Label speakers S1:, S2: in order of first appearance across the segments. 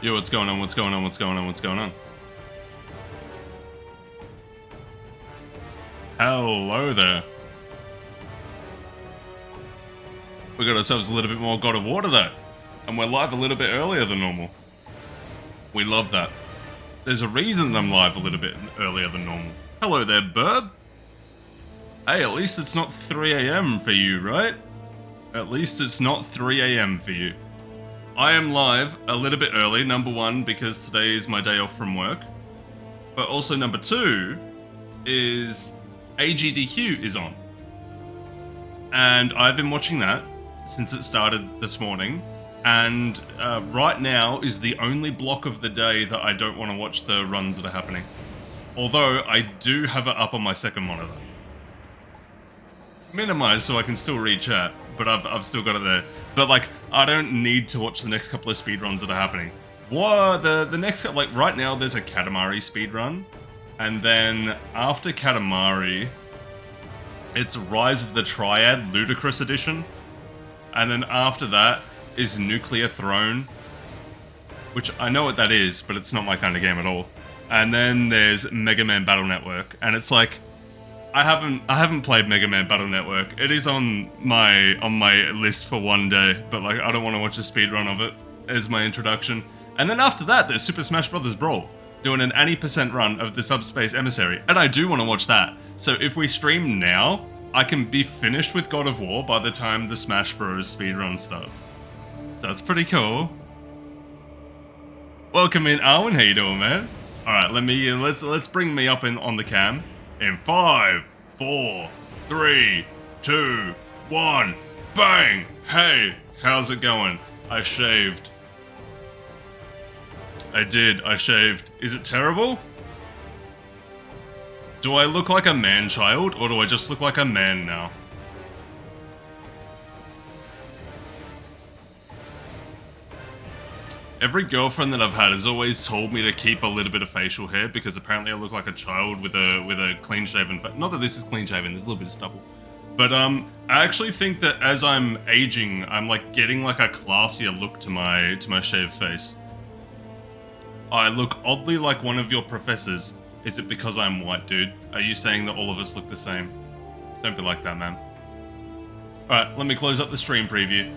S1: Yo, what's going on? What's going on? What's going on? What's going on? Hello there. We got ourselves a little bit more God of War today. And we're live a little bit earlier than normal. We love that. There's a reason that I'm live a little bit earlier than normal. Hello there, Burb. Hey, at least it's not 3 a.m. for you, right? At least it's not 3 a.m. for you. I am live a little bit early, number one, because today is my day off from work. But also number two is AGDQ is on. And I've been watching that since it started this morning. And right now is the only block of the day that I don't want to watch the runs that are happening. Although I do have it up on my second monitor. Minimized so I can still read chat, but I've still got it there. But like, I don't need to watch the next couple of speedruns that are happening. What the next, like right now there's a Katamari speedrun, and then after Katamari, it's Rise of the Triad Ludicrous Edition, and then after that is Nuclear Throne, which I know what that is, but it's not my kind of game at all. And then there's Mega Man Battle Network, and it's like, I haven't played Mega Man Battle Network. It is on my list for one day, but like I don't want to watch a speedrun of it as my introduction. And then after that, there's Super Smash Bros. Brawl, doing an 80% run of the Subspace Emissary, and I do want to watch that. So if we stream now, I can be finished with God of War by the time the Smash Bros. Speedrun starts. So that's pretty cool. Welcome in, Arwen. How you doing, man? All right, let's bring me up on the cam. In 5, 4, 3, 2, 1, bang! Hey, how's it going? I shaved. I shaved. Is it terrible? Do I look like a man-child, or do I just look like a man now? Every girlfriend that I've had has always told me to keep a little bit of facial hair because apparently I look like a child with a clean-shaven face. Not that this is clean-shaven, there's a little bit of stubble. But I actually think that as I'm aging, I'm like getting like a classier look to my shaved face. I look oddly like one of your professors. Is it because I'm white, dude? Are you saying that all of us look the same? Don't be like that, man. Alright, let me close up the stream preview.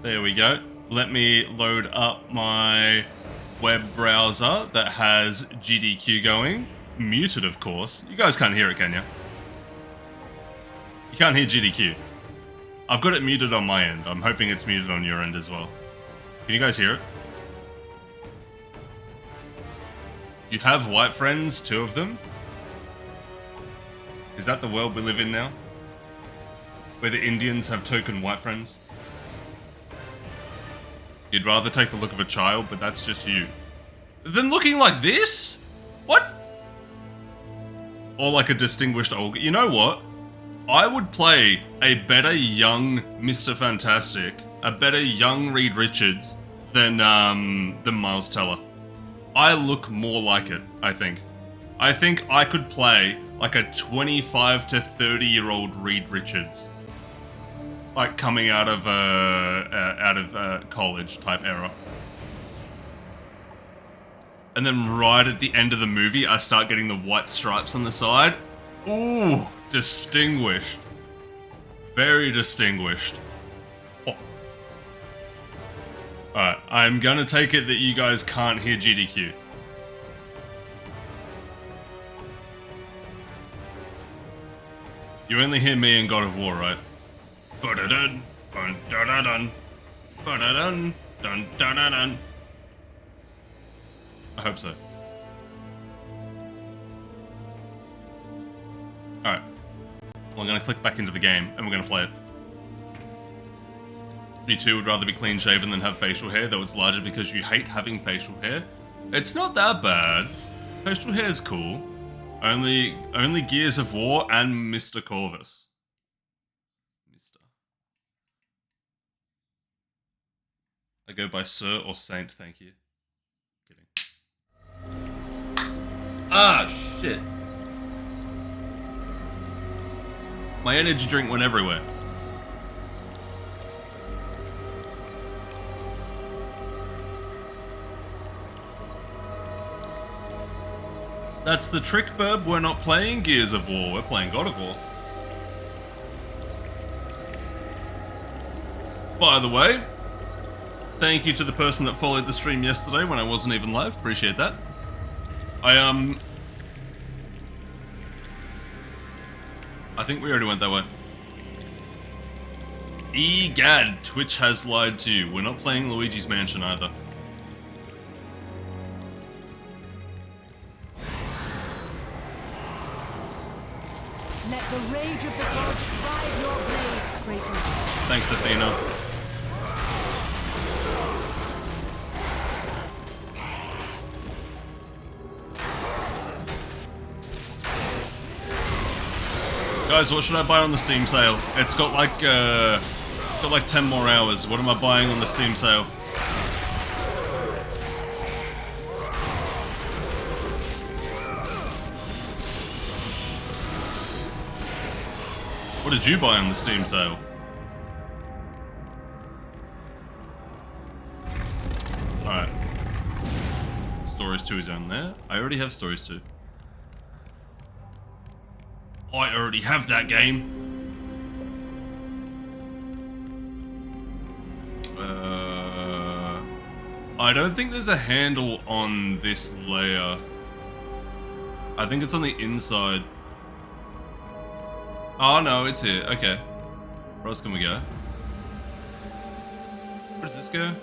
S1: There we go. Let me load up my web browser that has GDQ going. Muted, of course. You guys can't hear it, can you? You can't hear GDQ. I've got it muted on my end. I'm hoping it's muted on your end as well. Can you guys hear it? You have white friends, 2 of them? Is that the world we live in now? Where the Indians have token white friends? You'd rather take the look of a child, but that's just you. Than looking like this? What? Or like a distinguished old... You know what? I would play a better young Mr. Fantastic, a better young Reed Richards than Miles Teller. I look more like it, I think. I think I could play like a 25 to 30-year-old Reed Richards. Like coming out of college type era. And then right at the end of the movie, I start getting the white stripes on the side. Ooh, distinguished. Very distinguished. Oh. Alright, I'm gonna take it that you guys can't hear GDQ. You only hear me in God of War, right? Ba-da-dun, dun-da-da-dun, ba-da-dun, dun-da-da-dun. I hope so. Alright. Well, I'm gonna click back into the game, and we're gonna play it. You two would rather be clean-shaven than have facial hair, though it's largely because you hate having facial hair. It's not that bad. Facial hair is cool. Only Gears of War and Mr. Corvus. I go by Sir or Saint, thank you. Kidding. Ah, shit. My energy drink went everywhere. That's the trick, Burb. We're not playing Gears of War. We're playing God of War. By the way, thank you to the person that followed the stream yesterday when I wasn't even live. Appreciate that. I think we already went that way. Egad, Twitch has lied to you. We're not playing Luigi's Mansion either.
S2: Let the rage of the gods drive your blades, Kratos.
S1: Thanks, Athena. Guys, what should I buy on the Steam sale? It's got like 10 more hours. What am I buying on the Steam sale? What did you buy on the Steam sale? Alright. Stories 2 is on there. I already have Stories 2. I already have that game. I don't think there's a handle on this layer. I think it's on the inside. Oh no, it's here. Okay. Where else can we go? Where does this go?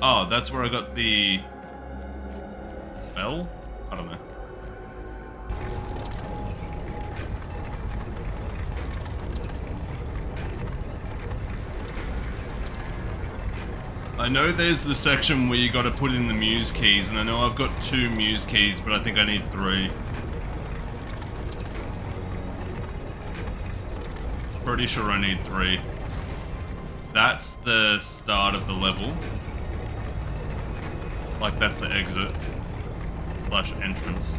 S1: Oh, that's where I got the spell? I don't know. I know there's the section where you gotta put in the muse keys, and I know I've got 2 muse keys, but I think I need 3. Pretty sure I need 3. That's the start of the level. Like, that's the exit. / entrance.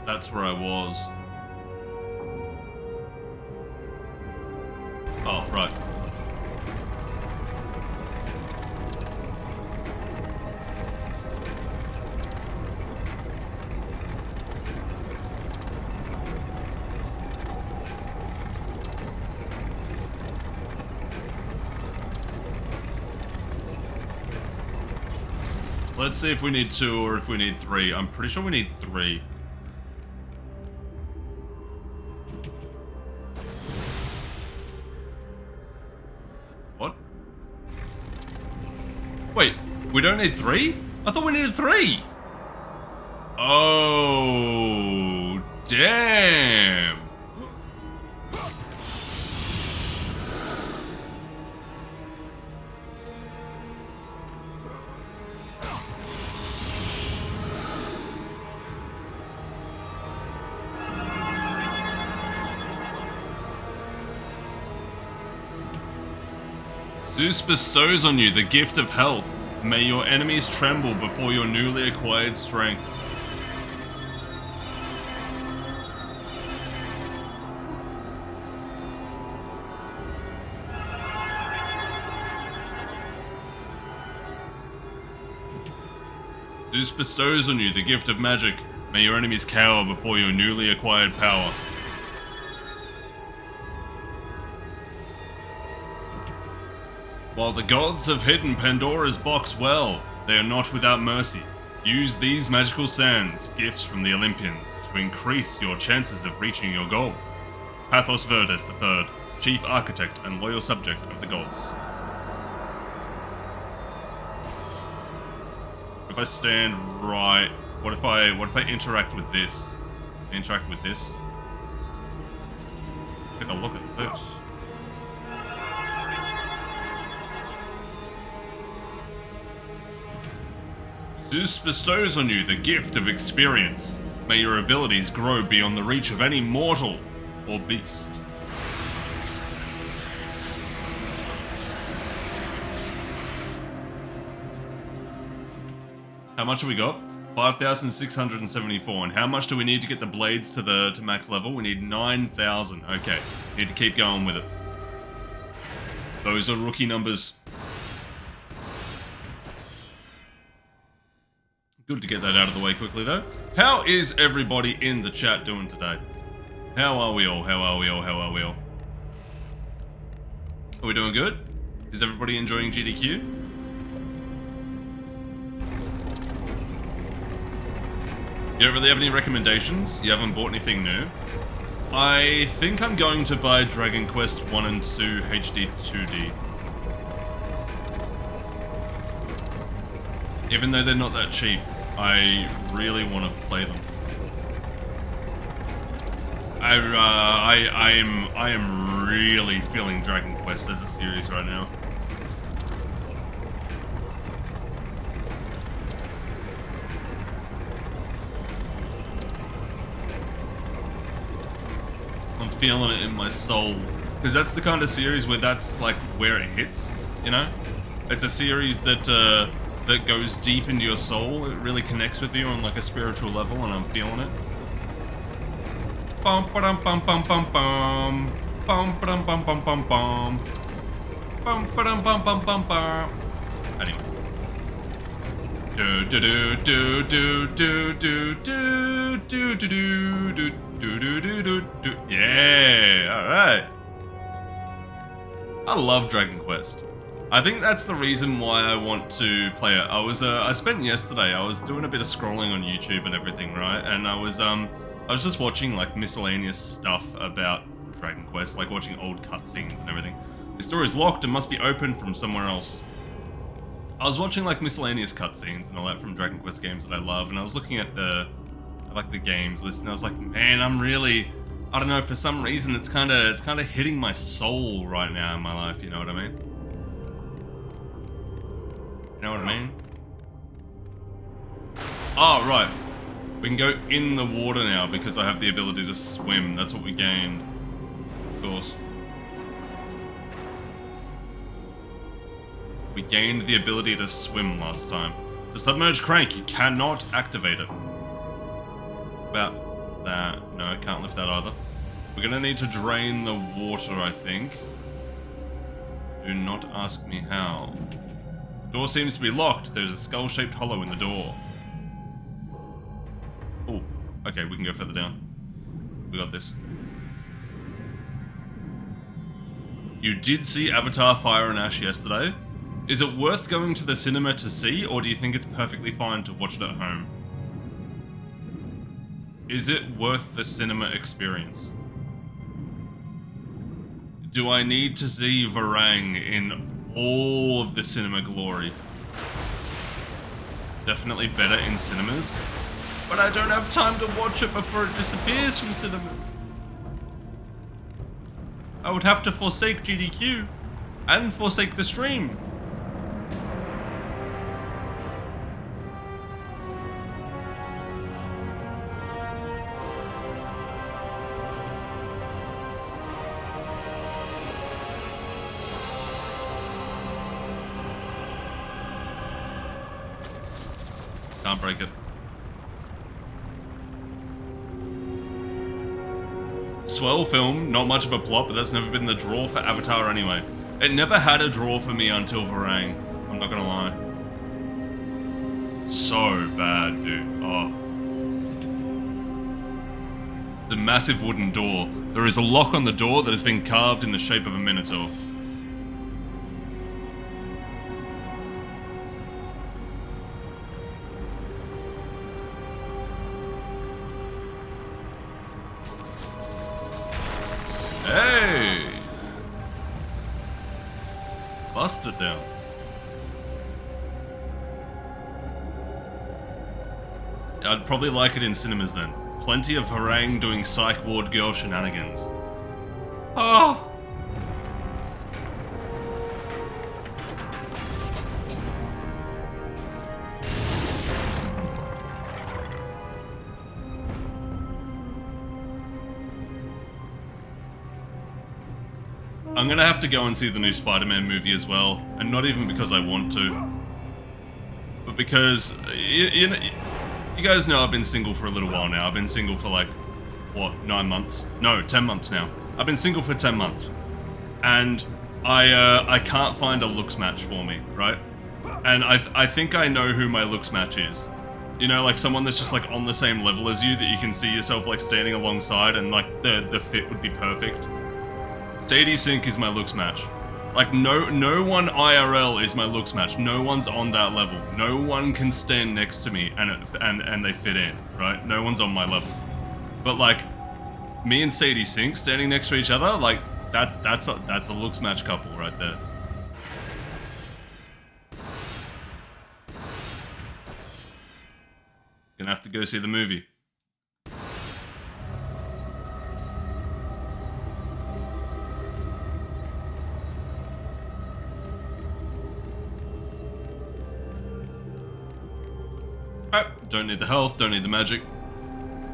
S1: That's where I was. Oh, right. Let's see if we need 2 or if we need 3. I'm pretty sure we need 3. Wait, we don't need 3? I thought we needed 3! Oh, damn! Zeus bestows on you the gift of health. May your enemies tremble before your newly acquired strength. Zeus bestows on you the gift of magic. May your enemies cower before your newly acquired power. While the gods have hidden Pandora's box well, they are not without mercy. Use these magical sands, gifts from the Olympians, to increase your chances of reaching your goal. Pathos Verdes III, Chief Architect and Loyal Subject of the Gods. If I stand right, what if I interact with this? Interact with this? Take a look at this. Zeus bestows on you the gift of experience. May your abilities grow beyond the reach of any mortal or beast. How much have we got? 5,674. And how much do we need to get the blades to max level? We need 9,000. Okay, need to keep going with it. Those are rookie numbers. Good to get that out of the way quickly, though. How is everybody in the chat doing today? How are we all? How are we all? How are we all? Are we doing good? Is everybody enjoying GDQ? You don't really have any recommendations? You haven't bought anything new? I think I'm going to buy Dragon Quest 1 and 2 HD 2D. Even though they're not that cheap, I really want to play them. I am really feeling Dragon Quest as a series right now. I'm feeling it in my soul, because that's the kind of series where that's like where it hits, you know? It's a series that that goes deep into your soul. It really connects with you on like a spiritual level, and I'm feeling it. Bum ba-dum bum bum bum bum. Bum ba-dum bum bum bum bum. Bum ba-dum bum bum bum bum. Anyway. Do do do do do do do do do do do do do do do do. Yeah, alright. I love Dragon Quest. I think that's the reason why I want to play it. I spent yesterday, I was doing a bit of scrolling on YouTube and everything, right? And I was just watching like miscellaneous stuff about Dragon Quest, like watching old cutscenes and everything. This door is locked and must be opened from somewhere else. I was watching like miscellaneous cutscenes and all that from Dragon Quest games that I love, and I was looking at the games list, and I was like, man, I don't know, for some reason it's kind of hitting my soul right now in my life. You know what I mean? You know what I mean? Oh, right. We can go in the water now because I have the ability to swim. That's what we gained, of course. We gained the ability to swim last time. It's a submerged crank. You cannot activate it. About that. No, I can't lift that either. We're gonna need to drain the water, I think. Do not ask me how. Door seems to be locked. There's a skull-shaped hollow in the door. Oh, okay, we can go further down. We got this. You did see Avatar Fire and Ash yesterday. Is it worth going to the cinema to see, or do you think it's perfectly fine to watch it at home? Is it worth the cinema experience? Do I need to see Varang in all of the cinema glory? Definitely better in cinemas, but I don't have time to watch it before it disappears from cinemas. I would have to forsake GDQ and forsake the stream. Can't break it. Swell film, not much of a plot, but that's never been the draw for Avatar anyway. It never had a draw for me until Varang. I'm not gonna lie. So bad, dude. Oh. It's a massive wooden door. There is a lock on the door that has been carved in the shape of a minotaur. Hey! Busted down. I'd probably like it in cinemas then. Plenty of harangue doing psych ward girl shenanigans. Oh! I'm gonna have to go and see the new Spider-Man movie as well, and not even because I want to, but because, you know, You guys know I've been single for a little while now. I've been single for like, what, 9 months? No, 10 months now. I've been single for 10 months. And I can't find a looks match for me, right? And I think I know who my looks match is. You know, like someone that's just like on the same level as you that you can see yourself like standing alongside and like the fit would be perfect. Sadie Sink is my looks match. Like no one IRL is my looks match. No one's on that level. No one can stand next to me and they fit in, right? No one's on my level. But like me and Sadie Sink standing next to each other, like that's a looks match couple right there. Gonna have to go see the movie. Alright, don't need the health, don't need the magic.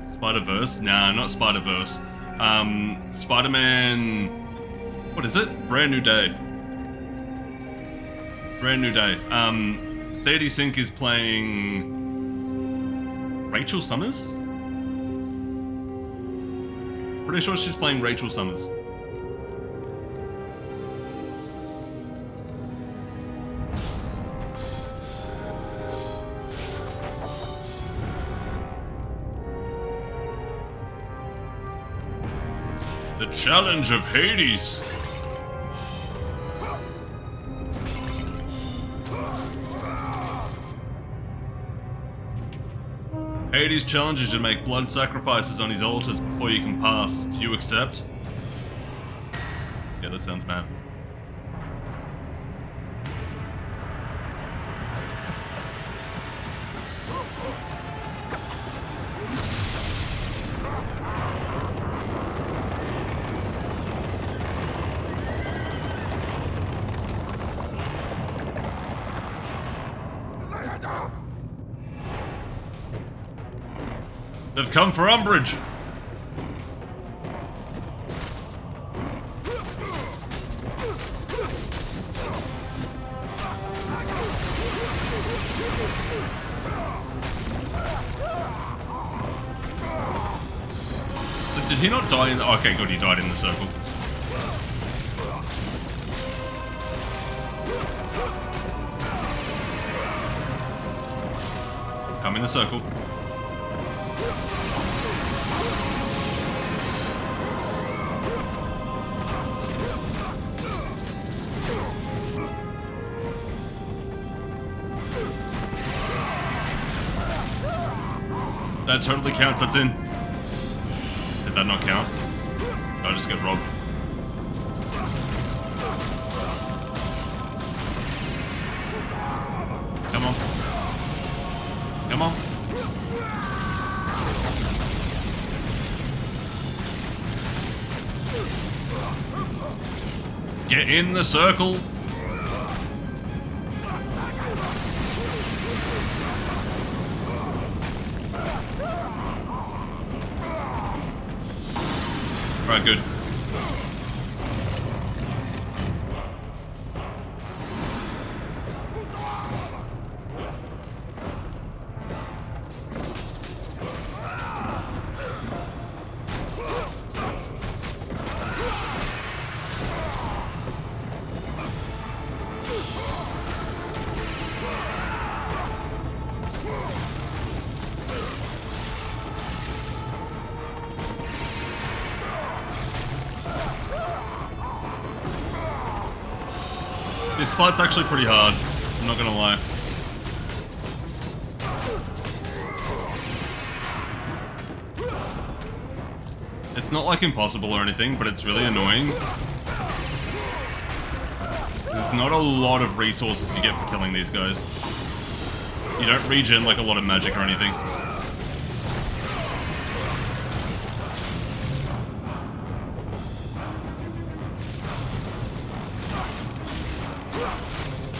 S1: Spider-Verse? Nah, not Spider-Verse. Spider-Man... What is it? Brand New Day. Brand New Day. Sadie Sink is playing... Rachel Summers? Pretty sure she's playing Rachel Summers. The Challenge of Hades. Hades challenges you to make blood sacrifices on his altars before you can pass. Do you accept? Yeah, that sounds mad. They've come for umbrage! Did he not die in the... Okay, good, he died in the circle. Come in the circle. That totally counts, that's in. Did that not count? Did I just get robbed? Come on. Come on. Get in the circle. Alright, good. This fight's actually pretty hard, I'm not gonna lie. It's not like impossible or anything, but it's really annoying. There's not a lot of resources you get for killing these guys. You don't regen like a lot of magic or anything.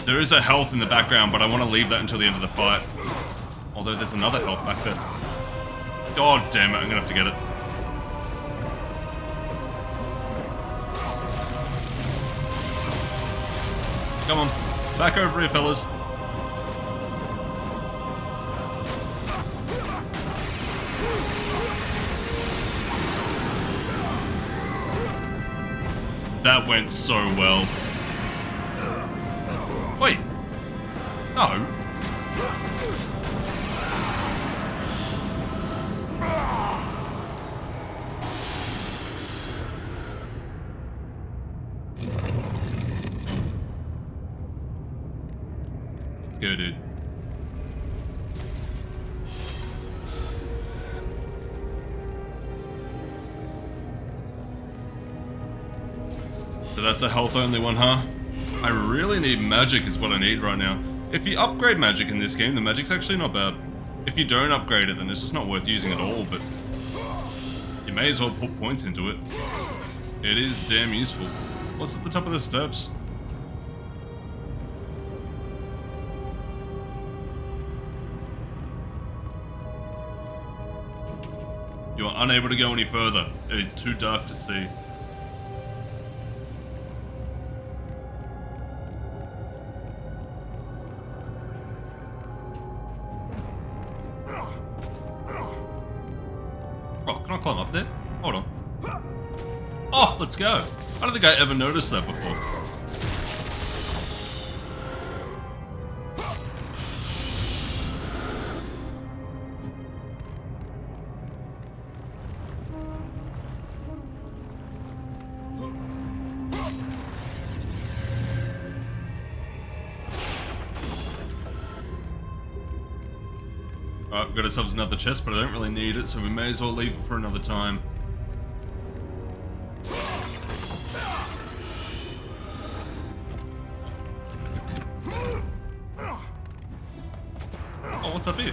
S1: There is a health in the background, but I want to leave that until the end of the fight. Although there's another health back there. God damn it, I'm gonna have to get it. Come on, back over here, fellas. That went so well. Wait. No. Let's go, dude. So that's a health only one, huh? I really need magic is what I need right now. If you upgrade magic in this game, the magic's actually not bad. If you don't upgrade it, then it's just not worth using at all, but you may as well put points into it. It is damn useful. What's at the top of the steps? You are unable to go any further. It is too dark to see. Oh, can I climb up there? Hold on. Oh, let's go. I don't think I ever noticed that before. Alright, we've got ourselves another chest, but I don't really need it, so we may as well leave it for another time. Oh, what's up here?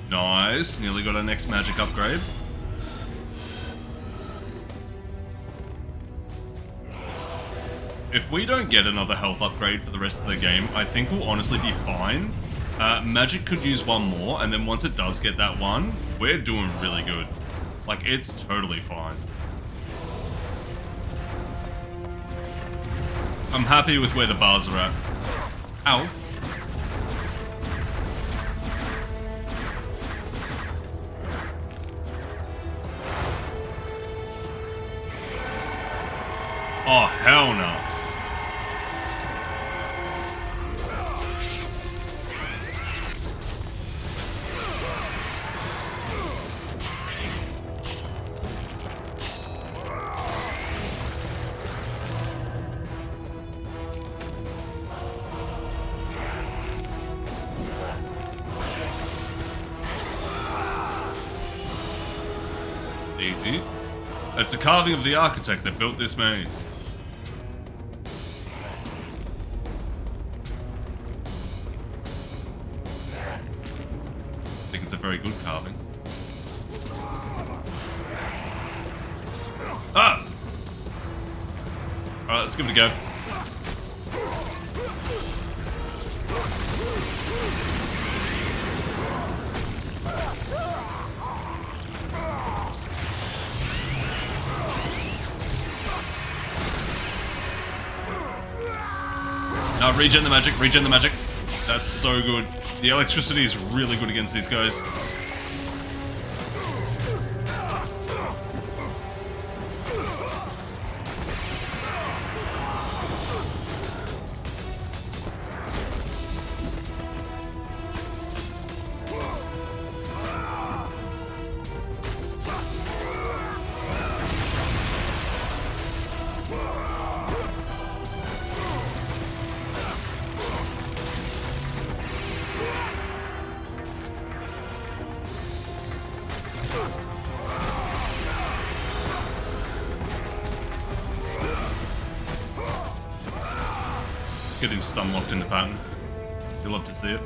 S1: Nice, nearly got our next magic upgrade. If we don't get another health upgrade for the rest of the game, I think we'll honestly be fine. Magic could use one more, and then once it does get that one, we're doing really good. Like, it's totally fine. I'm happy with where the bars are at. Ow. Oh, hell no. Easy. It's a carving of the architect that built this maze. I think it's a very good carving. Ah! Alright, let's give it a go. No, regen the magic, regen the magic. That's so good. The electricity is really good against these guys. Get him stun locked in the pattern. You'll love to see it.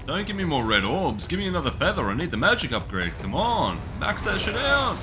S1: Don't give me more red orbs, give me another feather, I need the magic upgrade, come on, max that shit out!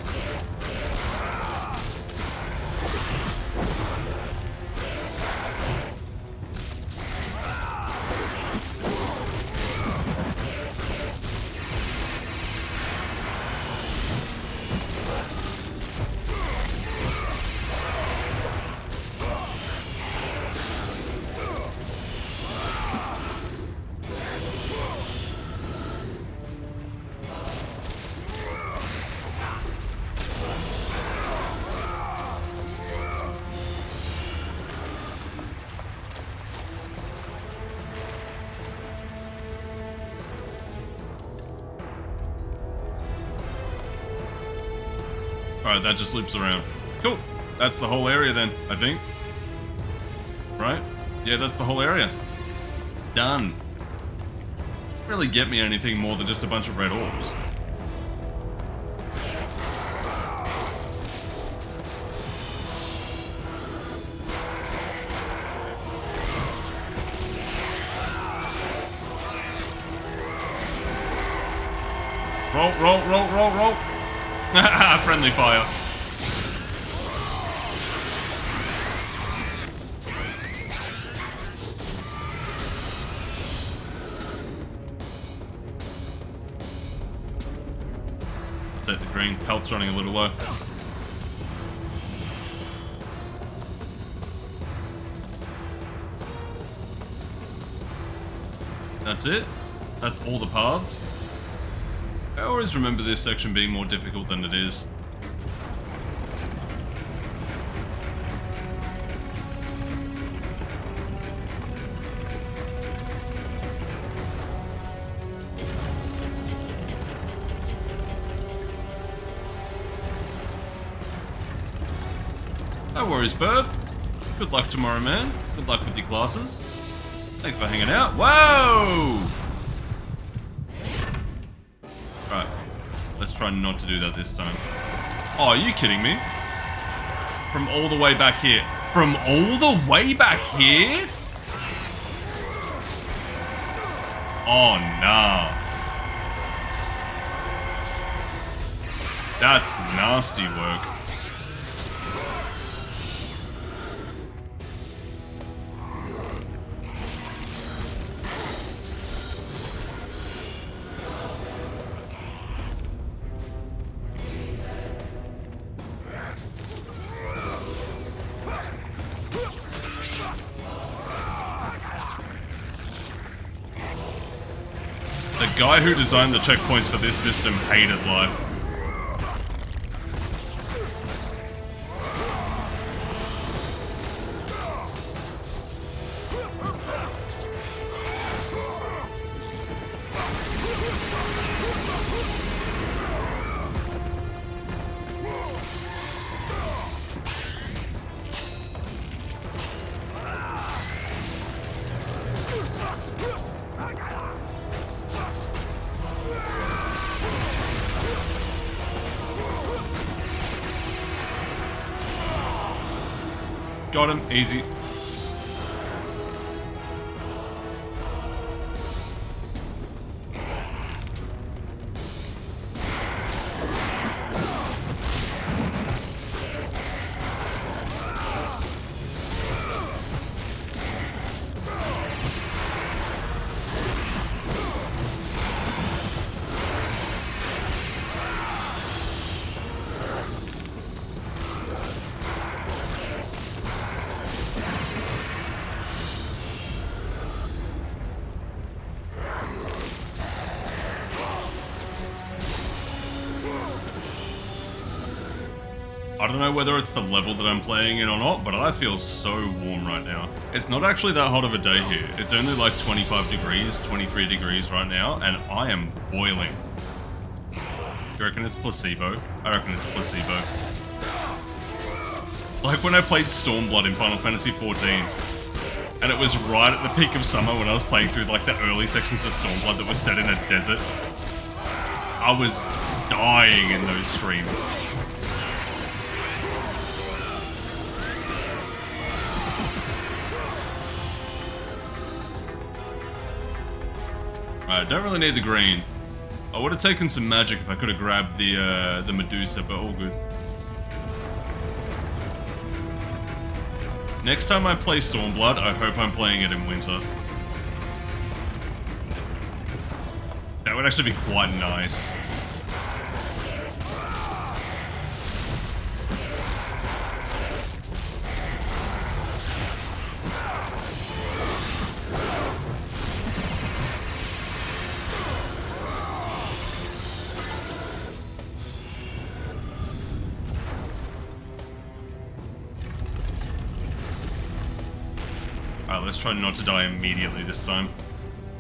S1: Alright, that just loops around. Cool. That's the whole area then, I think. Right? Yeah, that's the whole area. Done. Really get me anything more than just a bunch of red orbs. Roll, roll, roll, roll, roll. Friendly fire. Take the green. Health's running a little low. That's it? That's all the paths? I always remember this section being more difficult than it is. No worries, Bird. Good luck tomorrow, man. Good luck with your classes. Thanks for hanging out. Whoa! Right. Let's try not to do that this time. Oh, are you kidding me? From all the way back here. From all the way back here? Oh, nah. That's nasty work. The guy who designed the checkpoints for this system hated life. Got him, easy. I don't know whether it's the level that I'm playing in or not, but I feel so warm right now. It's not actually that hot of a day here. It's only like 25 degrees, 23 degrees right now, and I am boiling. Do you reckon it's placebo? I reckon it's placebo. Like when I played Stormblood in Final Fantasy XIV, and it was right at the peak of summer when I was playing through like the early sections of Stormblood that was set in a desert. I was dying in those streams. Right, don't really need the green. I would have taken some magic if I could have grabbed the Medusa, but all good. Next time I play Stormblood, I hope I'm playing it in winter. That would actually be quite nice. Alright, let's try not to die immediately this time.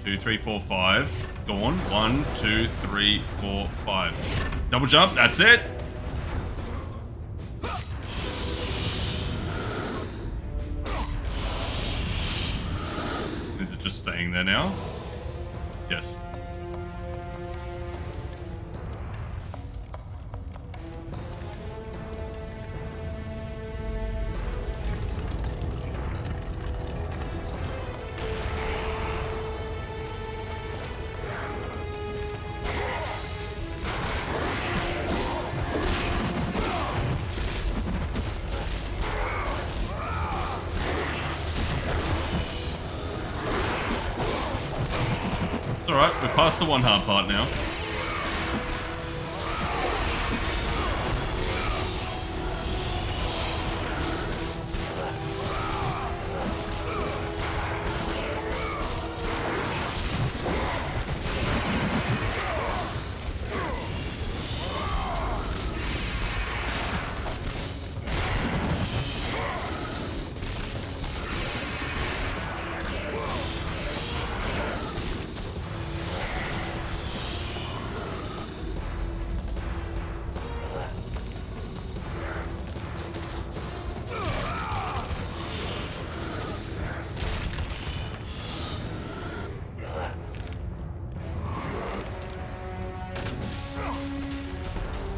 S1: 2, 3, 4, 5. Go on. 1, 2, 3, 4, 5. Double jump, that's it! just staying there now. Yes. It's alright, we're past the one hard part now.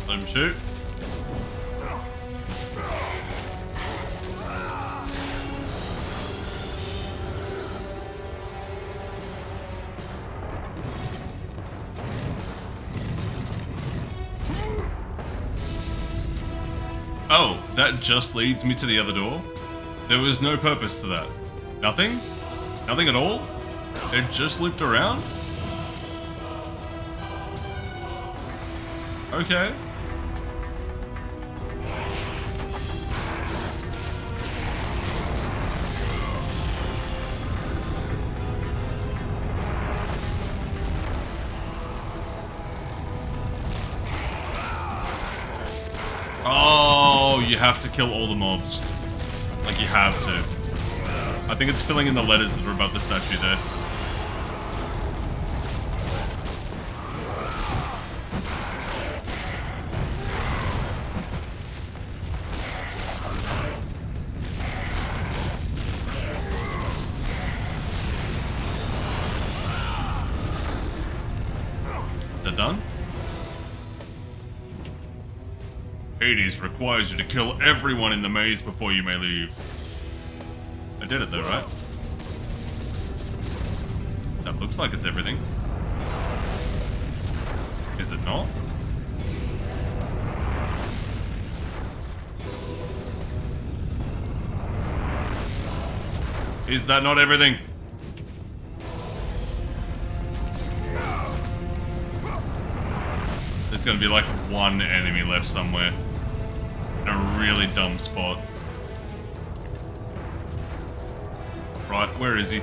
S1: Let him shoot. Oh, that just leads me to the other door? There was no purpose to that. Nothing? Nothing at all? It just looped around? Okay. Oh, you have to kill all the mobs. Like, you have to. I think it's filling in the letters that are above the statue there. Is that done? Hades requires you to kill everyone in the maze before you may leave. I did it though, right? That looks like it's everything. Is it not? Is that not everything? There's gonna be like one enemy left somewhere. In a really dumb spot. Right, where is he?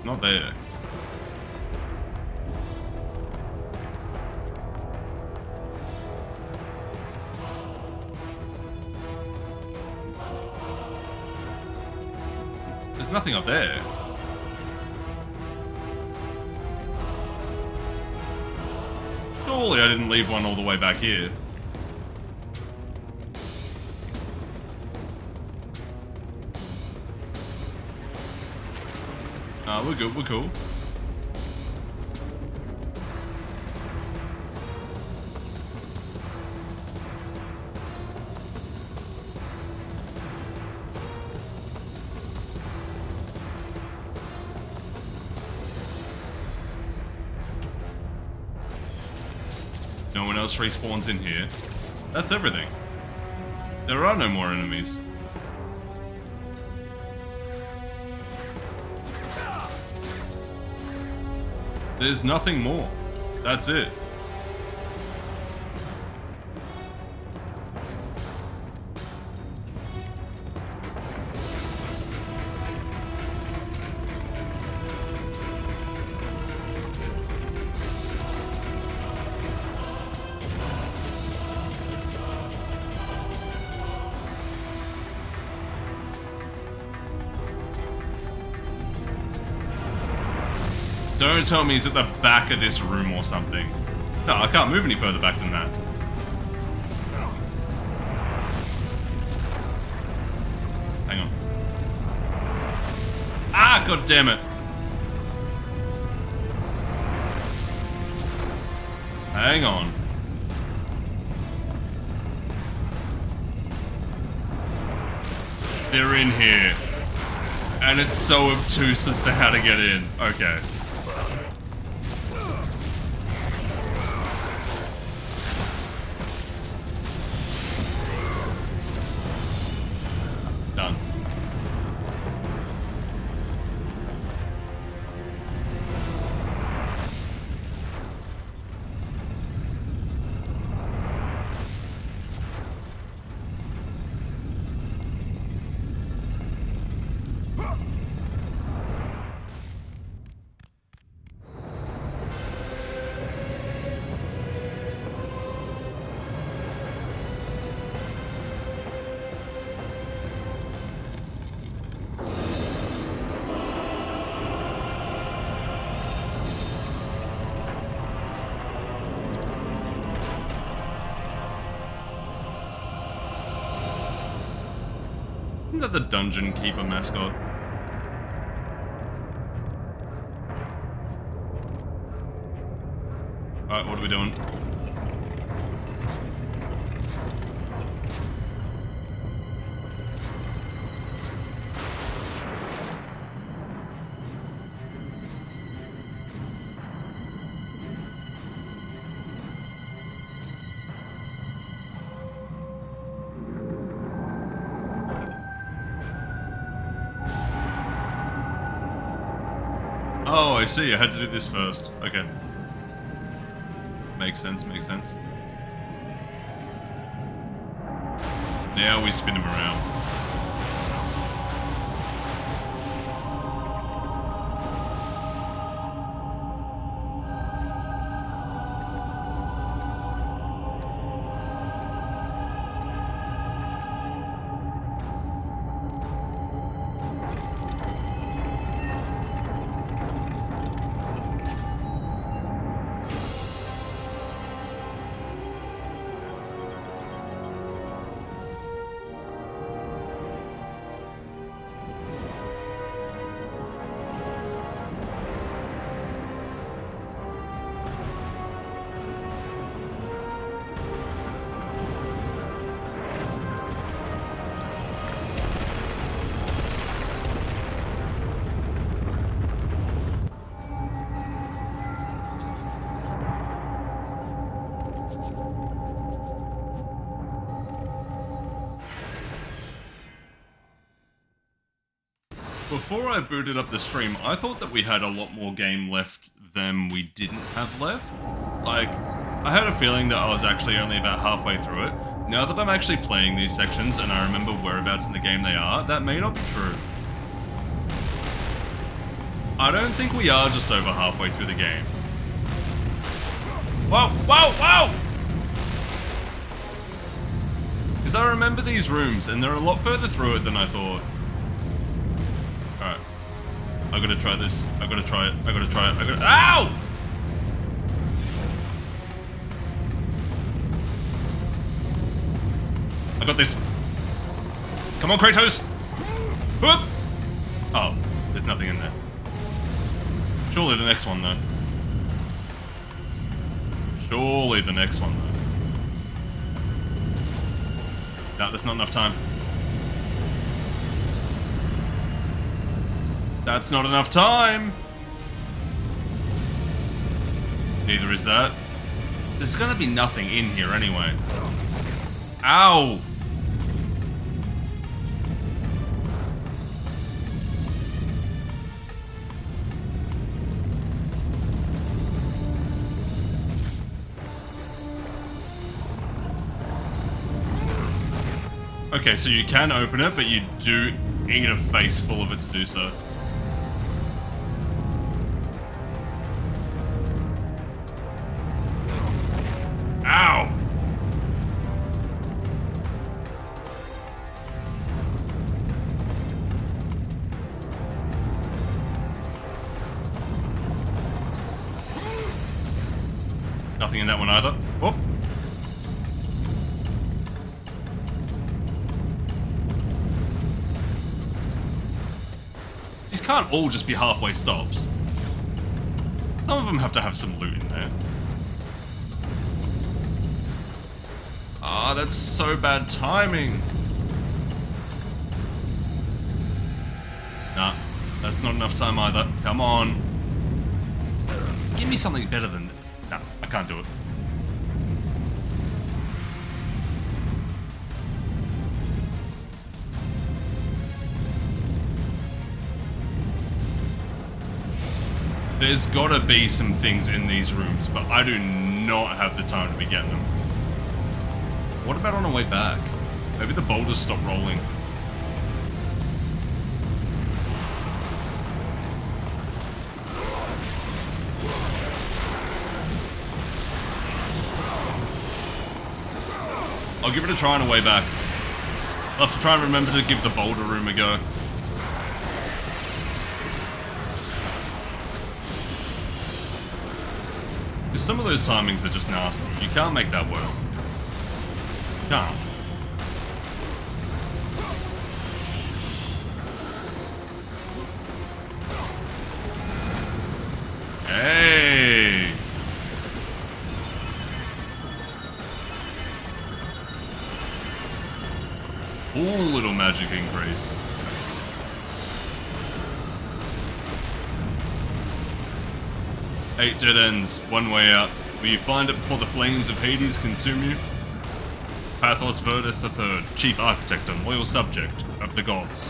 S1: Not there. There's nothing up there. Surely I didn't leave one all the way back here. We're good, we're cool. No one else respawns in here. That's everything. There are no more enemies. There's nothing more. That's it. Don't tell me he's at the back of this room or something. No, I can't move any further back than that. Hang on. Ah, god damn it. Hang on. They're in here. And it's so obtuse as to how to get in. Okay. Done. Isn't that the Dungeon Keeper mascot? Alright, what are we doing? Oh, I see. I had to do this first. Okay. Makes sense, makes sense. Now we spin him around. Before I booted up the stream, I thought that we had a lot more game left than we didn't have left. Like, I had a feeling that I was actually only about halfway through it. Now that I'm actually playing these sections and I remember whereabouts in the game they are, that may not be true. I don't think we are just over halfway through the game. Whoa, whoa, whoa! Because I remember these rooms and they're a lot further through it than I thought. Alright. I gotta try this. I gotta try it. I gotta try it. I gotta. Ow! I got this. Come on, Kratos! Whoop! Oh, there's nothing in there. Surely the next one, though. Surely the next one, though. No, there's not enough time. That's not enough time! Neither is that. There's gonna be nothing in here anyway. Ow! Okay, so you can open it, but you do need a face full of it to do so. Ow! Nothing in that one either. Oh. These can't all just be halfway stops. Some of them have to have some loot in there. Ah, that's so bad timing. Nah, that's not enough time either. Come on. Give me something better than... Nah, I can't do it. There's gotta be some things in these rooms, but I do not have the time to be getting them. What about on our way back? Maybe the boulders stop rolling. I'll give it a try on the way back. I'll have to try and remember to give the boulder room a go. Because some of those timings are just nasty. You can't make that work. You can't. Hey! Ooh, little magic increase. Eight dead ends, one way out. Will you find it before the flames of Hades consume you? Pathos Virtus III, chief architect and loyal subject of the gods.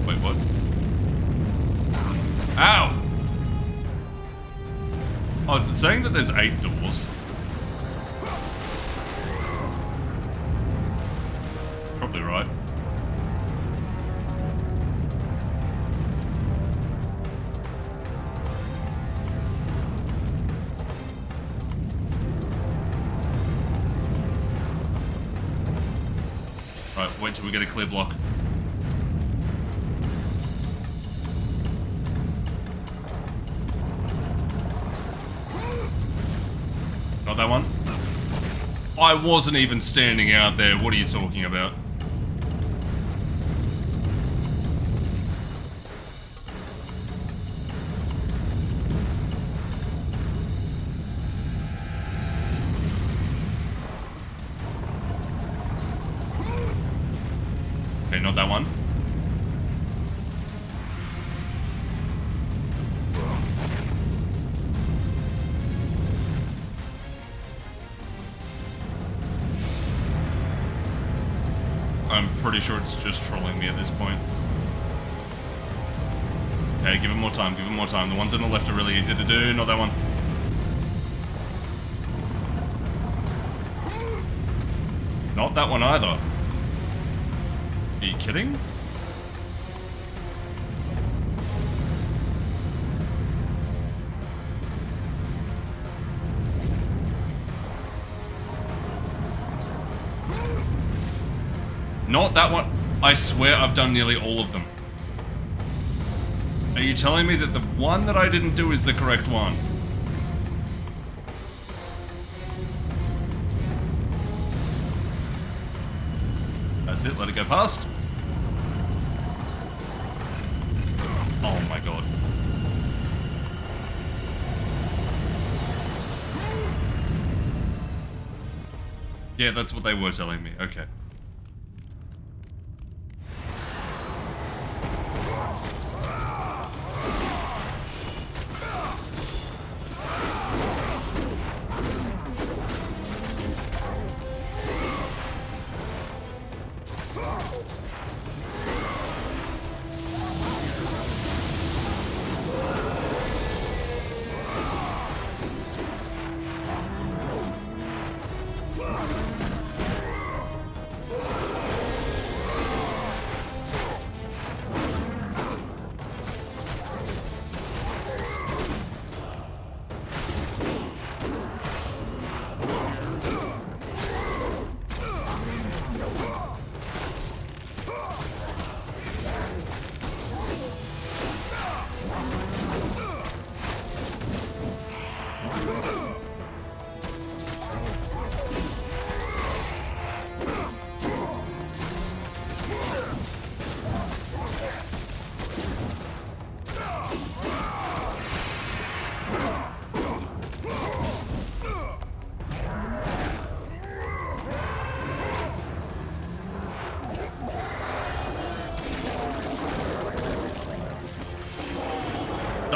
S1: Wait, what? Ow! Oh, it's saying that there's 8 doors. Probably right. Right, wait till we get a clear block. Not that one. I wasn't even standing out there. What are you talking about? Okay, not that one. I'm pretty sure it's just trolling me at this point. Okay, give him more time, give him more time. The ones on the left are really easy to do, not that one. Not that one either. Are you kidding? Not that one. I swear I've done nearly all of them. Are you telling me that the one that I didn't do is the correct one? That's it, let it go past. Oh my god. Yeah, that's what they were telling me. Okay.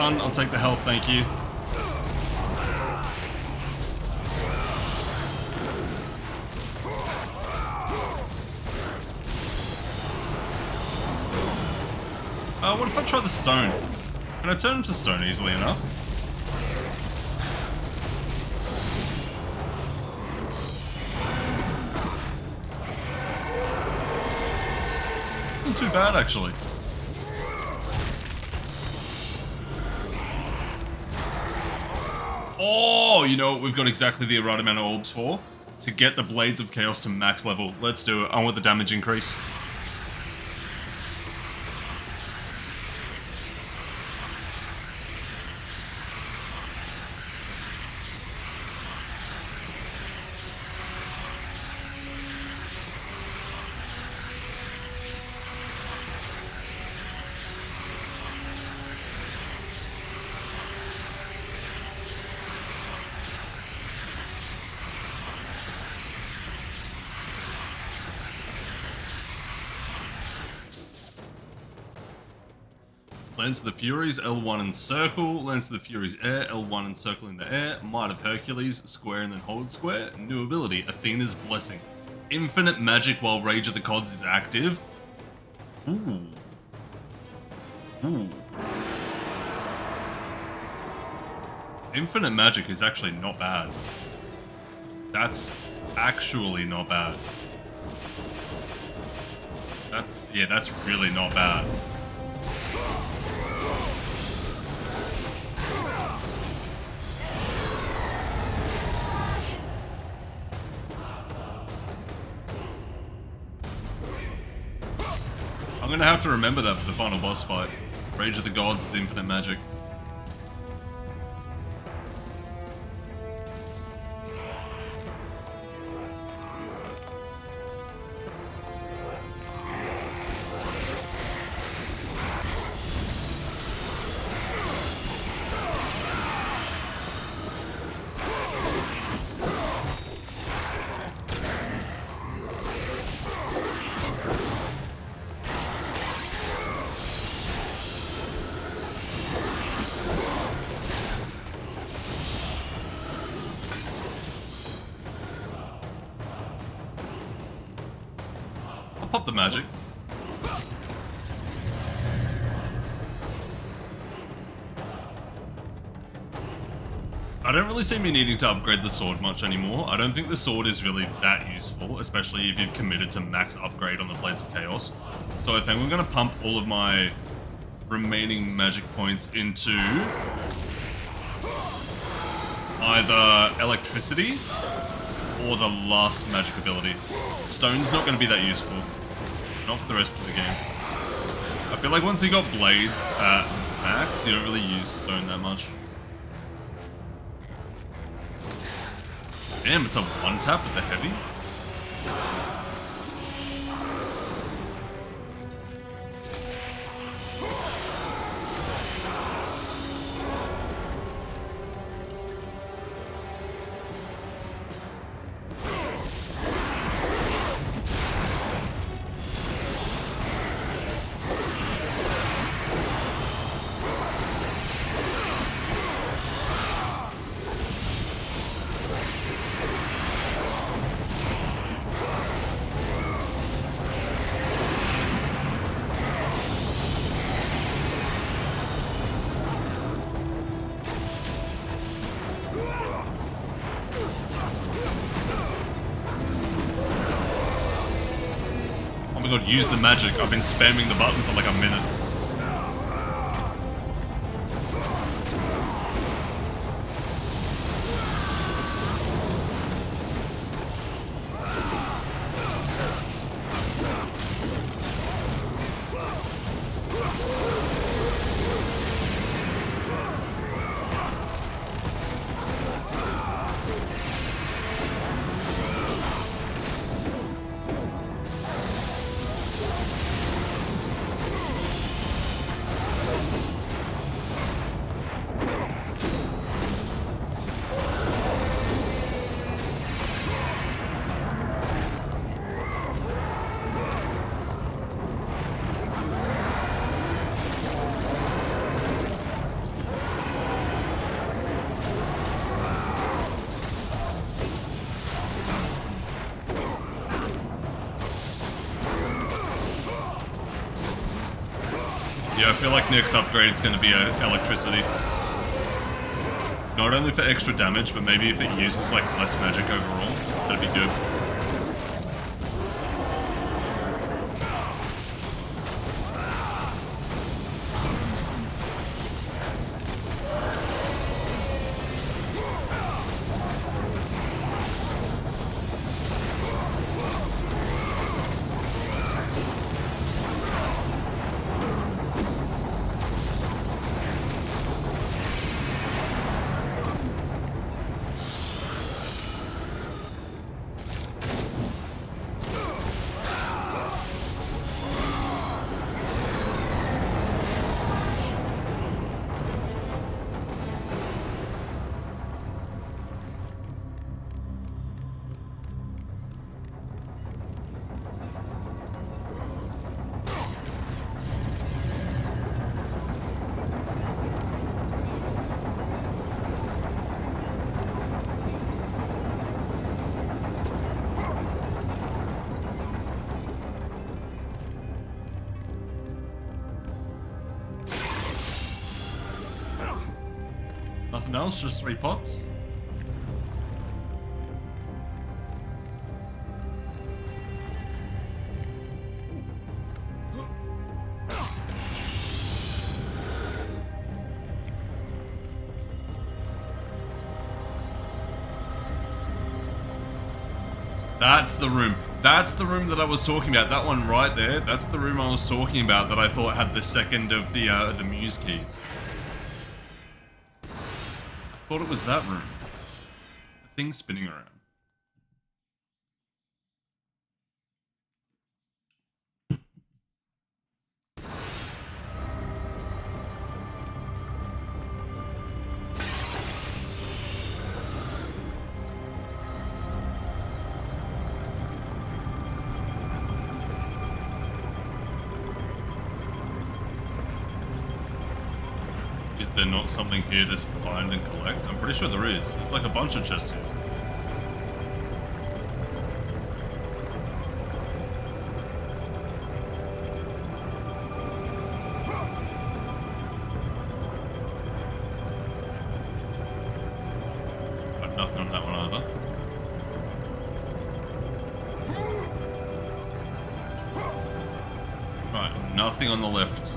S1: stun. I'll take the health, thank you. What if I try the stone? Can I turn him to stone easily enough? Not too bad, actually. Oh, you know what we've got exactly the right amount of orbs for? To get the Blades of Chaos to max level. Let's do it. I want the damage increase. Lance of the Furies, L1 and circle. Lance of the Furies air, L1 and circle in the air. Might of Hercules, square and then hold square. New ability, Athena's Blessing. Infinite magic while Rage of the Gods is active. Ooh. Ooh. Infinite magic is actually not bad. That's actually not bad. That's really not bad. I'm gonna have to remember that for the final boss fight. Rage of the Gods is infinite magic. Pop the magic. I don't really see me needing to upgrade the sword much anymore. I don't think the sword is really that useful, especially if you've committed to max upgrade on the Blades of Chaos. So I think we're going to pump all of my remaining magic points into either electricity or the last magic ability. Stone's not going to be that useful. Not for the rest of the game. I feel like once you got blades at max, you don't really use stone that much. Damn, it's a one tap with the heavy. Oh my god, use the magic. I've been spamming the button for like a minute. Yeah, I feel like next upgrade is going to be electricity. Not only for extra damage, but maybe if it uses like less magic overall, that'd be good. Nothing else, just 3 pots. That's the room. That's the room that I was talking about. That one right there. That's the room I was talking about that I thought had the second of the Muse keys. I thought it was that room. The thing's spinning around. Is there not something here to find and collect? I'm pretty sure there is. There's like a bunch of chests here. But nothing on that one either. Right, nothing on the left.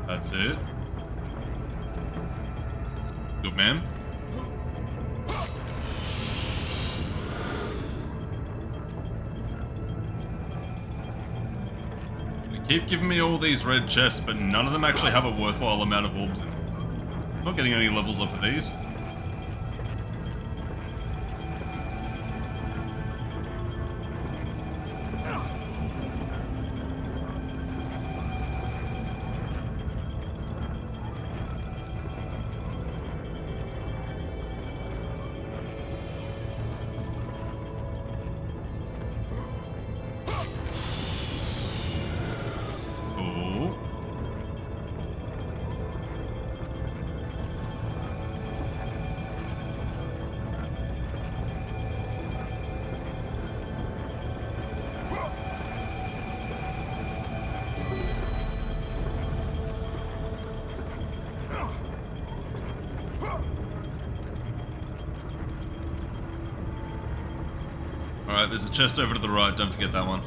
S1: That's it. Good man. They keep giving me all these red chests, but none of them actually have a worthwhile amount of orbs in them. I'm not getting any levels off of these. Alright, there's a chest over to the right, don't forget that one.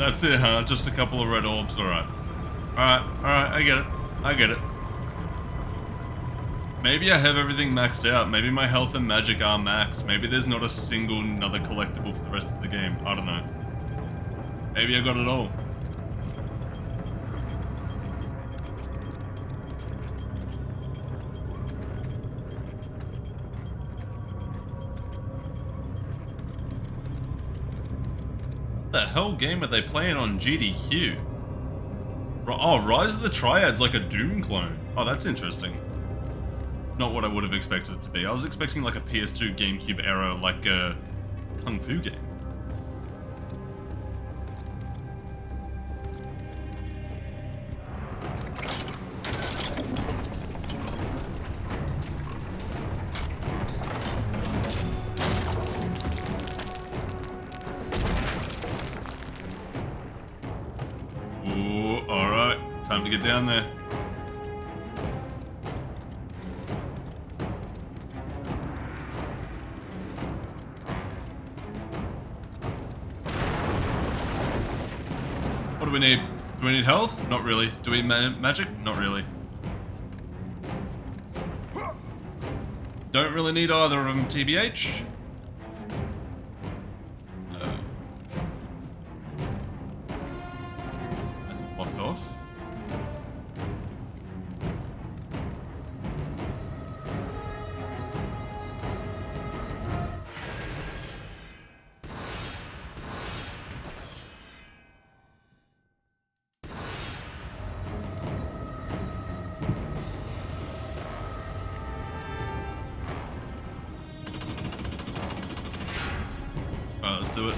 S1: That's it, huh? Just a couple of red orbs. Alright. Alright, I get it. I get it. Maybe I have everything maxed out. Maybe my health and magic are maxed. Maybe there's not a single another collectible for the rest of the game. I don't know. Maybe I got it all. What the hell game are they playing on GDQ? Oh, Rise of the Triad's like a Doom clone. Oh, that's interesting. Not what I would have expected it to be. I was expecting like a PS2 GameCube era, like a Kung Fu game. Ooh, alright. Time to get down there. What do we need? Do we need health? Not really. Do we magic? Not really. Don't really need either of them, TBH. That's blocked off. Alright, let's do it.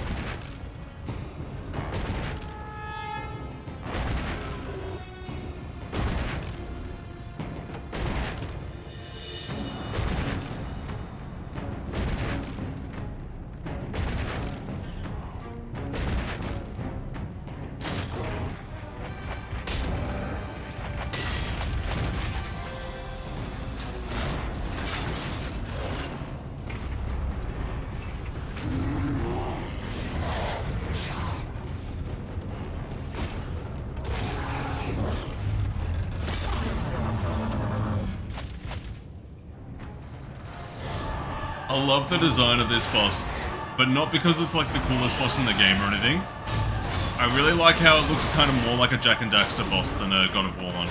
S1: I love the design of this boss, but not because it's like the coolest boss in the game or anything. I really like how it looks kind of more like a Jak and Daxter boss than a God of War one.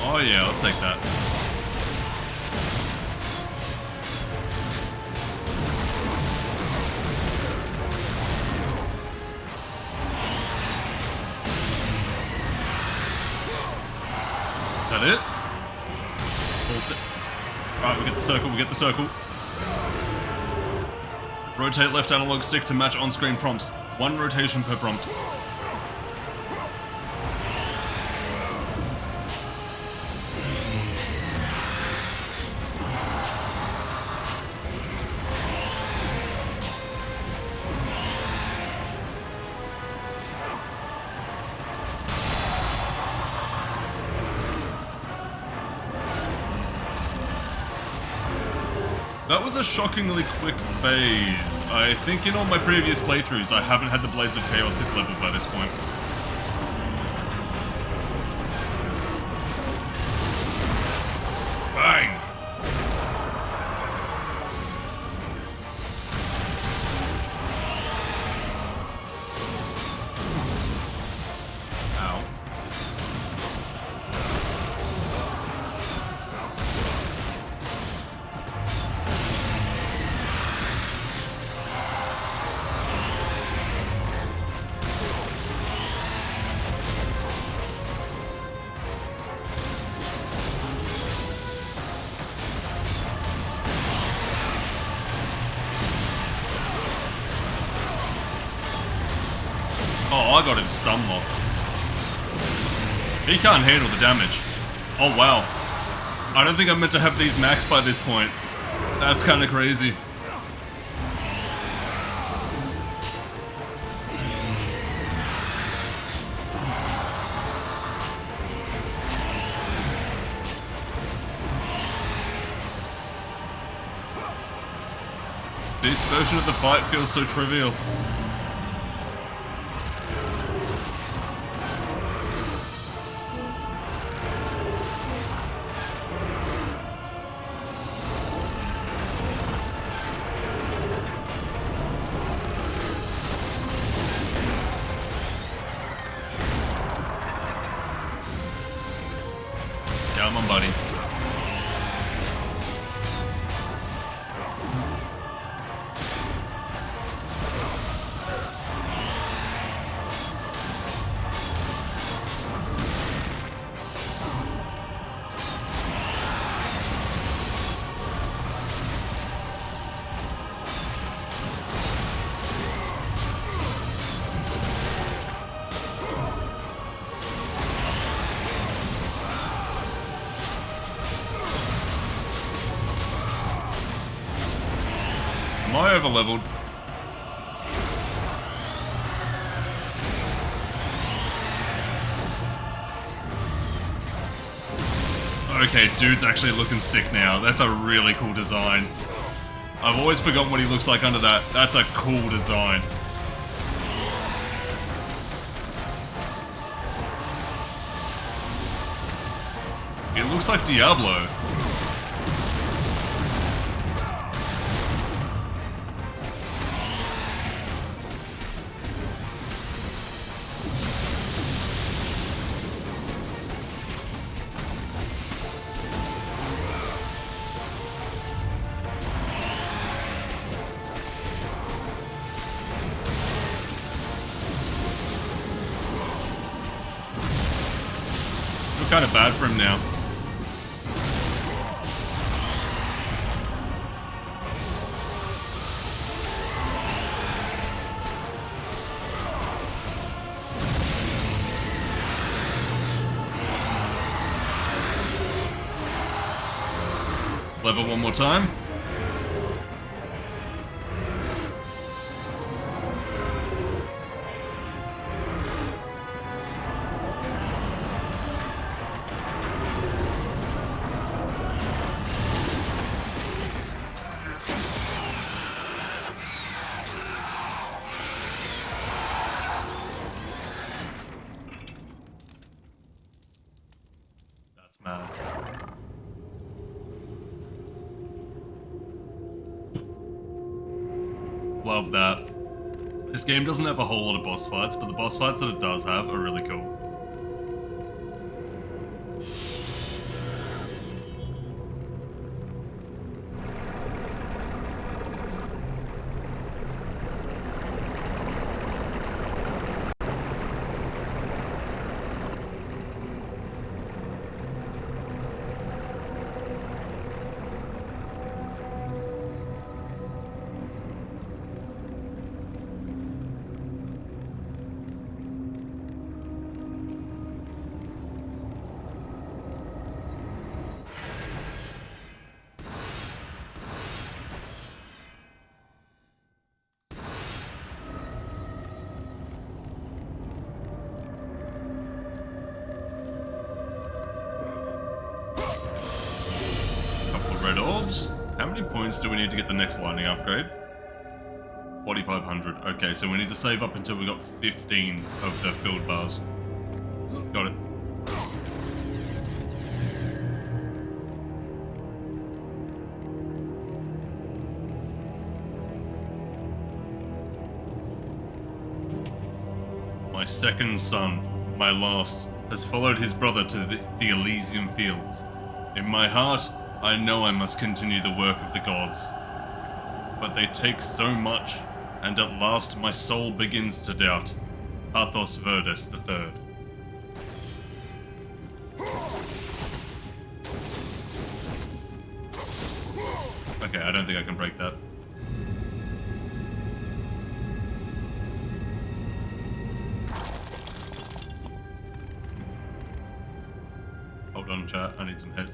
S1: Oh yeah, I'll take that. That it? Pulse it. Alright, we get the circle, we get the circle. Rotate left analog stick to match on-screen prompts. 1 rotation per prompt. That was a shockingly quick phase. I think in all my previous playthroughs, I haven't had the Blades of Chaos this level by this point. Bang! Ow. Oh, I got him sunlocked. He can't handle the damage. Oh, wow. I don't think I'm meant to have these maxed by this point. That's kind of crazy. This version of the fight feels so trivial. Come on, buddy. Am I over-leveled? Okay, dude's actually looking sick now. That's a really cool design. I've always forgotten what he looks like under that. That's a cool design. It looks like Diablo. Kind of bad for him now. Level one more time. Mad. Love that. This game doesn't have a whole lot of boss fights, but the boss fights that it does have are really cool. Red orbs. How many points do we need to get the next lightning upgrade? 4,500. Okay, so we need to save up until we got 15 of the filled bars. Got it. My second son, my last, has followed his brother to the Elysian fields. In my heart, I know I must continue the work of the gods. But they take so much, and at last my soul begins to doubt. Pathos Verdes III. Okay, I don't think I can break that. Hold on, chat, I need some head.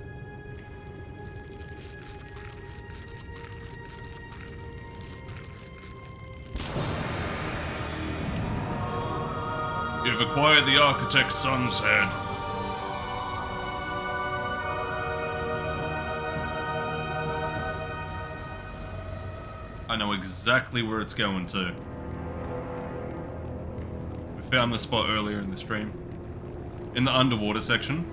S1: You've acquired the Architect's son's head. I I know exactly where it's going to. We found the spot earlier in the stream. In the underwater section.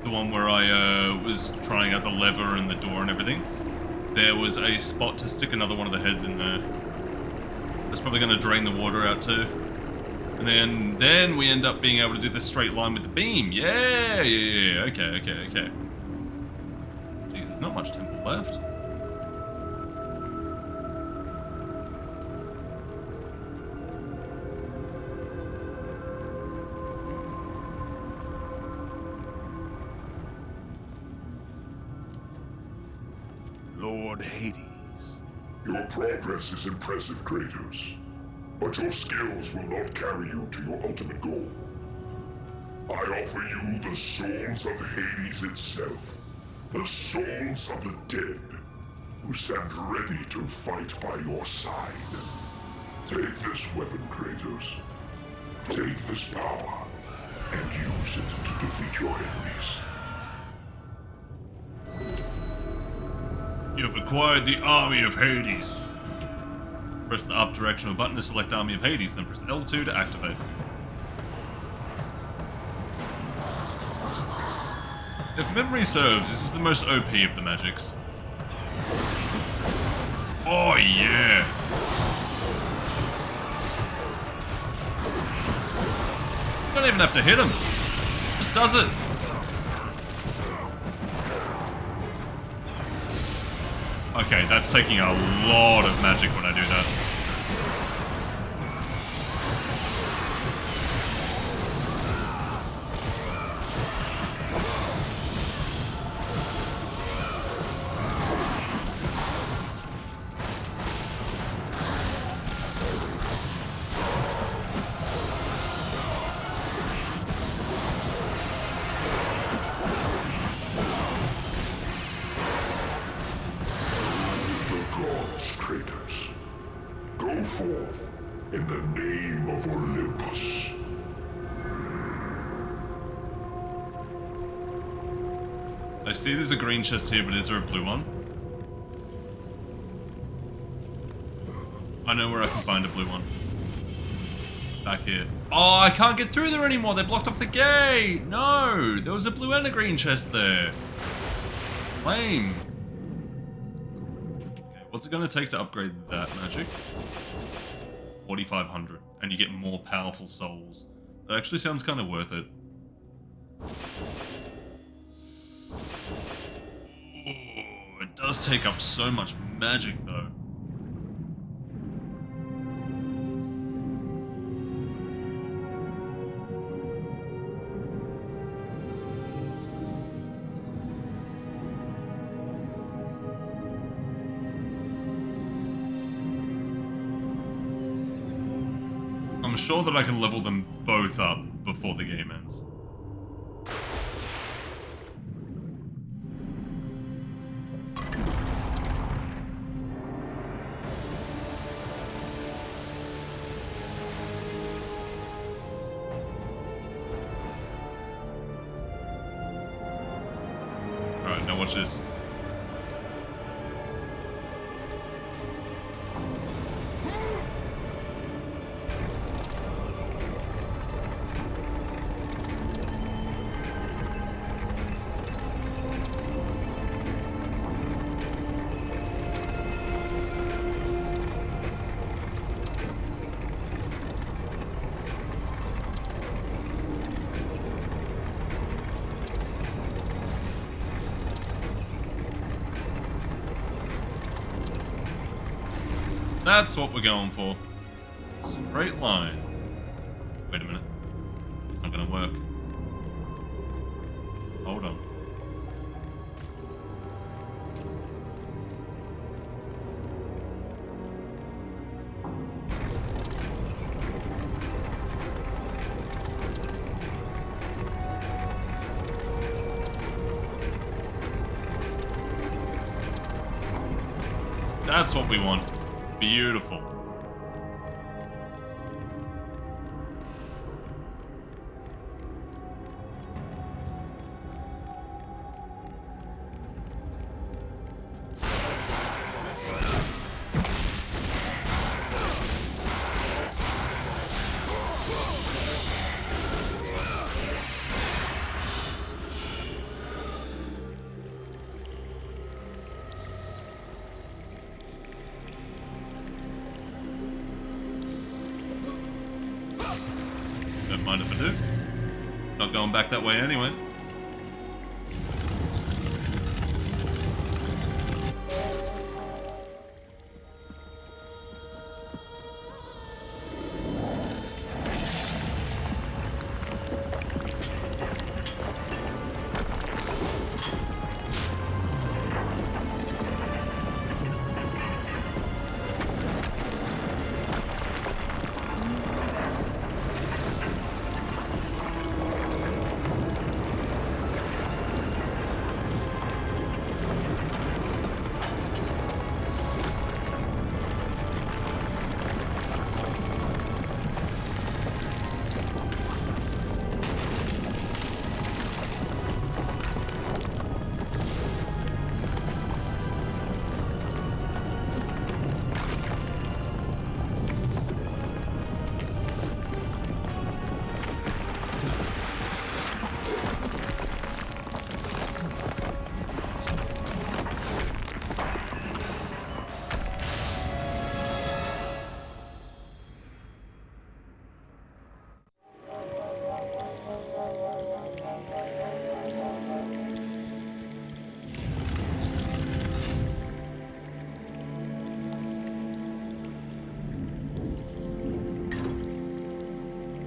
S1: The one where I was trying out the lever and the door and everything. There was a spot to stick another one of the heads in there. That's probably going to drain the water out too. And then we end up being able to do the straight line with the beam. Yeah. Okay. Jeez, there's not much temple left.
S3: Lord Hades.
S4: Your progress is impressive, Kratos. But your skills will not carry you to your ultimate goal. I offer you the souls of Hades itself. The souls of the dead, who stand ready to fight by your side. Take this weapon, Kratos. Take this power, and use it to defeat your enemies.
S1: You have acquired the Army of Hades. Press the up directional button to select Army of Hades, then press L2 to activate. If memory serves, this is the most OP of the magics. Oh yeah! You don't even have to hit him. Just does it. Okay, that's taking a lot of magic when I do that.
S4: Forth in the name of Olympus.
S1: I see there's a green chest here, but is there a blue one? I know where I can find a blue one. Back here. Oh, I can't get through there anymore. They blocked off the gate. No, there was a blue and a green chest there. Lame. Okay, what's it going to take to upgrade that magic? 4,500, and you get more powerful souls. That actually sounds kind of worth it. Oh, it does take up so much magic, though. I'm sure that I can level them both up before the game ends. Alright, now watch this. That's what we're going for. Straight line. Wait a minute. It's not gonna work. Hold on. That's what we want. Beautiful. Don't mind if I do. Not going back that way anyway.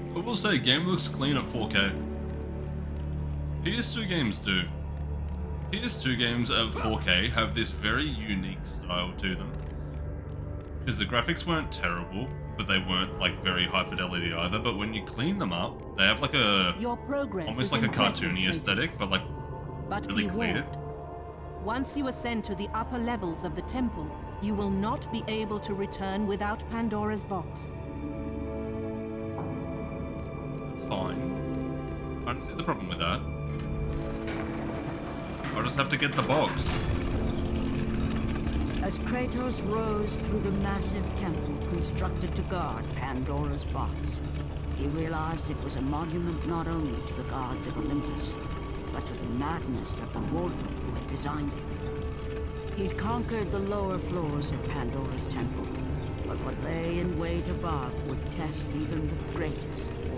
S1: I will say, game looks clean at 4K. PS2 games do. PS2 games at 4K have this very unique style to them. Because the graphics weren't terrible, but they weren't like very high fidelity either. But when you clean them up, they have like a
S2: Your progress
S1: almost
S2: is
S1: like a
S2: impressive,
S1: cartoony aesthetic, but like
S2: But
S1: really
S2: be
S1: clear.
S2: warned. Once you ascend to the upper levels of the temple, you will not be able to return without Pandora's box.
S1: That's fine. I don't see the problem with that. I'll just have to get the box.
S5: As Kratos rose through the massive temple constructed to guard Pandora's box, he realized it was a monument not only to the gods of Olympus, but to the madness of the mortal who had designed it. He'd conquered the lower floors of Pandora's temple, but what lay in wait above would test even the greatest warrior.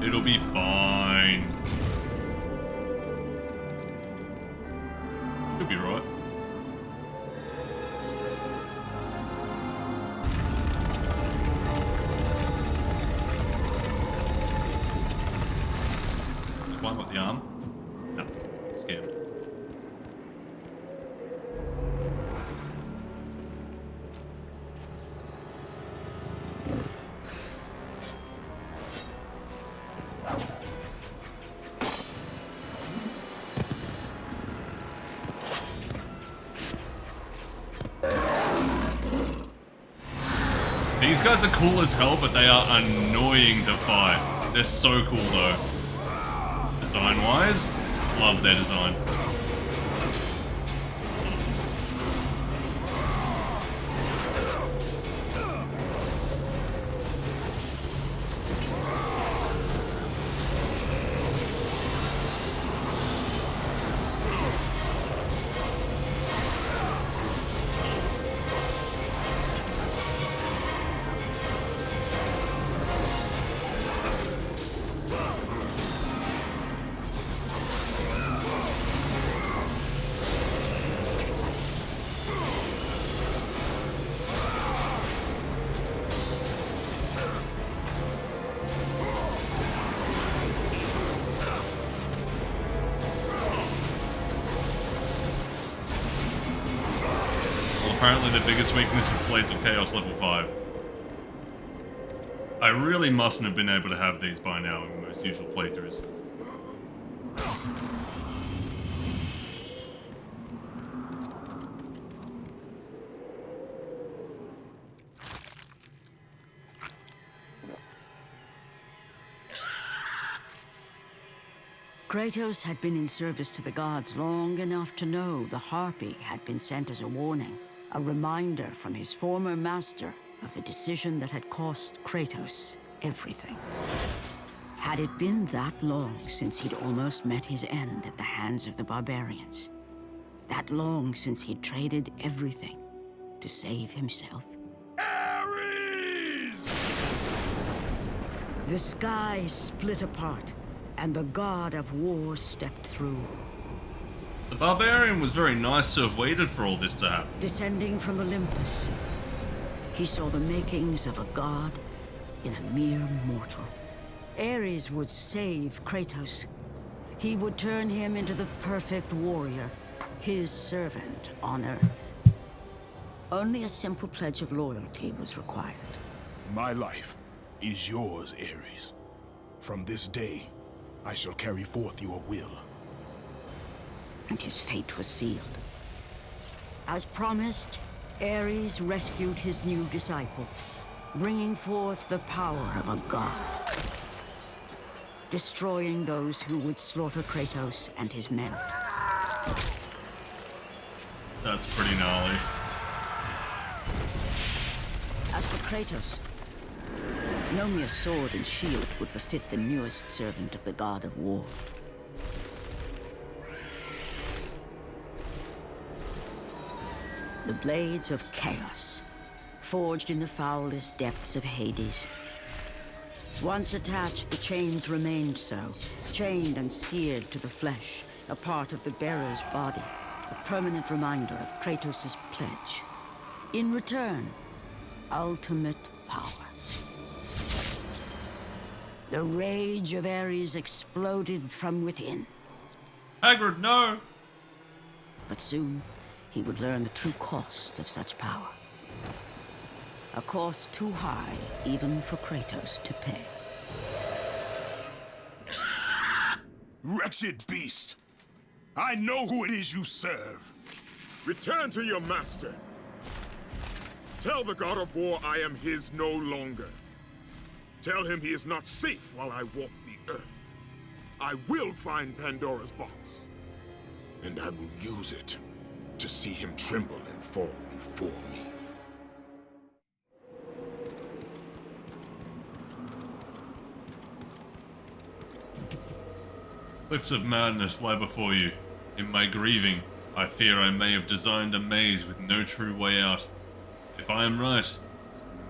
S1: It'll be fine. Should be right. Climb up the arm. No, scared. These guys are cool as hell, but they are annoying to fight. They're so cool though. Design-wise, love their design. Apparently the biggest weakness is Blades of Chaos level 5. I really mustn't have been able to have these by now in most usual playthroughs.
S5: Kratos had been in service to the gods long enough to know the Harpy had been sent as a warning, a reminder from his former master of the decision that had cost Kratos everything. Had it been that long since he'd almost met his end at the hands of the barbarians? That long since he'd traded everything to save himself.
S3: Ares!
S5: The sky split apart, and the god of war stepped through.
S1: The barbarian was very nice to have waited for all this to happen.
S5: Descending from Olympus, he saw the makings of a god in a mere mortal. Ares would save Kratos. He would turn him into the perfect warrior, his servant on Earth. Only a simple pledge of loyalty was required.
S3: My life is yours, Ares. From this day, I shall carry forth your will.
S5: And his fate was sealed. As promised, Ares rescued his new disciple, bringing forth the power of a god, destroying those who would slaughter Kratos and his men.
S1: That's pretty gnarly.
S5: As for Kratos, no mere sword and shield would befit the newest servant of the god of war. The blades of chaos, forged in the foulest depths of Hades. Once attached, the chains remained so, chained and seared to the flesh, a part of the bearer's body, a permanent reminder of Kratos' pledge. In return, ultimate power. The rage of Ares exploded from within.
S1: Hagrid, no!
S5: But soon, he would learn the true cost of such power. A cost too high even for Kratos to pay.
S3: Wretched beast! I know who it is you serve.
S6: Return to your master. Tell the god of war I am his no longer. Tell him he is not safe while I walk the earth. I will find Pandora's box.
S3: And I will use it to see him tremble and fall before me.
S1: Cliffs of madness lie before you. In my grieving, I fear I may have designed a maze with no true way out. If I am right,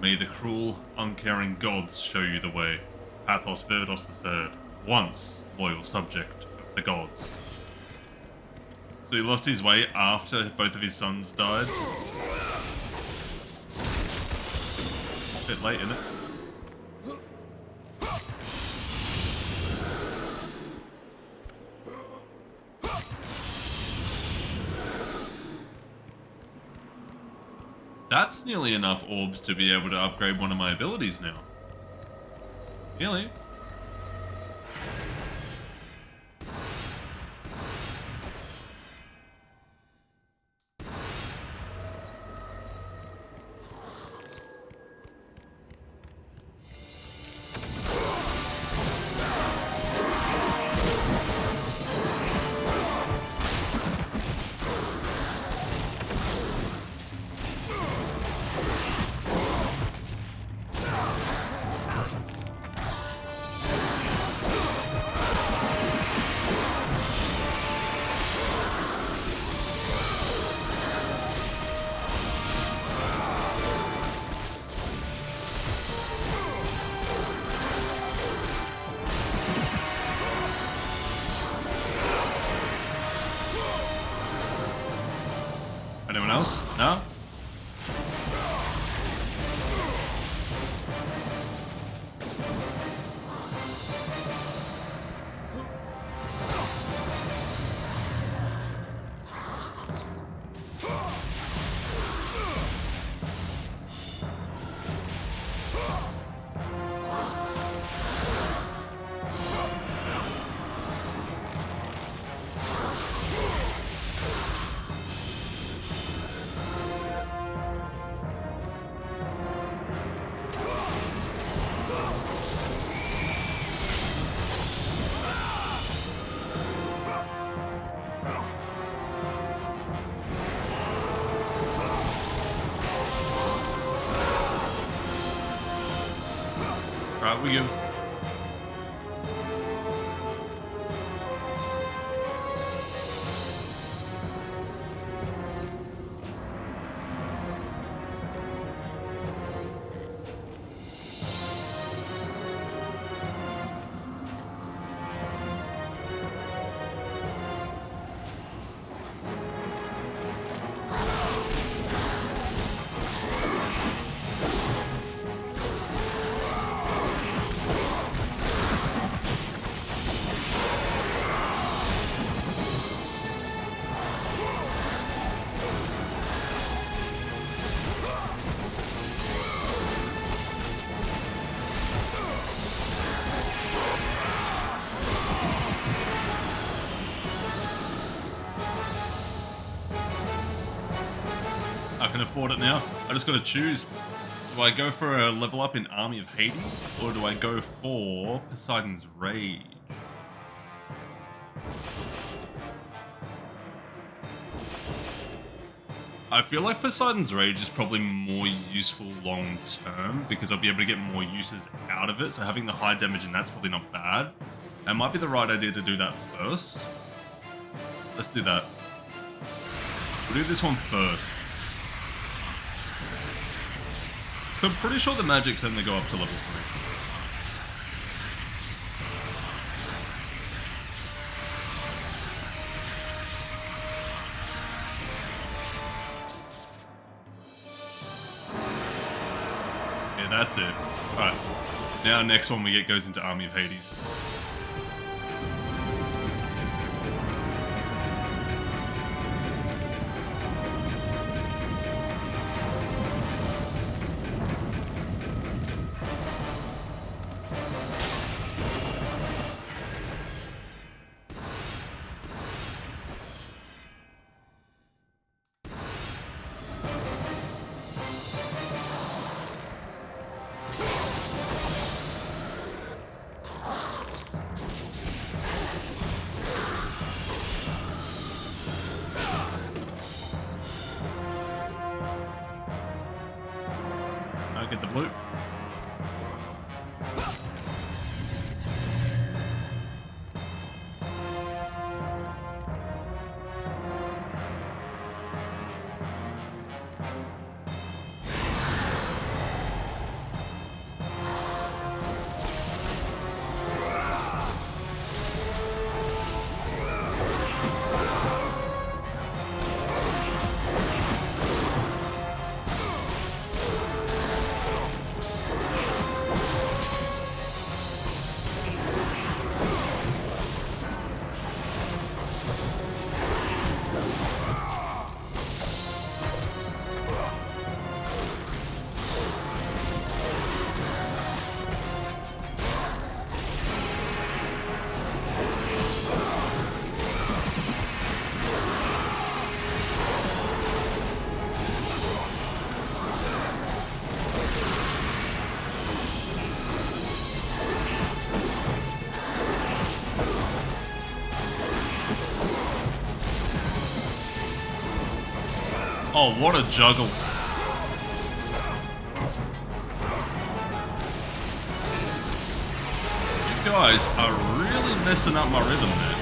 S1: may the cruel, uncaring gods show you the way. Pathos Verdos III, once loyal subject of the gods. So he lost his way after both of his sons died. Bit late, isn't it? That's nearly enough orbs to be able to upgrade one of my abilities now. Nearly. Anyone else? No? Right, we go. I can afford it now. I just gotta choose. Do I go for a level up in Army of Hades, or do I go for Poseidon's Rage? I feel like Poseidon's Rage is probably more useful long term because I'll be able to get more uses out of it, so having the high damage in that's probably not bad. It might be the right idea to do that first. Let's do that. We'll do this one first. I'm pretty sure the magics only go up to level 3. Yeah, that's it. Alright. Now next one we get goes into Army of Hades. Get the blue. Oh, what a juggle. You guys are really messing up my rhythm there.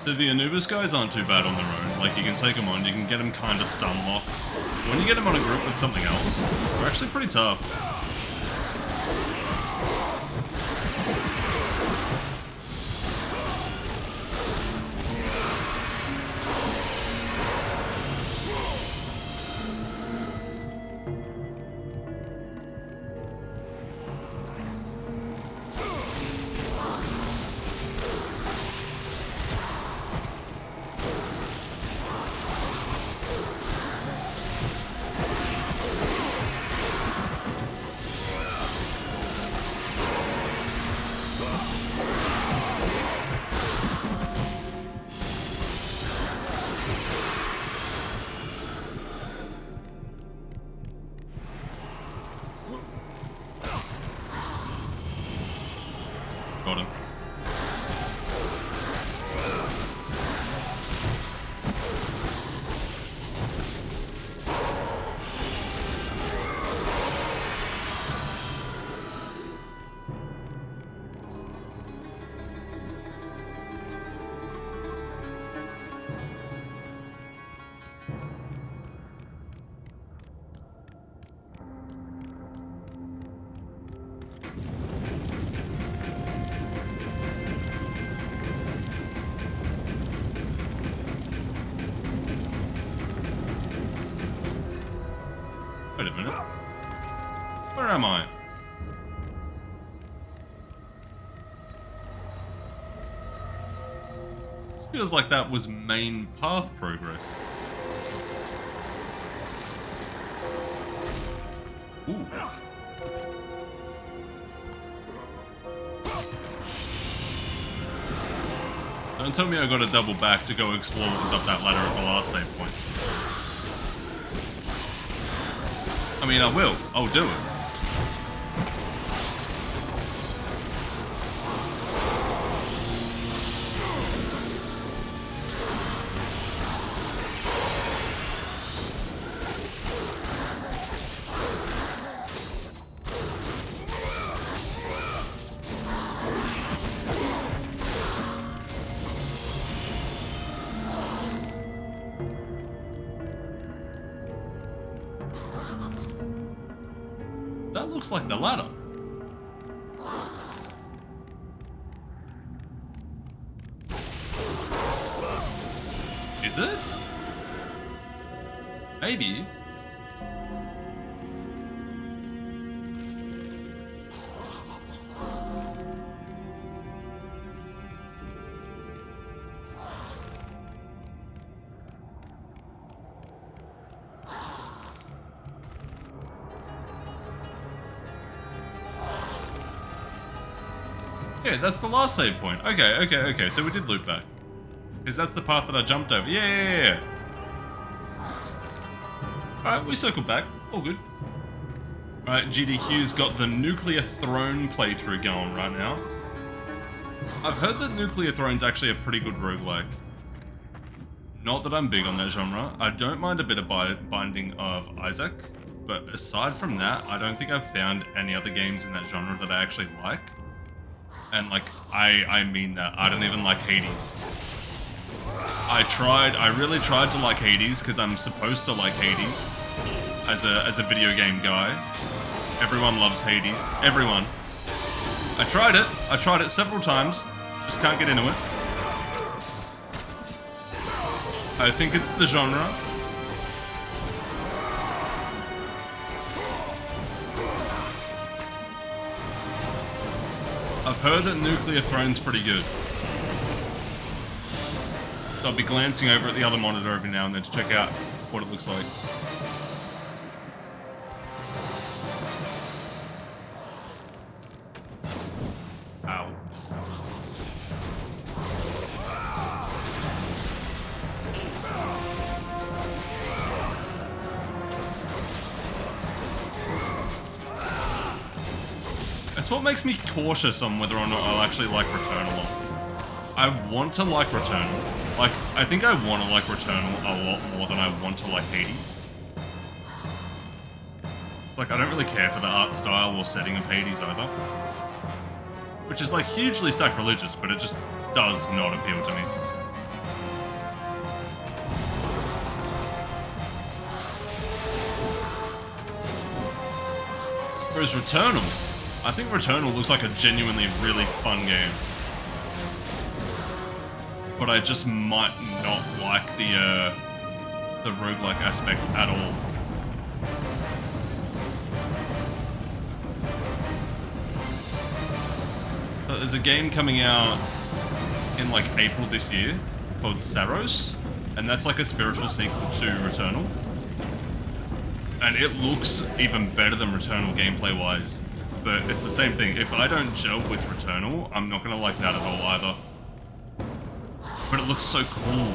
S1: So the Anubis guys aren't too bad on their own. Like, you can take them on, you can get them kind of stun locked. When you get them on a group with something else, they're actually pretty tough. Where am I? This feels like that was main path progress. Ooh. Don't tell me I gotta double back to go explore what was up that ladder at the last save point. I mean, I will. I'll do it. That looks like the ladder. Is it? Maybe. Yeah, that's the last save point. Okay. So we did loop back. Because that's the path that I jumped over. Yeah. Alright, we circled back. All good. Alright, GDQ's got the Nuclear Throne playthrough going right now. I've heard that Nuclear Throne's actually a pretty good roguelike. Not that I'm big on that genre. I don't mind a bit of Binding of Isaac. But aside from that, I don't think I've found any other games in that genre that I actually like. And like, I mean that. I don't even like Hades. I really tried to like Hades because I'm supposed to like Hades as a video game guy. Everyone loves Hades. Everyone. I tried it several times. Just can't get into it. I think it's the genre. I've heard that Nuclear Throne's pretty good. So I'll be glancing over at the other monitor every now and then to check out what it looks like. Ow. That's what makes me cautious on whether or not I'll actually like Returnal. I want to like Returnal. Like, I think I want to like Returnal a lot more than I want to like Hades. It's like, I don't really care for the art style or setting of Hades either. Which is like hugely sacrilegious, but it just does not appeal to me. Whereas Returnal, I think Returnal looks like a genuinely really fun game. But I just might not like the roguelike aspect at all. But there's a game coming out in like April this year called Saros, and that's like a spiritual sequel to Returnal. And it looks even better than Returnal gameplay-wise. But it's the same thing. If I don't gel with Returnal, I'm not gonna like that at all either. But it looks so cool.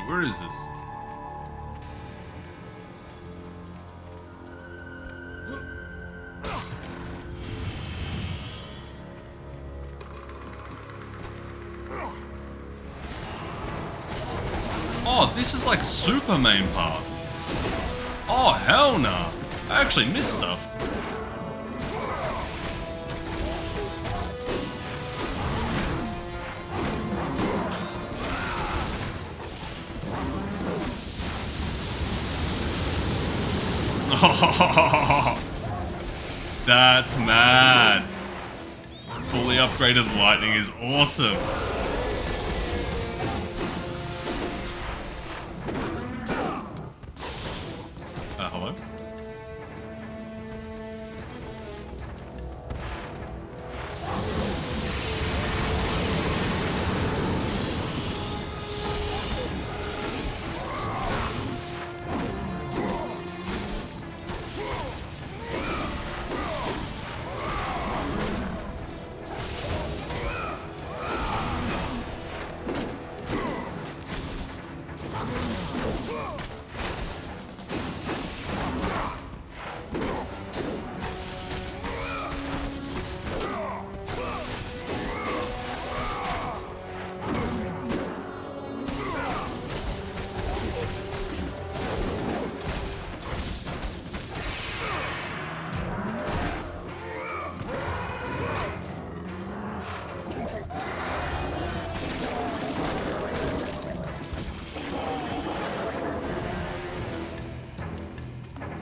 S1: Where is this? Oh, this is like super main path. Oh, hell nah. I actually missed stuff. Oh, that's mad. Fully upgraded lightning is awesome. Hello?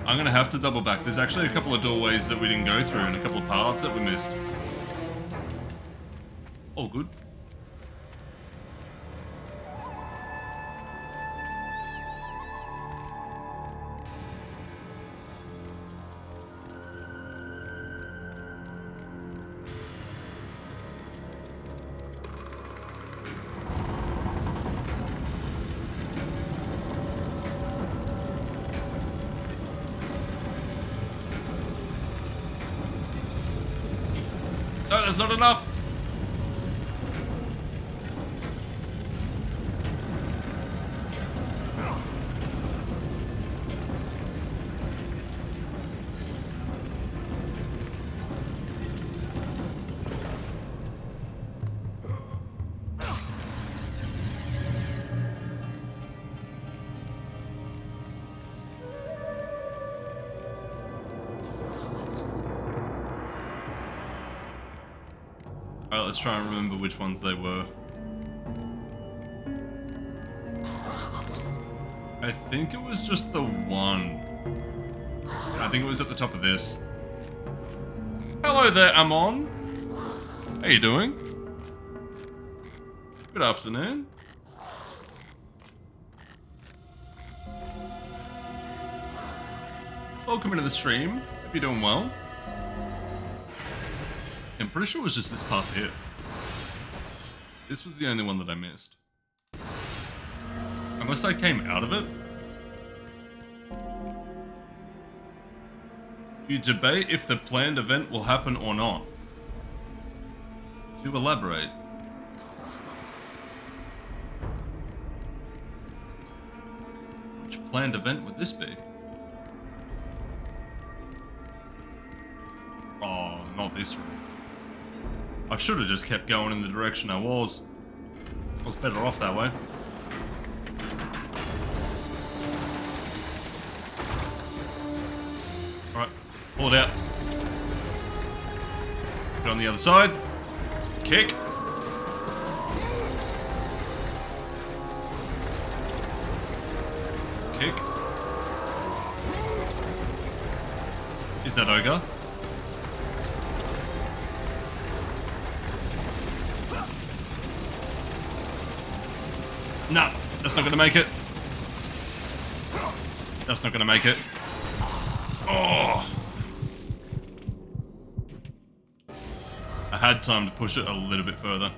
S1: I'm gonna have to double back. There's actually a couple of doorways that we didn't go through and a couple of paths that we missed. All good. No, that's not enough. Alright, let's try and remember which ones they were. I think it was just the one. I think it was at the top of this. Hello there, Amon. How you doing? Good afternoon. Welcome into the stream. Hope you're doing well. I'm pretty sure it was just this path here. This was the only one that I missed. Unless I came out of it. You debate if the planned event will happen or not. To elaborate. Which planned event would this be? Oh, not this one. I should have just kept going in the direction I was. I was better off that way. Alright, pull it out. Put it on the other side. Kick. Kick. Is that ogre? No, that's not gonna make it. That's not gonna make it. Oh! I had time to push it a little bit further.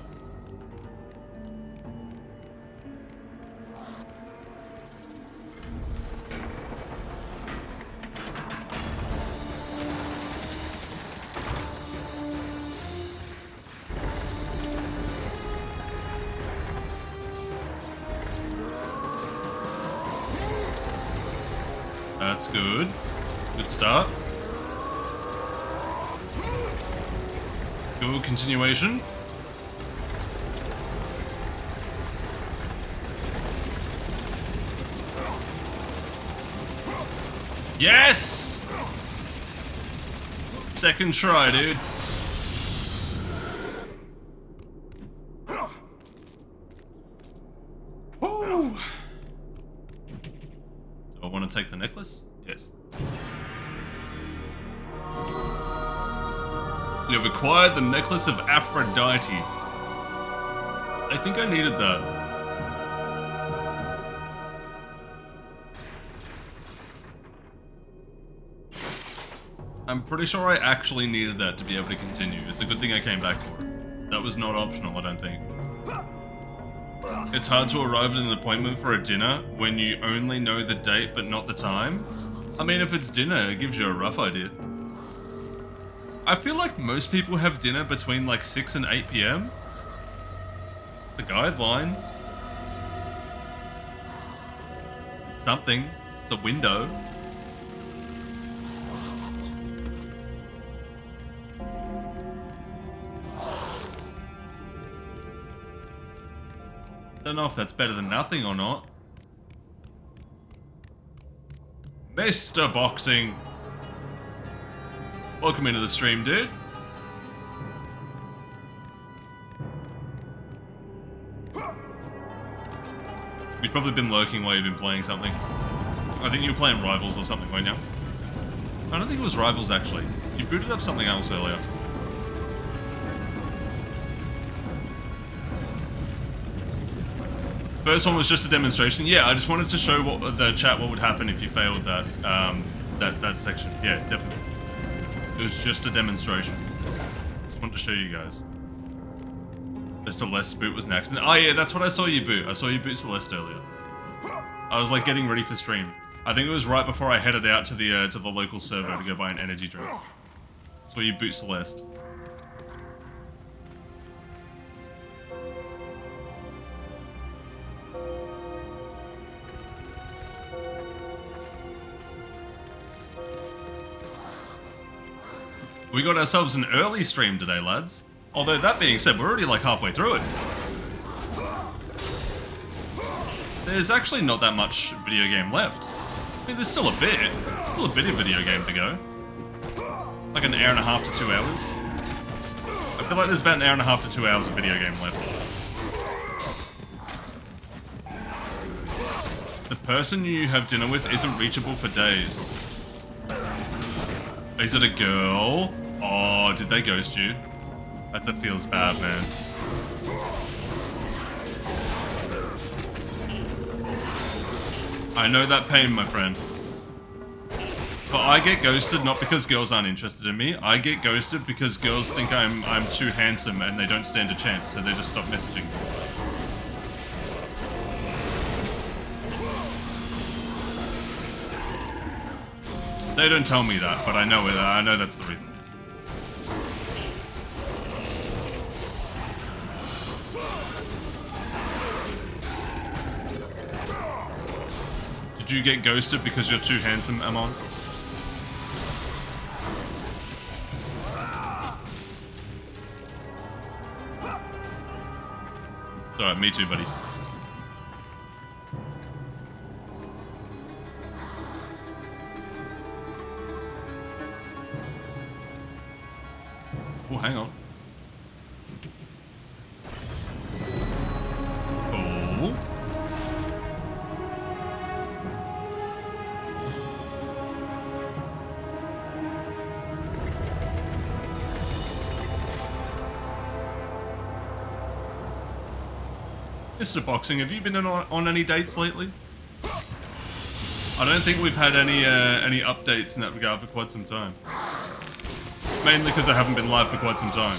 S1: That's good. Good start. Good continuation. Yes! Second try, dude. Woo! Do I want to take the necklace? Yes. You've acquired the necklace of Aphrodite. I think I needed that. I'm pretty sure I actually needed that to be able to continue. It's a good thing I came back for it. That was not optional, I don't think. It's hard to arrive at an appointment for a dinner when you only know the date but not the time. I mean, if it's dinner, it gives you a rough idea. I feel like most people have dinner between like 6 and 8 PM. It's a guideline. It's something. It's a window. Don't know if that's better than nothing or not. Mr. Boxing. Welcome into the stream, dude. You've probably been lurking while you've been playing something. I think you were playing Rivals or something, weren't you? I don't think it was Rivals, actually. You booted up something else earlier. First one was just a demonstration. Yeah, I just wanted to show the chat what would happen if you failed that that section. Yeah, definitely. It was just a demonstration. Just wanted to show you guys. The Celeste boot was an accident. Oh yeah, that's what I saw you boot. I saw you boot Celeste earlier. I was like getting ready for stream. I think it was right before I headed out to the local server to go buy an energy drink. That's where you boot Celeste. We got ourselves an early stream today, lads. Although, that being said, we're already like halfway through it. There's actually not that much video game left. I mean, there's still a bit of video game to go. Like an hour and a half to 2 hours. I feel like there's about an hour and a half to 2 hours of video game left. The person you have dinner with isn't reachable for days. Is it a girl? Oh, did they ghost you? That feels bad, man. I know that pain, my friend. But I get ghosted not because girls aren't interested in me. I get ghosted because girls think I'm too handsome and they don't stand a chance, so they just stop messaging me. They don't tell me that, but I know it. I know that's the reason. Did you get ghosted because you're too handsome, Amon? It's alright, me too, buddy. Oh, hang on. Oh. Mr. Boxing, have you been on any dates lately? I don't think we've had any updates in that regard for quite some time. Mainly because I haven't been live for quite some time.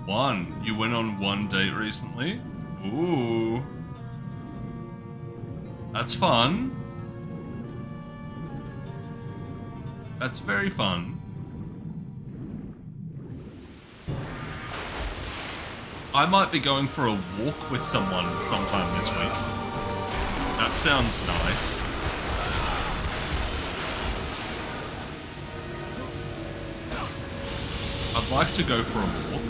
S1: One. You went on one date recently? Ooh. That's fun. That's very fun. I might be going for a walk with someone sometime this week. That sounds nice. I'd like to go for a walk.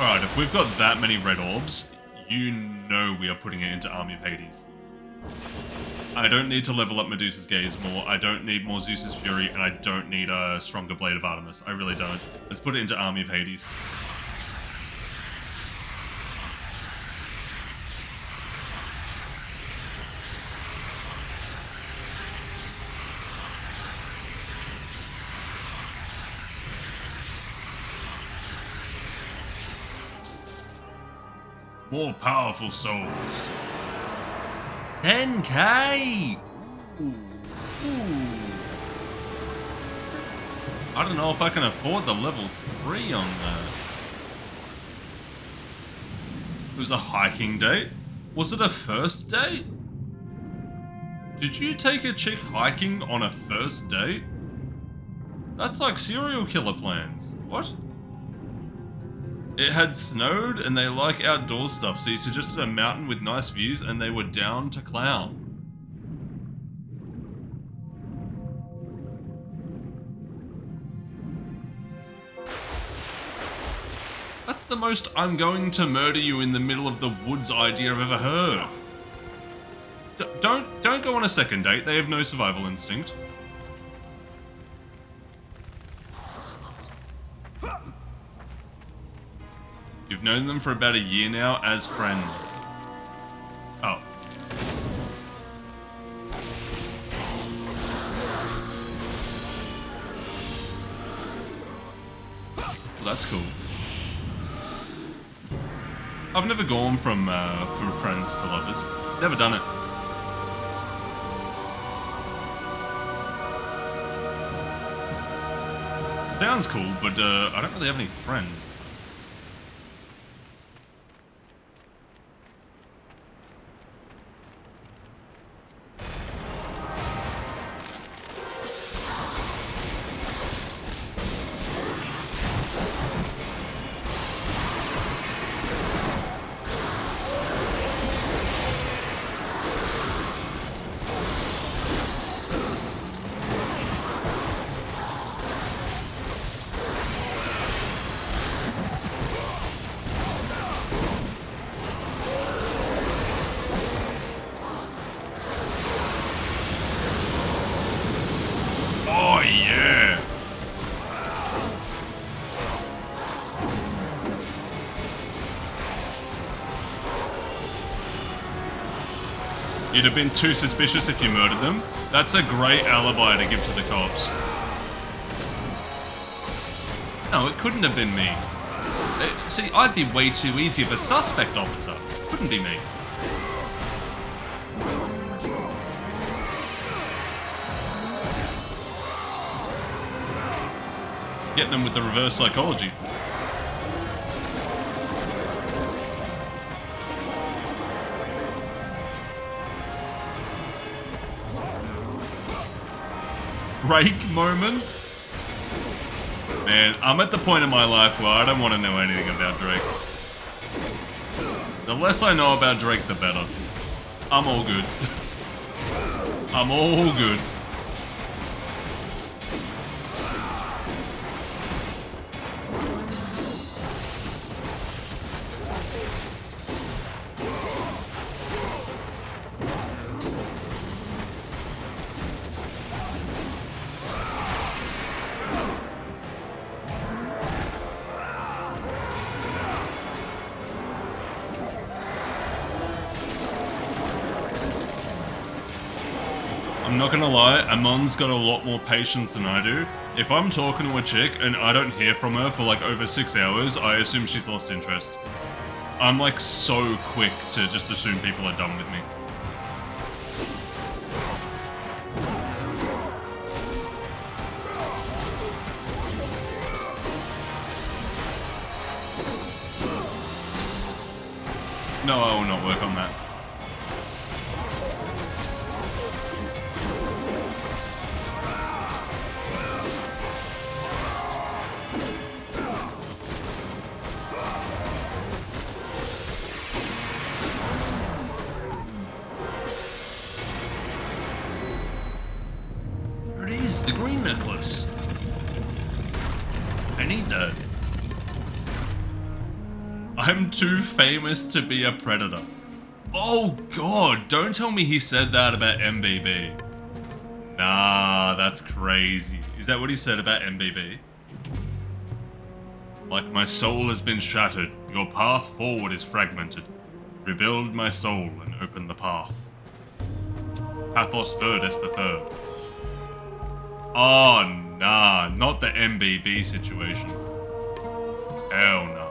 S1: Alright, if we've got that many red orbs, you know we are putting it into Army of Hades. I don't need to level up Medusa's Gaze more, I don't need more Zeus's Fury, and I don't need a stronger Blade of Artemis. I really don't. Let's put it into Army of Hades. More powerful souls. 10k! Ooh. I don't know if I can afford the level 3 on that. It was a hiking date? Was it a first date? Did you take a chick hiking on a first date? That's like serial killer plans. What? It had snowed and they like outdoor stuff, so you suggested a mountain with nice views and they were down to clown. That's the most I'm going to murder you in the middle of the woods idea I've ever heard. Don't go on a second date, they have no survival instinct. You've known them for about a year now as friends. Oh. Well, that's cool. I've never gone from friends to lovers. Never done it. Sounds cool, but I don't really have any friends. Oh yeah! You'd have been too suspicious if you murdered them. That's a great alibi to give to the cops. No, it couldn't have been me. See, I'd be way too easy of a suspect, officer. Couldn't be me. Getting them with the reverse psychology. Break moment? Man, I'm at the point in my life where I don't want to know anything about Drake. The less I know about Drake, the better. I'm all good. I'm all good. I'm not gonna lie, Amon's got a lot more patience than I do. If I'm talking to a chick and I don't hear from her for like over 6 hours, I assume she's lost interest. I'm like so quick to just assume people are done with me. No, I will not work on that. It's the green necklace. I need that. I'm too famous to be a predator. Oh god, don't tell me he said that about MBB. Nah, that's crazy. Is that what he said about MBB? Like my soul has been shattered, your path forward is fragmented. Rebuild my soul and open the path. Pathos Verdus III. Oh, nah, not the MBB situation. Hell no.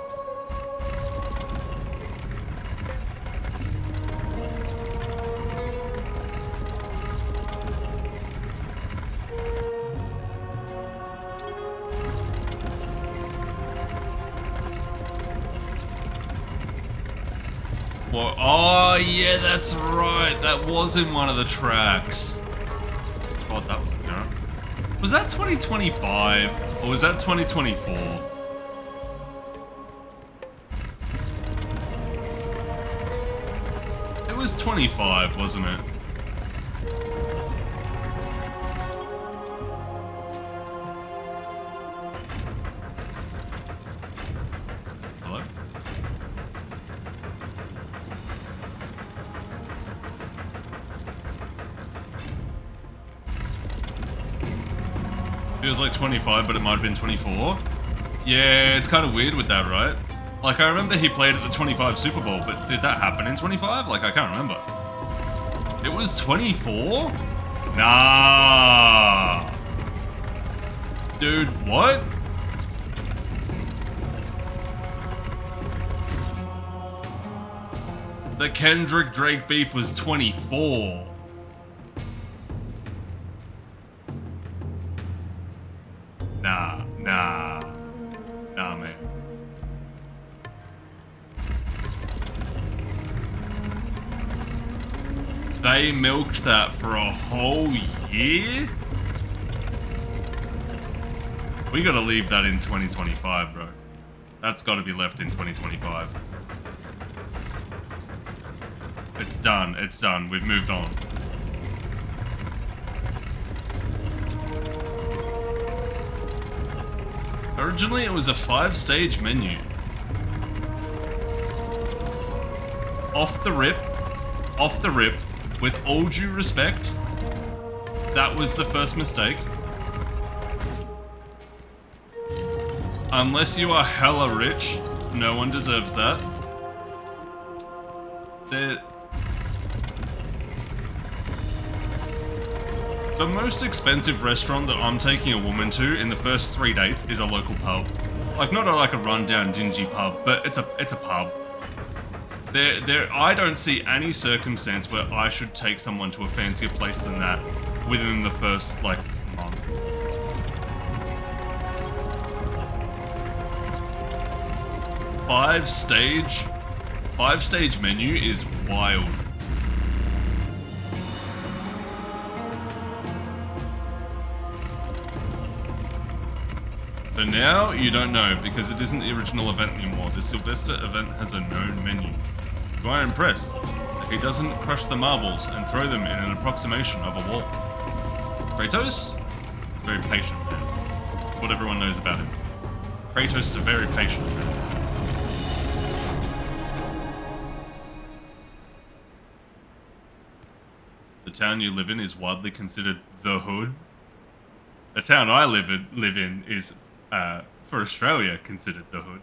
S1: Well, oh, yeah, that's right. That was in one of the tracks. God, that was a no. Was that 2025 or was that 2024? It was 25, wasn't it? Hello? Feels like 25, but it might have been 24. Yeah, it's kind of weird with that, right? Like, I remember he played at the 25 Super Bowl, but did that happen in 25? Like, I can't remember. It was 24? Nah. Dude, what? The Kendrick Drake beef was 24. Nah, man. They milked that for a whole year? We gotta leave that in 2025, bro. That's gotta be left in 2025. It's done, it's done. We've moved on. Originally, it was a 5-stage menu. Off the rip, with all due respect, that was the first mistake. Unless you are hella rich, no one deserves that. The most expensive restaurant that I'm taking a woman to in the first 3 dates is a local pub. Like, not like a rundown, dingy pub, but it's a pub. I don't see any circumstance where I should take someone to a fancier place than that within the first, like, month. Five-stage menu is wild. For now, you don't know, because it isn't the original event anymore. The Sylvester event has a known menu. You are impressed that he doesn't crush the marbles and throw them in an approximation of a wall. Kratos is a very patient man. That's what everyone knows about him. Kratos is a very patient man. The town you live in is widely considered the hood. The town I live in is, for Australia, considered the hood.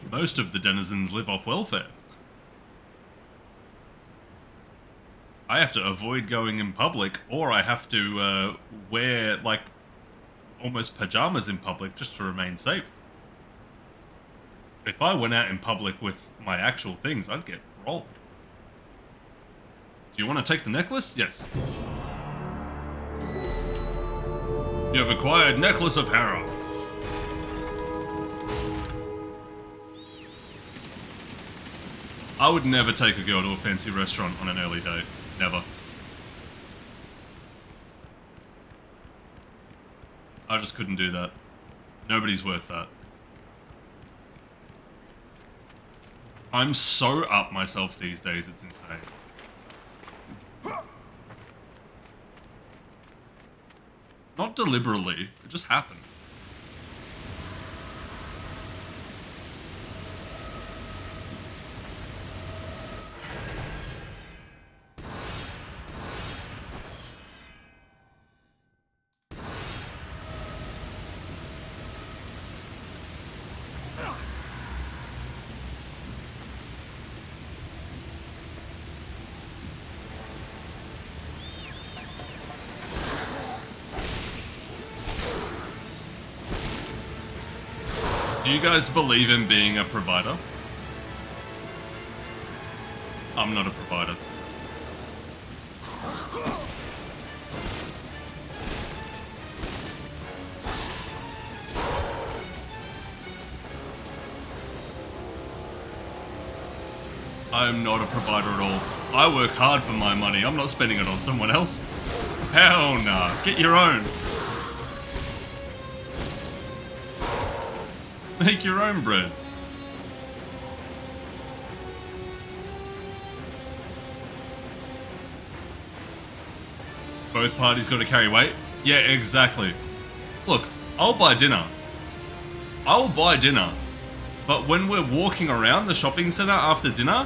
S1: Most of the denizens live off welfare. I have to avoid going in public, or I have to wear, like, almost pajamas in public just to remain safe. If I went out in public with my actual things, I'd get robbed. Do you want to take the necklace? Yes. You have acquired Necklace of Harrow. I would never take a girl to a fancy restaurant on an early date. Never. I just couldn't do that. Nobody's worth that. I'm so up myself these days, it's insane. Not deliberately, it just happened. Do you guys believe in being a provider? I'm not a provider. I'm not a provider at all. I work hard for my money. I'm not spending it on someone else. Hell nah. Get your own. Make your own bread. Both parties got to carry weight? Yeah, exactly. Look, I'll buy dinner. I will buy dinner. But when we're walking around the shopping center after dinner,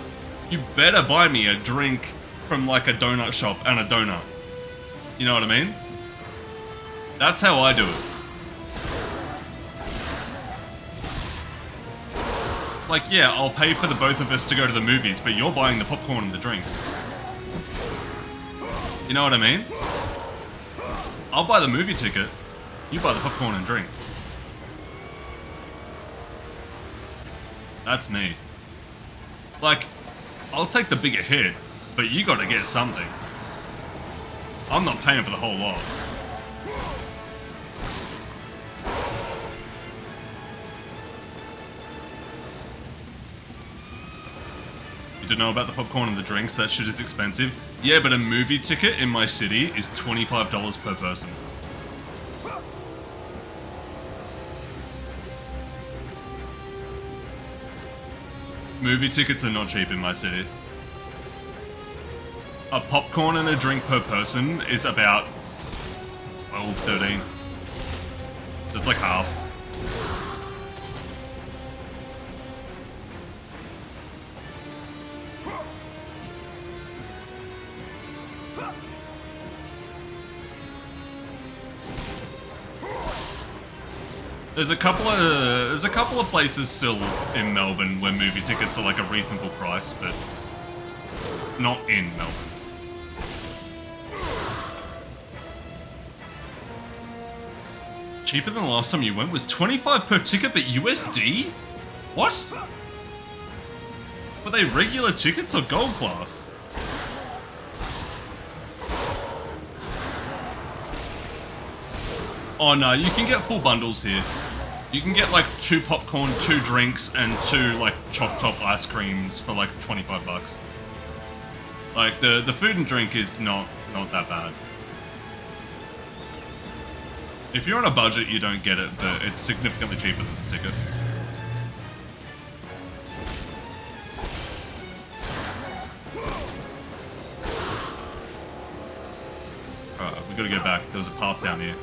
S1: you better buy me a drink from like a donut shop and a donut. You know what I mean? That's how I do it. Like, yeah, I'll pay for the both of us to go to the movies, but you're buying the popcorn and the drinks. You know what I mean? I'll buy the movie ticket, you buy the popcorn and drink. That's me. Like, I'll take the bigger hit, but you gotta get something. I'm not paying for the whole lot. You don't know about the popcorn and the drinks? That shit is expensive. Yeah, but a movie ticket in my city is $25 per person. Movie tickets are not cheap in my city. A popcorn and a drink per person is about 12, 13. That's like half. There's a couple of places still in Melbourne where movie tickets are like a reasonable price, but not in Melbourne. Cheaper than the last time you went was 25 per ticket, but USD? What? Were they regular tickets or gold class? Oh no, you can get full bundles here. You can get like 2 popcorn, 2 drinks, and 2 like chop top ice creams for like 25 bucks. Like the food and drink is not that bad. If you're on a budget, you don't get it, but it's significantly cheaper than the ticket. Alright, we gotta go back. There's a path down here.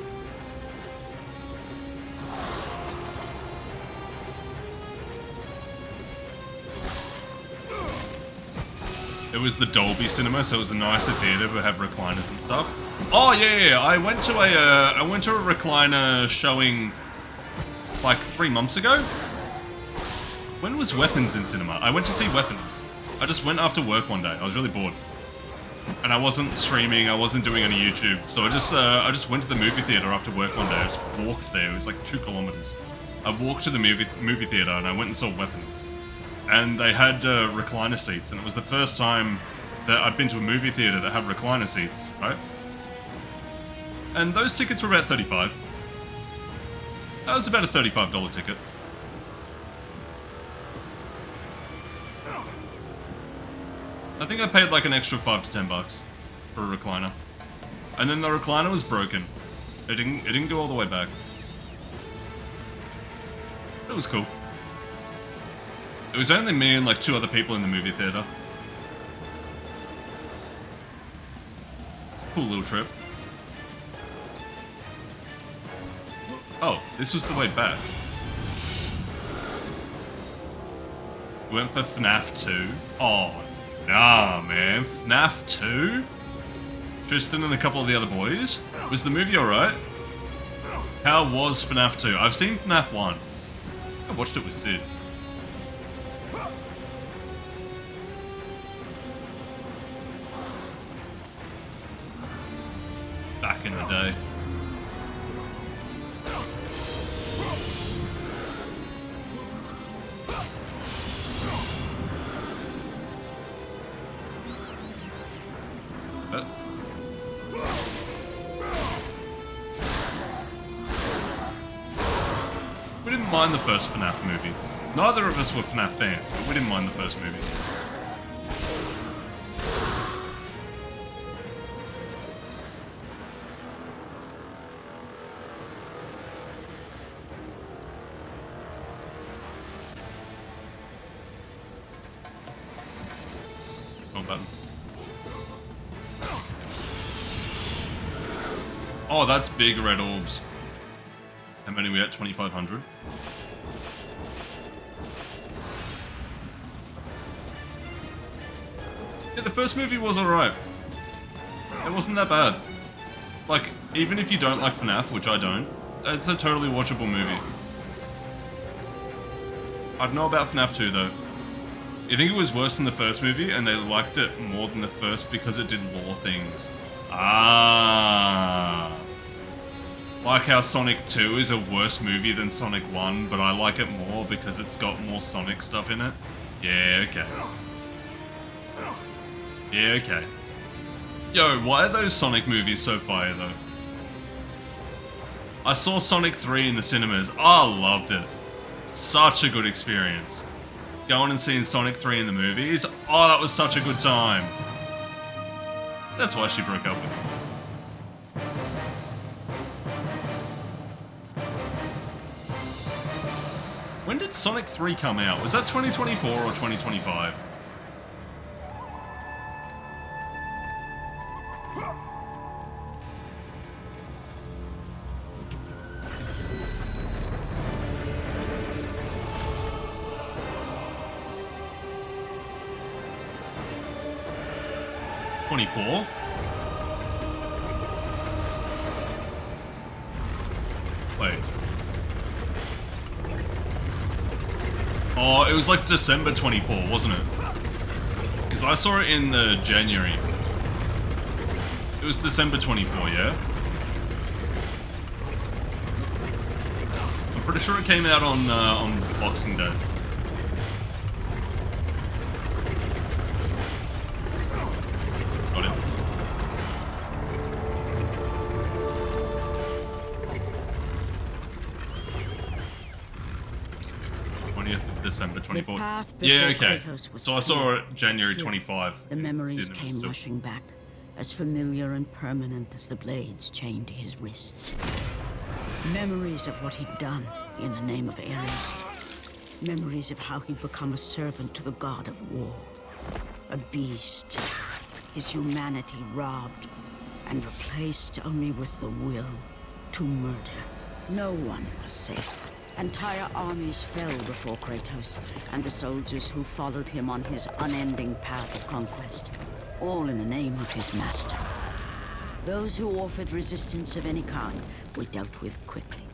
S1: It was the Dolby Cinema, so it was a nicer theater. We have recliners and stuff. Oh yeah. I went to a recliner showing like 3 months ago. When was Weapons in cinema? I went to see Weapons. I just went after work one day. I was really bored, and I wasn't streaming. I wasn't doing any YouTube, so I just went to the movie theater after work one day. I just walked there. It was like 2 kilometers. I walked to the movie theater and I went and saw Weapons. And they had recliner seats, and it was the first time that I'd been to a movie theater that had recliner seats, right? And those tickets were about $35. That was about a $35 ticket. I think I paid like an extra $5 to $10 for a recliner. And then the recliner was broken. It didn't go all the way back. It was cool. It was only me and like 2 other people in the movie theater. Cool little trip. Oh, this was the way back. We went for FNAF 2. Oh, nah, man. FNAF 2? Tristan and a couple of the other boys? Was the movie alright? How was FNAF 2? I've seen FNAF 1. I watched it with Sid. Back in the day. We didn't mind the first FNAF movie. Neither of us were FNAF fans, but we didn't mind the first movie. Wrong button. Oh, that's big red orbs. How many we at? 2,500. Yeah, the first movie was alright. It wasn't that bad. Like, even if you don't like FNAF, which I don't, it's a totally watchable movie. I don't know about FNAF 2 though. You think it was worse than the first movie, and they liked it more than the first because it did lore things. Ah. Like how Sonic 2 is a worse movie than Sonic 1, but I like it more because it's got more Sonic stuff in it. Yeah, okay. Yeah, okay. Yo, why are those Sonic movies so fire though? I saw Sonic 3 in the cinemas. I loved it. Such a good experience. Going and seeing Sonic 3 in the movies. Oh, that was such a good time. That's why she broke up with me. When did Sonic 3 come out? Was that 2024 or 2025? '24? Wait. Oh, it was like December 24, wasn't it? Because I saw it in the January. It was December 24, yeah? I'm pretty sure it came out on Boxing Day. Got it. December 24. Yeah, okay. So I saw it January 25.
S5: The memories came rushing back, as familiar and permanent as the blades chained to his wrists. Memories of what he'd done in the name of Ares. Memories of how he'd become a servant to the god of war. A beast. His humanity robbed and replaced only with the will to murder. No one was safe. Entire armies fell before Kratos and the soldiers who followed him on his unending path of conquest, all in the name of his master. Those who offered resistance of any kind were dealt with quickly.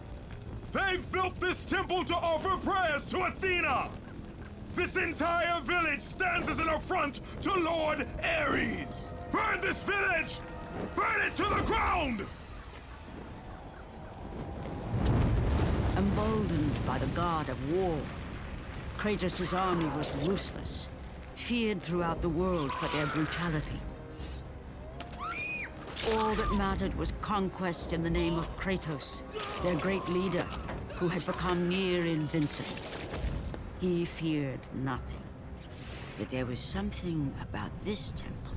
S6: They've built this temple to offer prayers to Athena! This entire village stands as an affront to Lord Ares! Burn this village! Burn it to the ground!
S5: Emboldened by the god of war, Kratos' army was ruthless, feared throughout the world for their brutality. All that mattered was conquest in the name of Kratos, their great leader, who had become near invincible. He feared nothing. But there was something about this temple,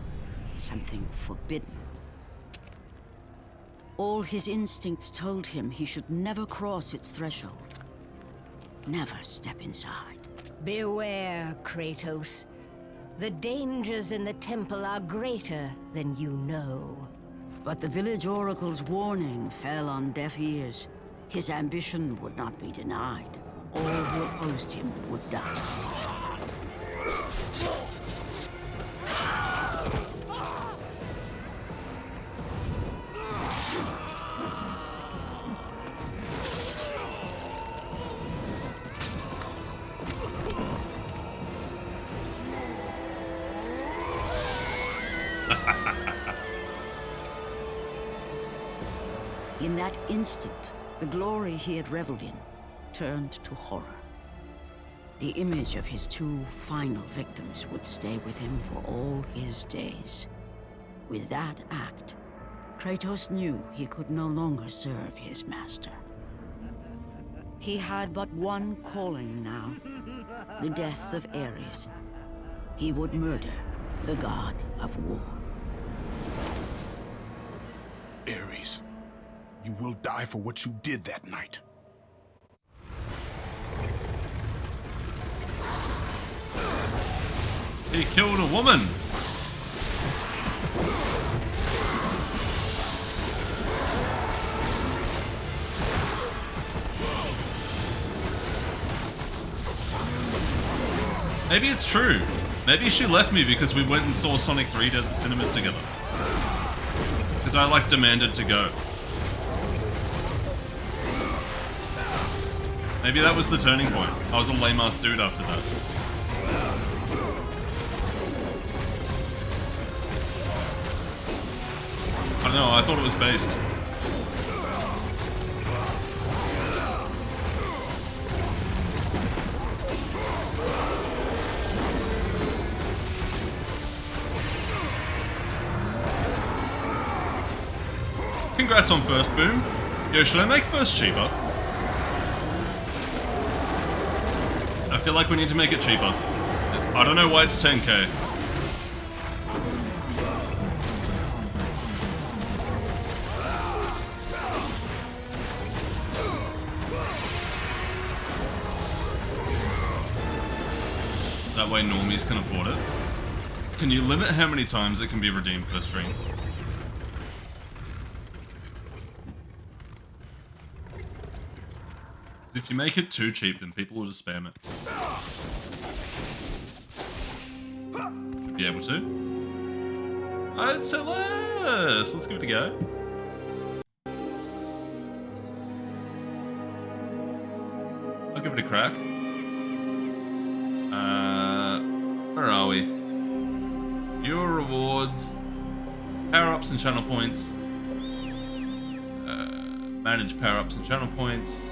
S5: something forbidden. All his instincts told him he should never cross its threshold. Never step inside.
S7: Beware, Kratos. The dangers in the temple are greater than you know.
S5: But the village oracle's warning fell on deaf ears. His ambition would not be denied. All who opposed him would die. In that instant, the glory he had reveled in turned to horror. The image of his two final victims would stay with him for all his days. With that act, Kratos knew he could no longer serve his master. He had but one calling now, the death of Ares. He would murder the god of war.
S3: Ares, you will die for what you did that night.
S1: He killed a woman. Maybe it's true. Maybe she left me because we went and saw Sonic 3 at the cinemas together. Because I, like, demanded to go. Maybe that was the turning point. I was a lame-ass dude after that. I don't know, I thought it was based. Congrats on first boom. Yo, should I make first cheaper? I feel like we need to make it cheaper. I don't know why it's 10k. That way normies can afford it. Can you limit how many times it can be redeemed per stream? If you make it too cheap, then people will just spam it. Should be able to. I'd say less. Let's give it a go. I'll give it a crack. Where are we? Viewer rewards, power-ups and channel points. Manage power-ups and channel points.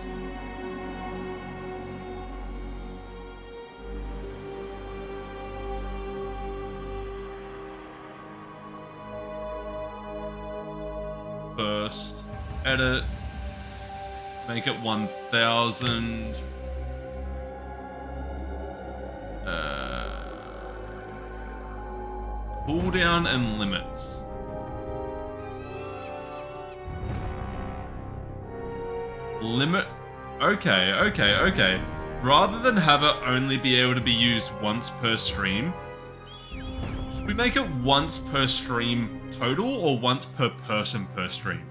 S1: First, edit, make it 1000. Cooldown and limits. Limit. Okay. Rather than have it only be able to be used once per stream, should we make it once per stream total or once per person per stream?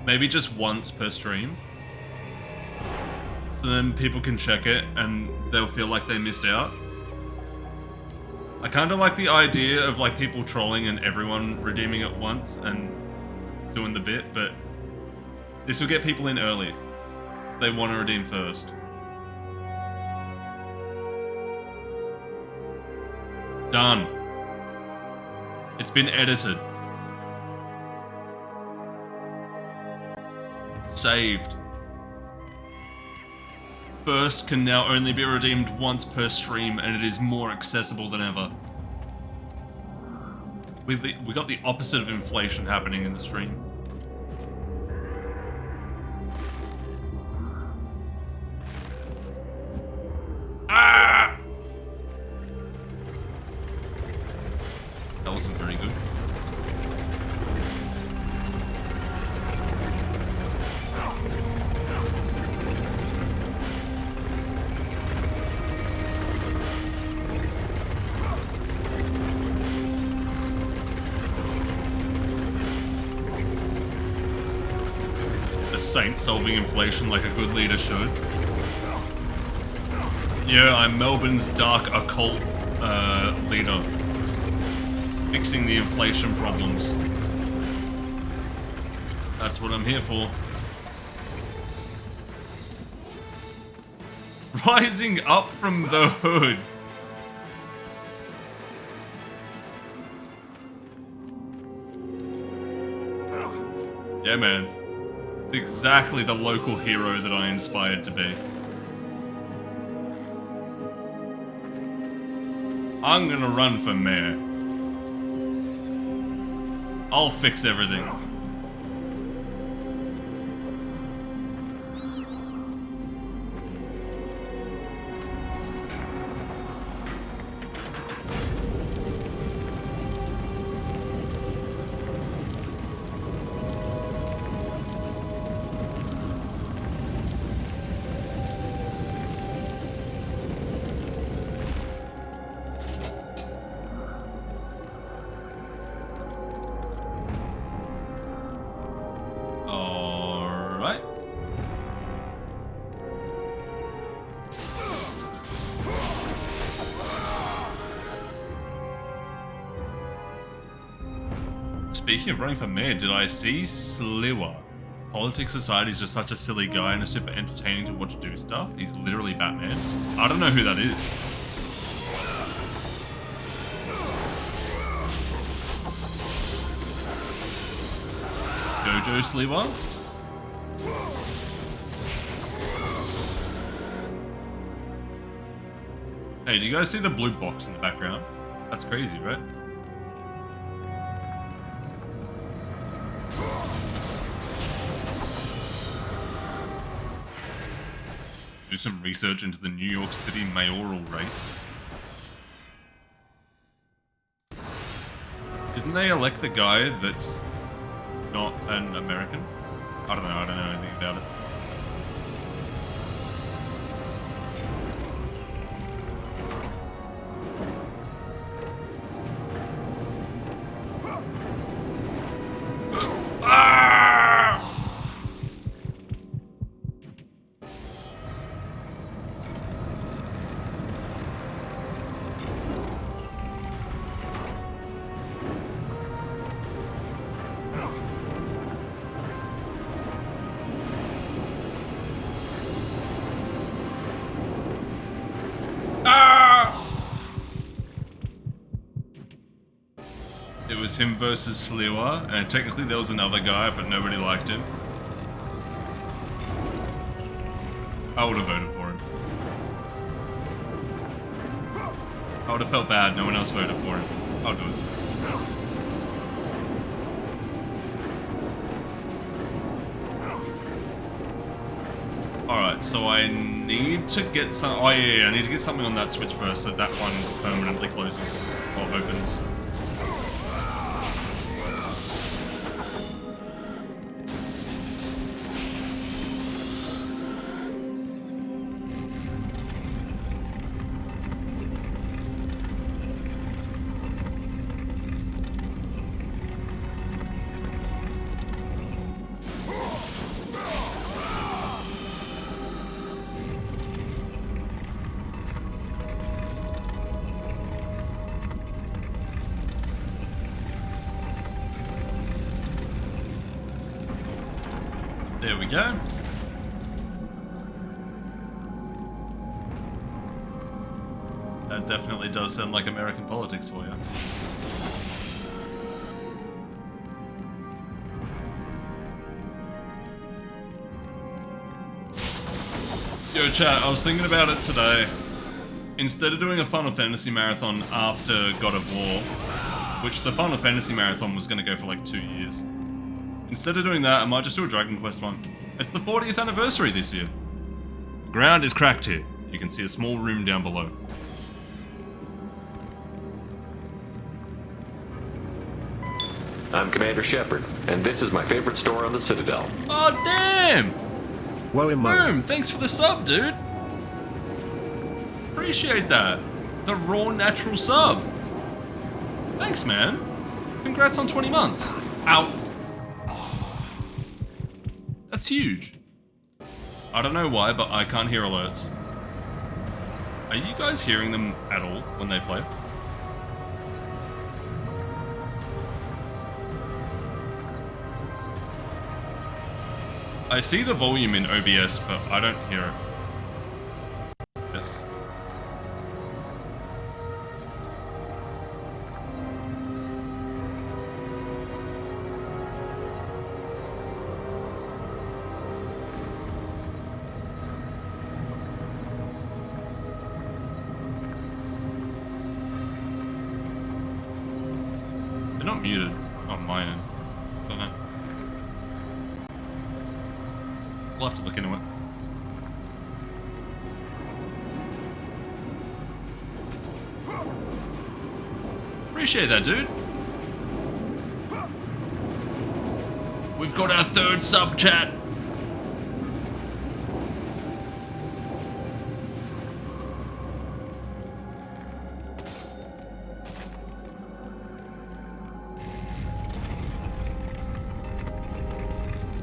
S1: Maybe just once per stream. So then people can check it and they'll feel like they missed out. I kind of like the idea of like people trolling and everyone redeeming it once and doing the bit, but this will get people in early. So they want to redeem first. Done. It's been edited. Saved. First can now only be redeemed once per stream, and it is more accessible than ever. We got the opposite of inflation happening in the stream. Ah! That wasn't very good. saint solving inflation like a good leader should. Yeah, I'm Melbourne's dark occult leader. Fixing the inflation problems. That's what I'm here for. Rising up from the hood. Yeah, man. It's exactly the local hero that I inspired to be. I'm gonna run for mayor. I'll fix everything. Speaking of running for mayor, did I see Sliwa? Politics Society is just such a silly guy and is super entertaining to watch do stuff. He's literally Batman. I don't know who that is. Jojo Sliwa? Hey, do you guys see the blue box in the background? That's crazy, right? Do some research into the New York City mayoral race. Didn't they elect the guy that's not an American? I don't know anything about it. It was him versus Sliwa, and technically there was another guy, but nobody liked him. I would have voted for him. I would have felt bad, no one else voted for him. I'll do it. Alright, so I need to get some... Oh yeah, I need to get something on that switch first so that one permanently closes or opens. There we go. That definitely does sound like American politics for you. Yo chat, I was thinking about it today. Instead of doing a Final Fantasy marathon after God of War, which the Final Fantasy marathon was going to go for like 2 years, instead of doing that, I might just do a Dragon Quest one. It's the 40th anniversary this year. The ground is cracked here. You can see a small room down below.
S8: I'm Commander Shepard, and this is my favorite store on the Citadel.
S1: Oh, damn!
S9: Boom,
S1: thanks for the sub, dude. Appreciate that. The raw natural sub. Thanks, man. Congrats on 20 months. Ow. That's huge. I don't know why, but I can't hear alerts. Are you guys hearing them at all when they play? I see the volume in OBS, but I don't hear it. Yes. They're not muted on my end. I don't know. We'll have to look into it. Appreciate that, dude. We've got our third sub chat.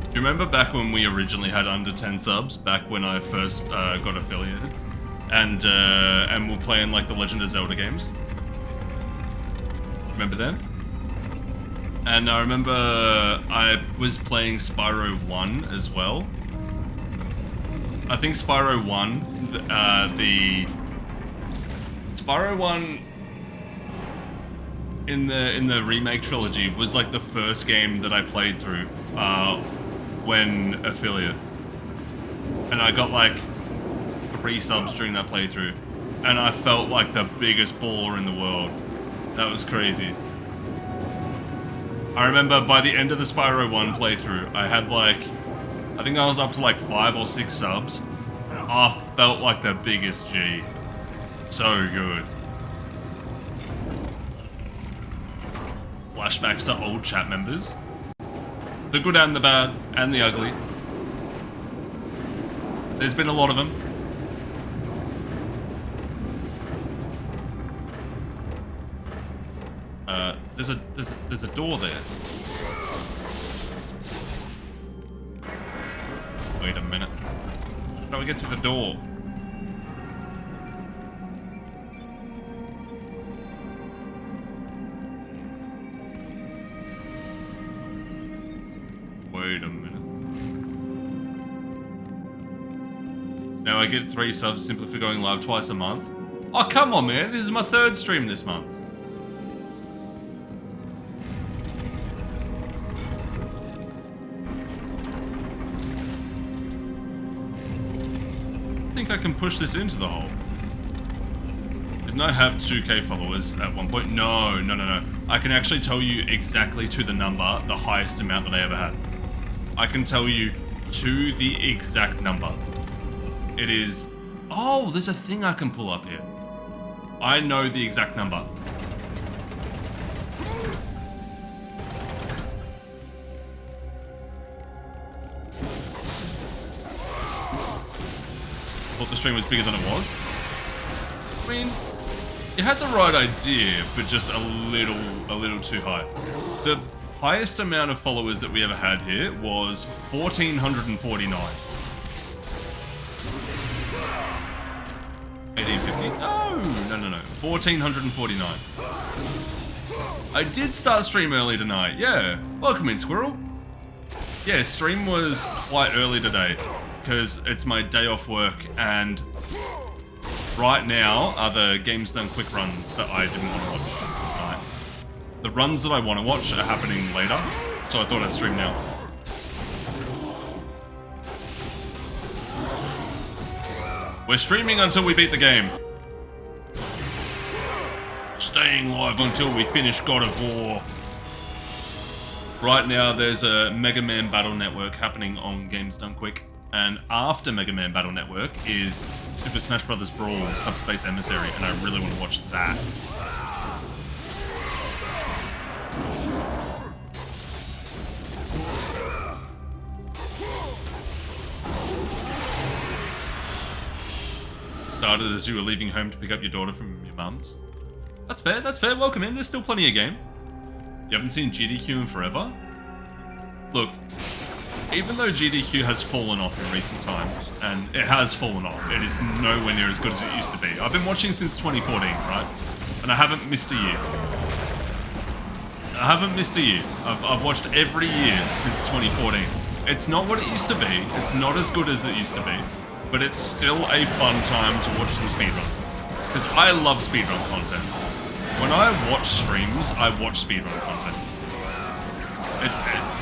S1: Do you remember back when we originally had under 10 subs? Back when I first got affiliated, and we're playing like the Legend of Zelda games. Remember then? And I remember I was playing Spyro 1 as well. I think Spyro 1, the Spyro 1 in the remake trilogy was like the first game that I played through when affiliate, and I got like 3 subs during that playthrough, and I felt like the biggest baller in the world. That was crazy. I remember by the end of the Spyro 1 playthrough, I had like, I think I was up to like 5 or 6 subs. I felt like the biggest G. So good. Flashbacks to old chat members. The good and the bad, and the ugly. There's been a lot of them. There's a door there. Wait a minute. How do we get through the door? Wait a minute. Now I get 3 subs simply for going live twice a month. Oh, come on, man. This is my 3rd stream this month. I think I can push this into the hole. Didn't I have 2k followers at one point? No. I can actually tell you exactly to the number, the highest amount that I ever had. I can tell you to the exact number. It is... Oh, there's a thing I can pull up here. I know the exact number. Thought the stream was bigger than it was. I mean, you had the right idea, but just a little too high. The highest amount of followers that we ever had here was 1,449. 1850? No. 1,449. I did start stream early tonight. Yeah. Welcome in, Squirrel. Yeah, stream was quite early today because it's my day off work, and right now are the Games Done Quick runs that I didn't want to watch tonight. The runs that I want to watch are happening later, so I thought I'd stream now. We're streaming until we beat the game. Staying live until we finish God of War. Right now there's a Mega Man Battle Network happening on Games Done Quick, and after Mega Man Battle Network is Super Smash Bros. Brawl Subspace Emissary, and I really want to watch that. Started as you were leaving home to pick up your daughter from your mum's. That's fair, that's fair. Welcome in. There's still plenty of game. You haven't seen GDQ in forever? Look, even though GDQ has fallen off in recent times, and it has fallen off, it is nowhere near as good as it used to be. I've been watching since 2014, right? And I haven't missed a year. I haven't missed a year. I've watched every year since 2014. It's not what it used to be. It's not as good as it used to be. But it's still a fun time to watch some speedruns. Because I love speedrun content. When I watch streams, I watch speedrun content.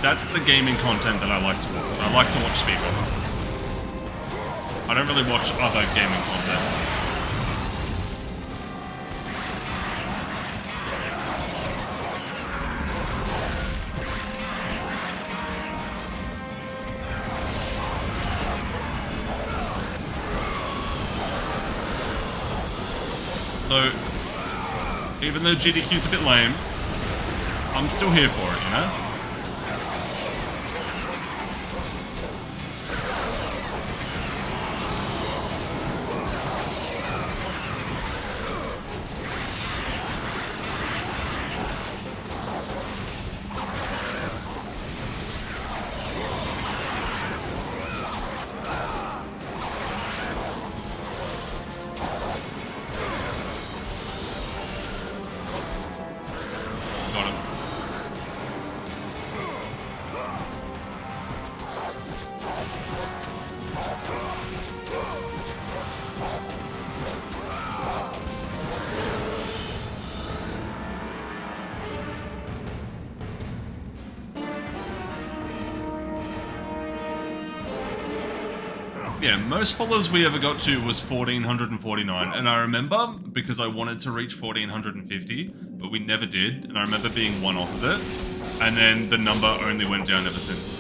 S1: That's the gaming content that I like to watch. I like to watch speedrun. I don't really watch other gaming content. So, even though GDQ's a bit lame, I'm still here for it, you know? Got him. Yeah, most followers we ever got to was 1,449, and I remember, because I wanted to reach 1,450, but we never did, and I remember being one off of it, and then the number only went down ever since.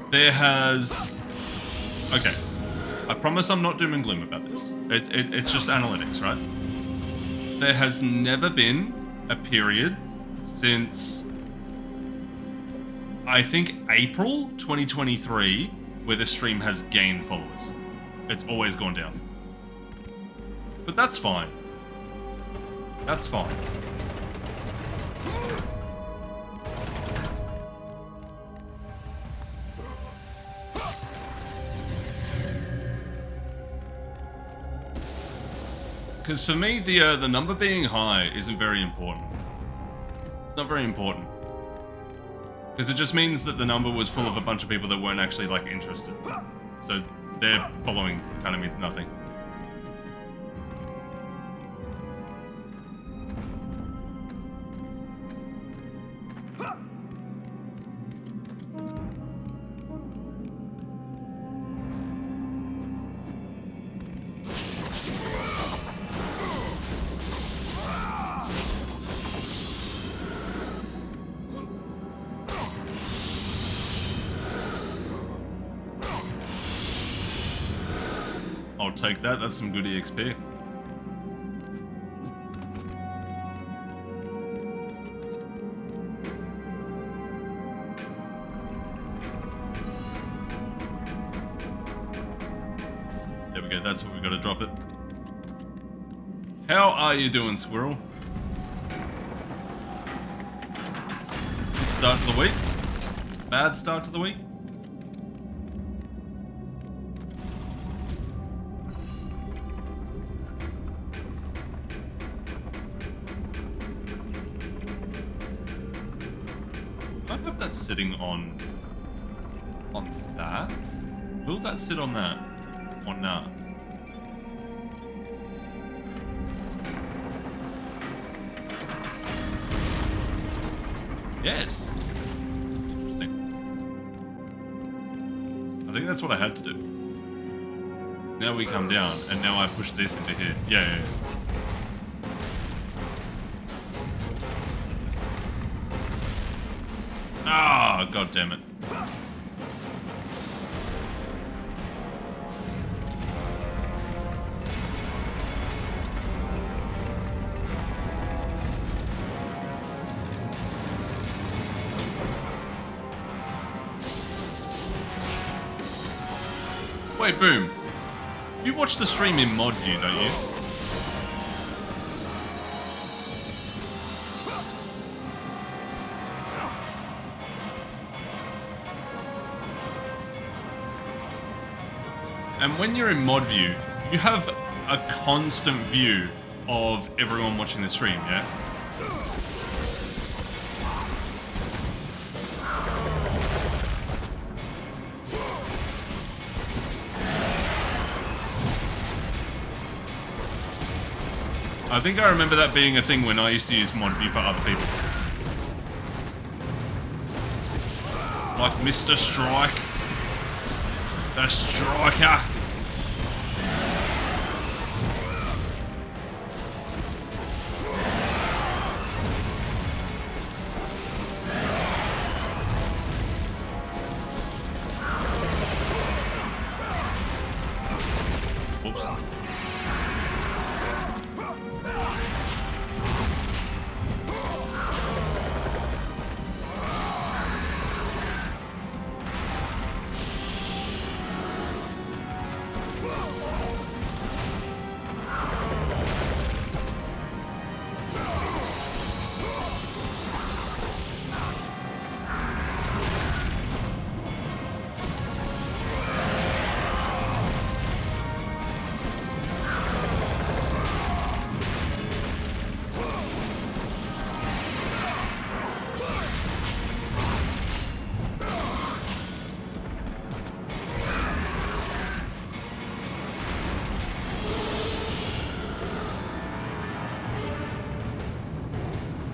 S1: There has... Okay, I promise I'm not doom and gloom about this. It's just analytics, right? There has never been a period since, I think, April 2023, where the stream has gained followers. It's always gone down. But that's fine. That's fine. Because for me, the number being high isn't very important. It's not very important. Because it just means that the number was full of a bunch of people that weren't actually, like, interested. So their following kind of means nothing. I'll take that, that's some good EXP. There we go, that's what we gotta drop it. How are you doing, Squirrel? Good start to the week? Bad start to the week? I have that sitting on that? Will that sit on that? Or not? Yes. Interesting. I think that's what I had to do. Now we come down, and now I push this into here. Yeah. Ah, god damn it. Wait, Boom. You watch the stream in mod view, don't you? And when you're in mod view, you have a constant view of everyone watching the stream, yeah? I think I remember that being a thing when I used to use mod view for other people. Like Mr. Strike. The Striker.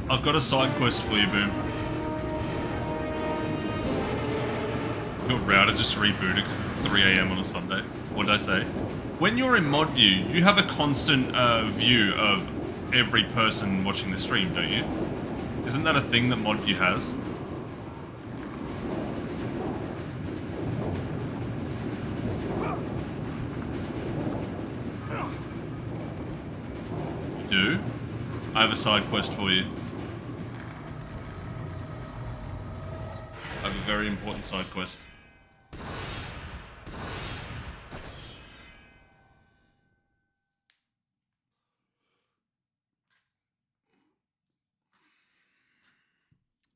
S1: I've got a side quest for you, Boom. Your router just rebooted because it's 3 AM on a Sunday. What did I say? When you're in mod view, you have a constant view of every person watching the stream, don't you? Isn't that a thing that mod view has? You do? I have a side quest for you. I have a very important side quest.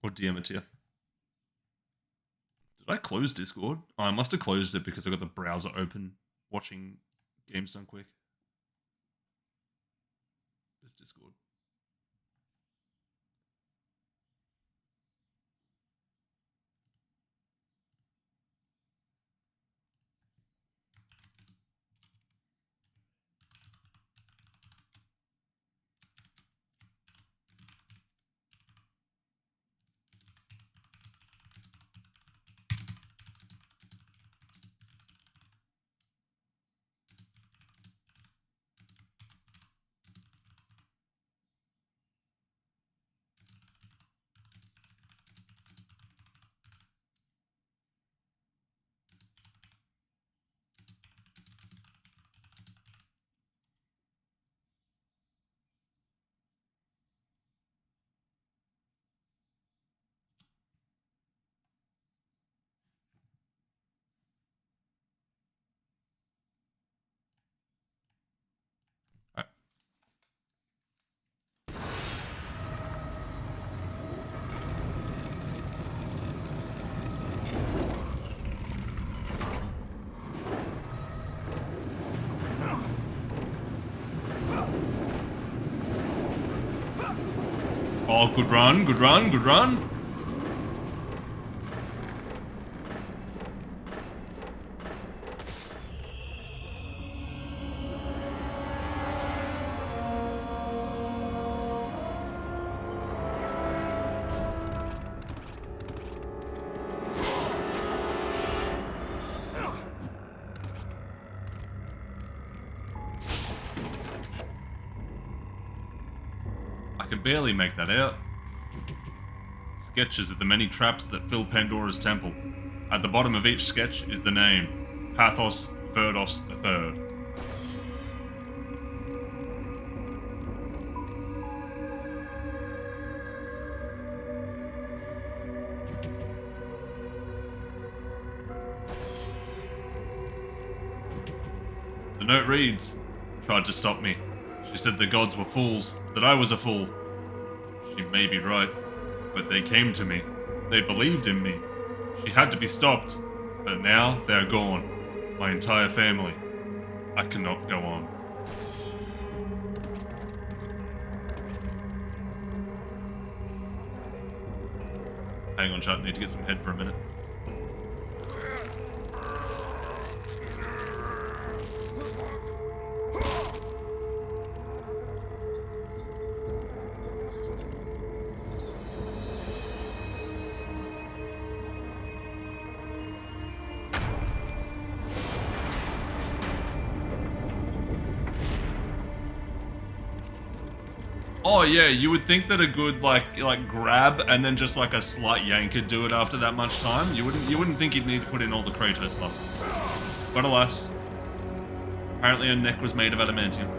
S1: Or DM it to you. Did I close Discord? Oh, I must have closed it because I got the browser open watching Games Done Quick. There's Discord. Oh, good run, good run, good run. I can barely make that out. Sketches of the many traps that fill Pandora's temple. At the bottom of each sketch is the name, Pathos Verdos III. The note reads, tried to stop me. She said the gods were fools, that I was a fool. She may be right, but they came to me. They believed in me. She had to be stopped, but now they're gone. my entire family. I cannot go on. Hang on, chat. Need to get some head for a minute. Oh yeah, you would think that a good like grab and then just like a slight yank could do it after that much time. You wouldn't think you'd need to put in all the Kratos muscles. But alas, apparently her neck was made of adamantium.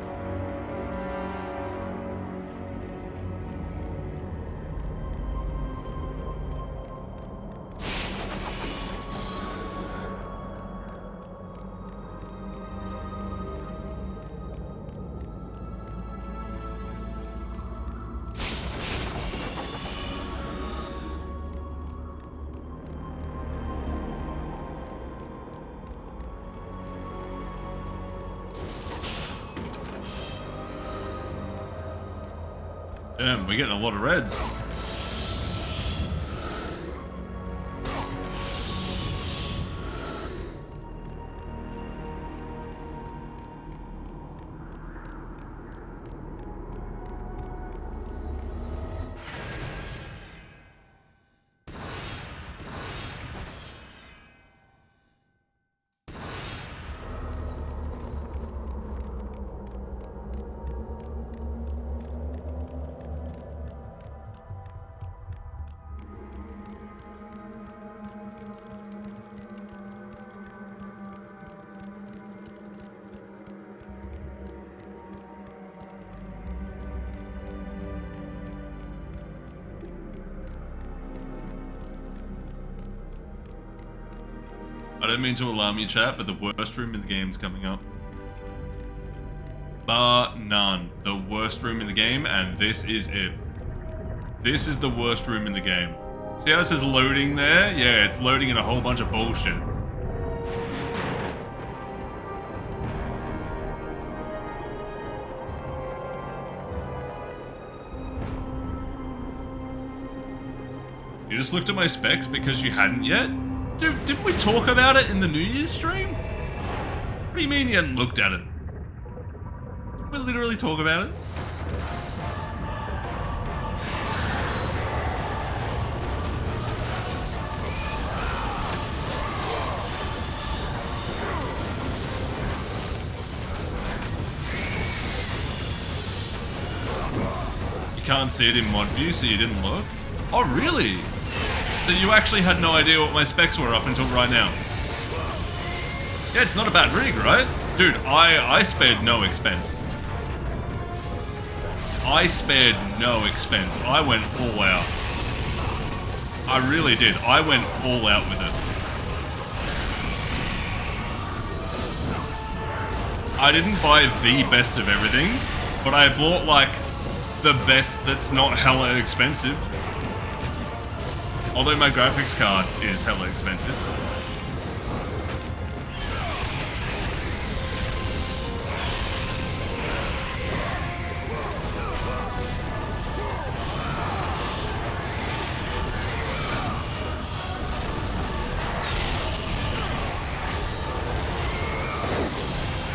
S1: Damn, we're getting a lot of reds. I don't mean to alarm you, chat, but the worst room in the game is coming up. Bar none. The worst room in the game, and this is it. This is the worst room in the game. See how it says loading there? Yeah, it's loading in a whole bunch of bullshit. You just looked at my specs because you hadn't yet? Dude, didn't we talk about it in the New Year's stream? What do you mean you hadn't looked at it? Didn't we literally talk about it? You can't see it in mod view, so you didn't look? Oh, really? That you actually had no idea what my specs were up until right now. Yeah, it's not a bad rig, right? Dude, I spared no expense. I spared no expense. I went all out. I really did. I went all out with it. I didn't buy the best of everything, but I bought like the best that's not hella expensive. Although my graphics card is hella expensive.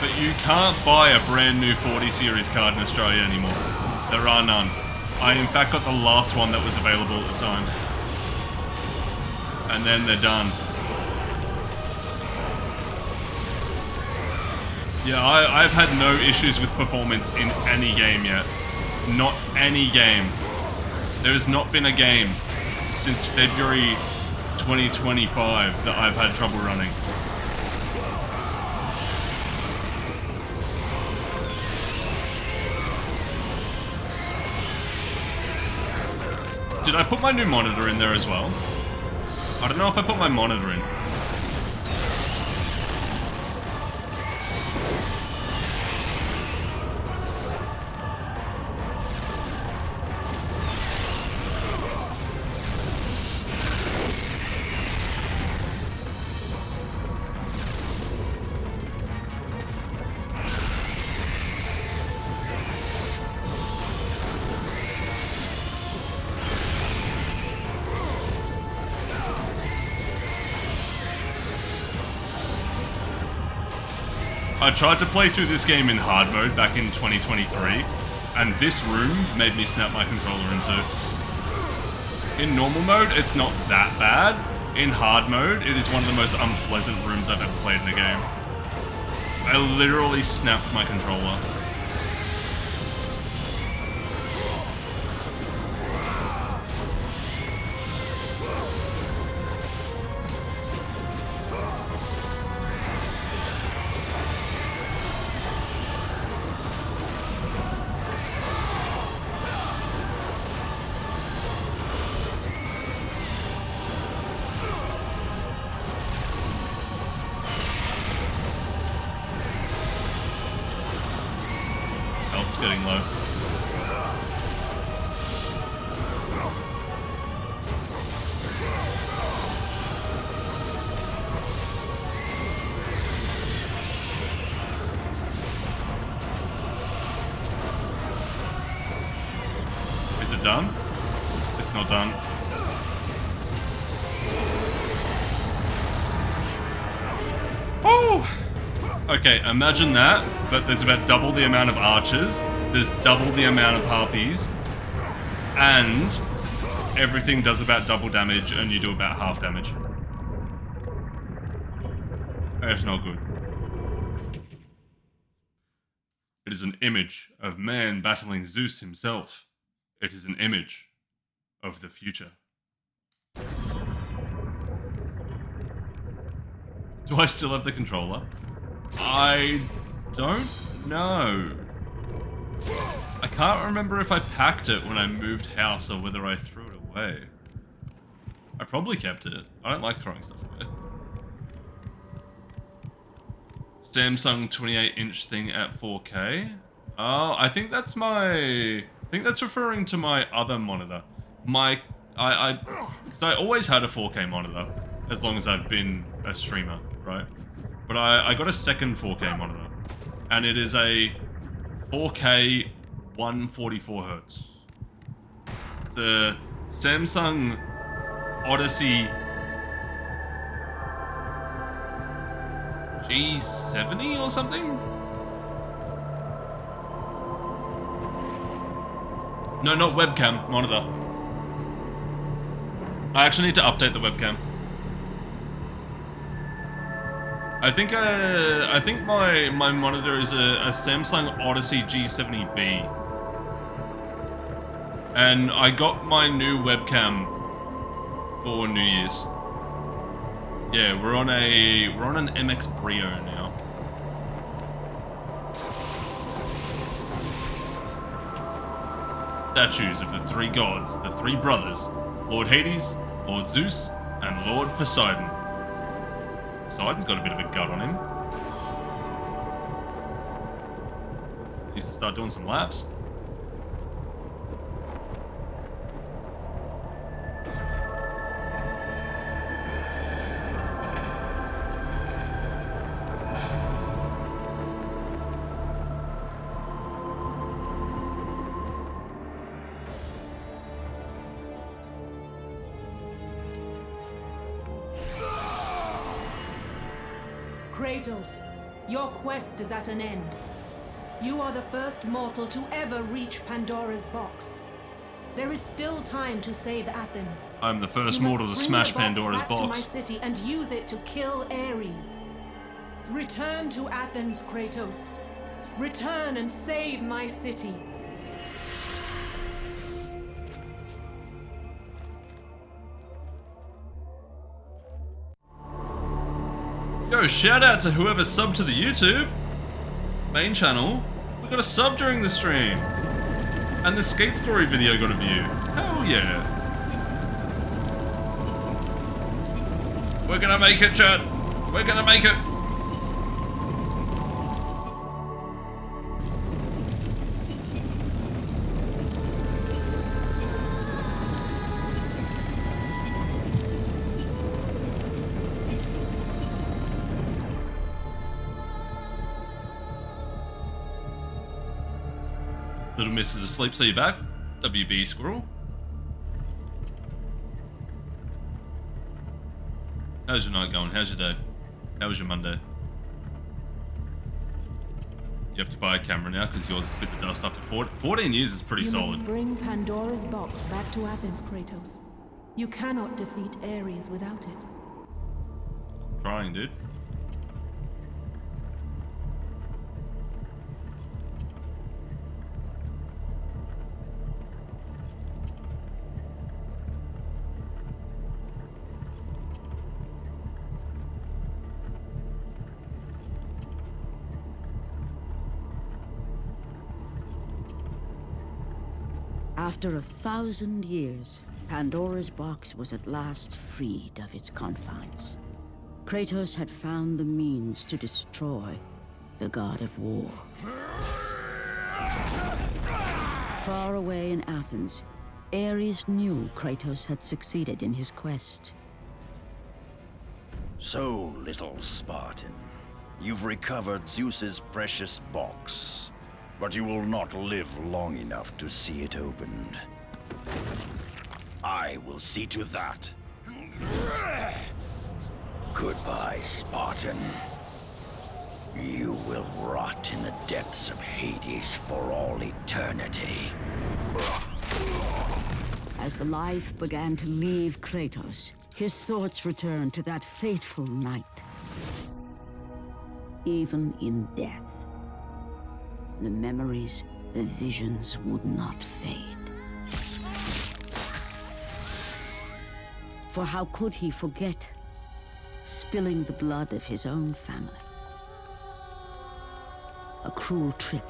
S1: But you can't buy a brand new 40 series card in Australia anymore. There are none. I in fact got the last one that was available at the time. And then they're done. Yeah, I've had no issues with performance in any game yet. Not any game. There has not been a game since February 2025 that I've had trouble running. Did I put my new monitor in there as well? I don't know if I put my monitor in. I tried to play through this game in hard mode back in 2023, and this room made me snap my controller in two. In normal mode, it's not that bad. In hard mode, it is one of the most unpleasant rooms I've ever played in a game. I literally snapped my controller. Health's getting low. Is it done? It's not done. Oh! Okay, imagine that, but there's about double the amount of archers, there's double the amount of harpies, and everything does about double damage and you do about half damage. That's not good. It is an image of man battling Zeus himself. It is an image of the future. Do I still have the controller? I don't know. I can't remember if I packed it when I moved house or whether I threw it away. I probably kept it. I don't like throwing stuff away. Samsung 28-inch thing at 4K. Oh, I think that's referring to my other monitor. Because I always had a 4K monitor as long as I've been a streamer, right? But I got a second 4K monitor, and it is a 4K 144 Hz. It's a Samsung Odyssey G70 or something? No, not webcam, monitor. I actually need to update the webcam. I think my monitor is a Samsung Odyssey G70B. And I got my new webcam for New Year's. Yeah, we're on an MX Brio now. Statues of the three gods, the three brothers, Lord Hades, Lord Zeus, and Lord Poseidon. Poseidon's got a bit of a gut on him. Needs to start doing some laps.
S2: Kratos, your quest is at an end. You are the first mortal to ever reach Pandora's box. There is still time to save Athens.
S1: I'm the first mortal to smash Pandora's
S2: box. To my
S1: box.
S2: city and use it to kill Ares. Return to Athens, Kratos. Return and save my city.
S1: Yo, shout out to whoever subbed to the YouTube main channel. We got a sub during the stream. And the Skate Story video got a view. Hell yeah. We're gonna make it, chat. We're gonna make it. Little Miss is asleep, so you're back. WB Squirrel. How's your night going? How's your day? How was your Monday? You have to buy a camera now because yours has bit the dust after 14 years is pretty
S2: You
S1: solid.
S2: must bring Pandora's box back to Athens, Kratos. You cannot defeat Ares without it.
S1: Trying, dude.
S5: After 1,000 years, Pandora's box was at last freed of its confines. Kratos had found the means to destroy the god of war. Far away in Athens, Ares knew Kratos had succeeded in his quest.
S9: So, little Spartan, you've recovered Zeus's precious box, but you will not live long enough to see it opened. I will see to that. Goodbye, Spartan. You will rot in the depths of Hades for all eternity.
S5: As the life began to leave Kratos, his thoughts returned to that fateful night. Even in death, the memories, the visions would not fade. For how could he forget spilling the blood of his own family? A cruel trick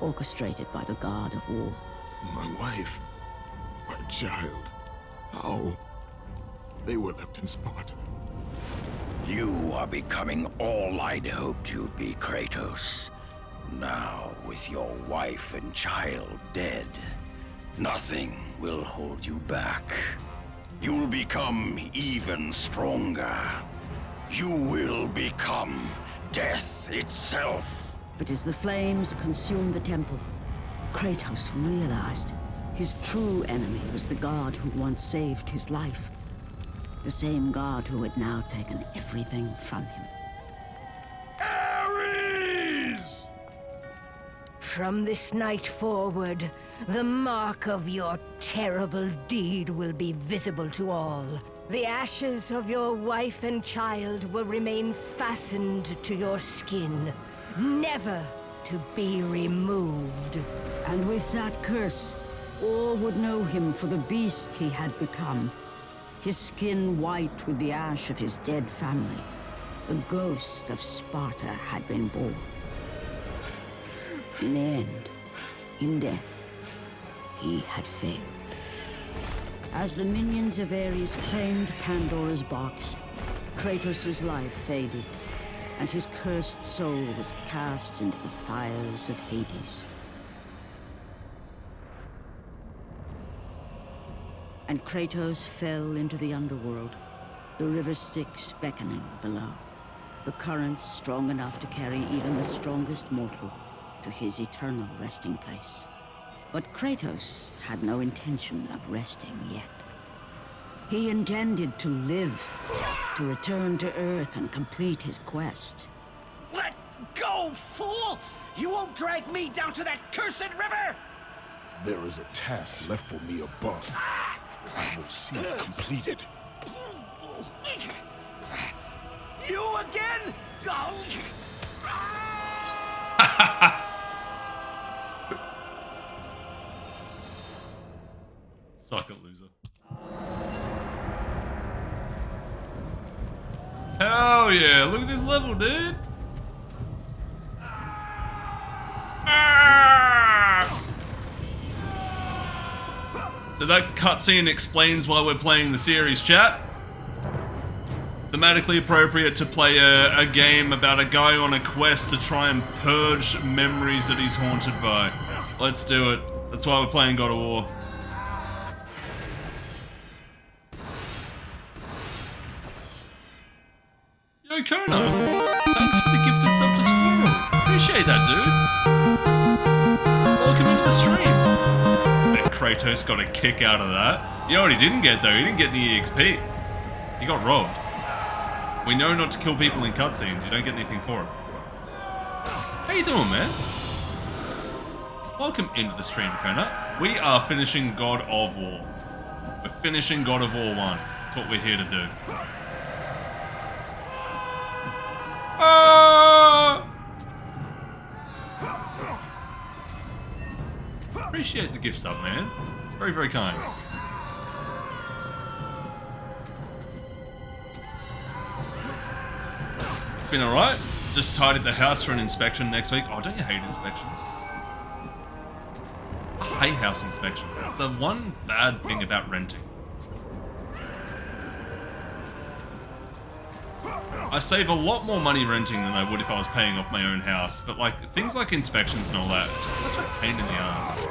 S5: orchestrated by the god of war.
S3: My wife, my child, how? They were left in Sparta.
S9: You are becoming all I'd hoped you'd be, Kratos. Now, with your wife and child dead, nothing will hold you back. You'll become even stronger. You will become death itself.
S5: But as the flames consumed the temple, Kratos realized his true enemy was the god who once saved his life. The same god who had now taken everything from him.
S9: Ares!
S7: From this night forward, the mark of your terrible deed will be visible to all. The ashes of your wife and child will remain fastened to your skin, never to be removed.
S5: And with that curse, all would know him for the beast he had become. His skin white with the ash of his dead family. The ghost of Sparta had been born. In the end, in death, he had failed. As the minions of Ares claimed Pandora's box, Kratos' life faded, and his cursed soul was cast into the fires of Hades. And Kratos fell into the underworld, the river Styx beckoning below, the currents strong enough to carry even the strongest mortal to his eternal resting place. But Kratos had no intention of resting yet. He intended to live, to return to Earth and complete his quest.
S10: Let go, fool! You won't drag me down to that cursed river!
S3: There is a task left for me above. I will see it completed.
S10: You again? Oh.
S1: Suck it, loser. Hell yeah, look at this level, dude. So that cutscene explains why we're playing the series, chat. Thematically appropriate to play a game about a guy on a quest to try and purge memories that he's haunted by. Let's do it. That's why we're playing God of War. Yo, Kono, thanks for the gifted sub to Squirrel. Appreciate that, dude. Welcome into the stream. Bet Kratos got a kick out of that. You know what he didn't get, though? He didn't get any EXP. He got robbed. We know not to kill people in cutscenes. You don't get anything for it. How you doing, man? Welcome into the stream, Kona. We are finishing God of War. We're finishing God of War 1. That's what we're here to do. Appreciate the gift sub, man. It's very, very kind. Been alright. Just tidied the house for an inspection next week. Oh, don't you hate inspections? I hate house inspections. It's the one bad thing about renting. I save a lot more money renting than I would if I was paying off my own house, but like things like inspections and all that, just such a pain in the ass.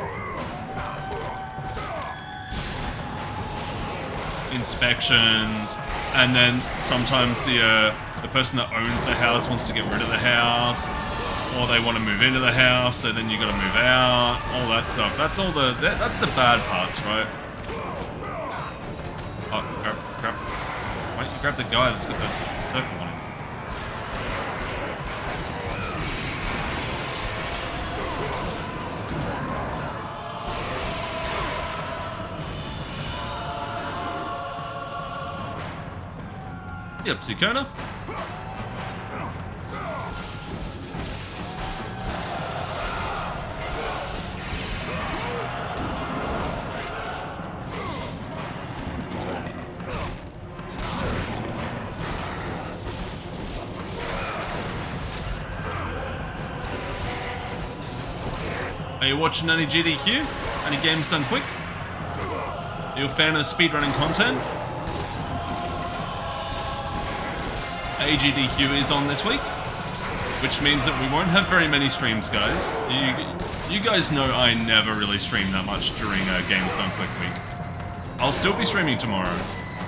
S1: Inspections, and then sometimes the person that owns the house wants to get rid of the house, or they want to move into the house, so then you got to move out, all that stuff. That's all that's the bad parts, right? Oh, grab. Why don't you grab the guy that's got the circle on him? Yep, Kona. Are you watching any GDQ? Any games done quick? Are you a fan of speedrunning content? AGDQ is on this week, which means that we won't have very many streams, guys. You guys know I never really stream that much during a Games Done Quick week. I'll still be streaming tomorrow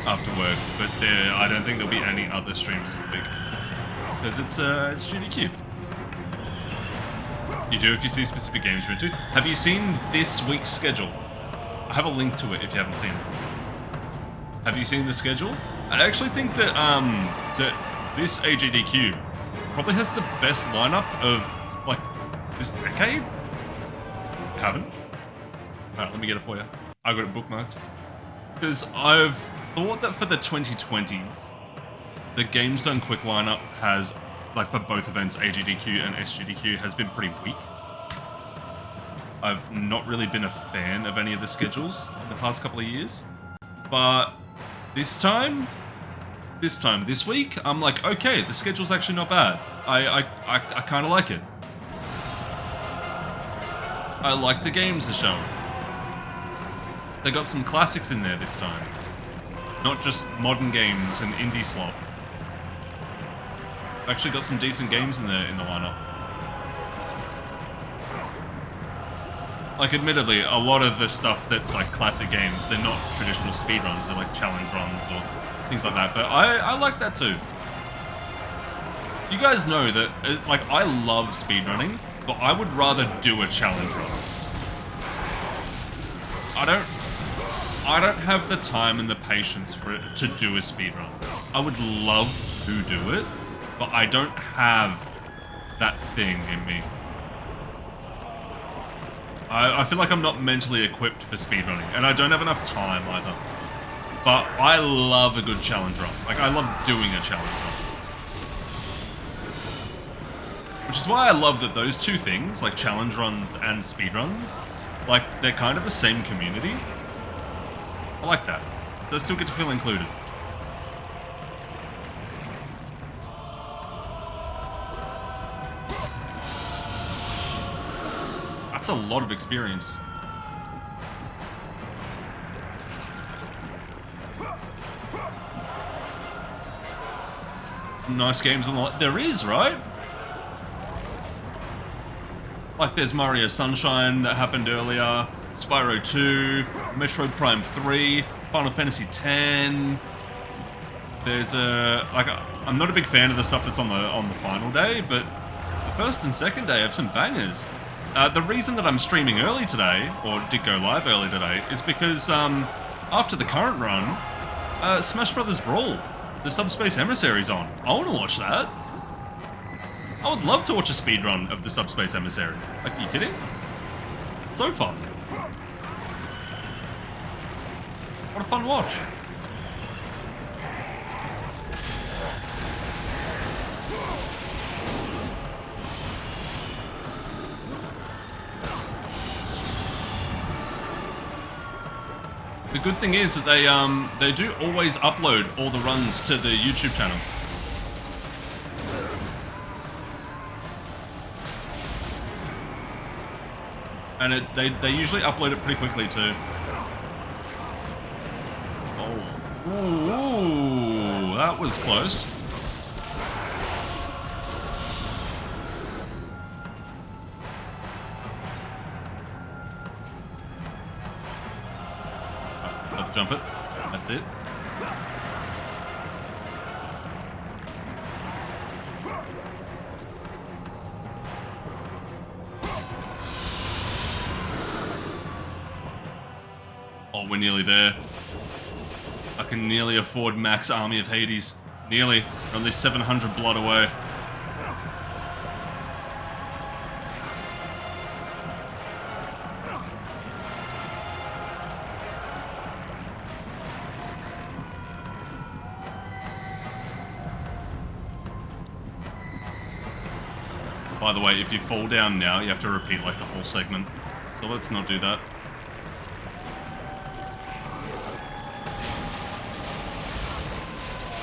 S1: after work, but I don't think there'll be any other streams this week because it's GDQ. You do if you see specific games you're into. Have you seen this week's schedule? I have a link to it if you haven't seen it. Have you seen the schedule? I actually think that that this AGDQ probably has the best lineup of like this decade. Haven't? Alright, let me get it for you. I got it bookmarked. Because I've thought that for the 2020s, the Games Done Quick lineup has, like for both events, AGDQ and SGDQ, has been pretty weak. I've not really been a fan of any of the schedules in the past couple of years. But this week, I'm like, okay, the schedule's actually not bad. I kind of like it. I like the games they're showing. They got some classics in there this time. Not just modern games and indie slop. Actually got some decent games in the lineup. Like, admittedly, a lot of the stuff that's like classic games, they're not traditional speedruns, they're like challenge runs or things like that, but I like that too. You guys know that, like, I love speedrunning, but I would rather do a challenge run. I don't have the time and the patience for it to do a speedrun. I would love to do it, but I don't have that thing in me. I feel like I'm not mentally equipped for speedrunning, and I don't have enough time either. But I love a good challenge run. Like, I love doing a challenge run. Which is why I love that those two things, like challenge runs and speedruns, like, they're kind of the same community. I like that. So I still get to feel included. That's a lot of experience. Some nice games on the line. There is, right? Like, there's Mario Sunshine that happened earlier, Spyro 2, Metroid Prime 3, Final Fantasy X. There's I'm not a big fan of the stuff that's on the final day, but the first and second day have some bangers. The reason that I'm streaming early today, or did go live early today, is because after the current run, Smash Brothers Brawl, the Subspace Emissary's on. I want to watch that. I would love to watch a speedrun of the Subspace Emissary. Like, are you kidding? It's so fun. What a fun watch. The good thing is that they do always upload all the runs to the YouTube channel. And they usually upload it pretty quickly too. Oh, ooh, that was close. I'll jump it. That's it. Oh, we're nearly there. I can nearly afford max Army of Hades. Nearly. We're only 700 blood away. By the way, if you fall down now, you have to repeat like the whole segment. So let's not do that.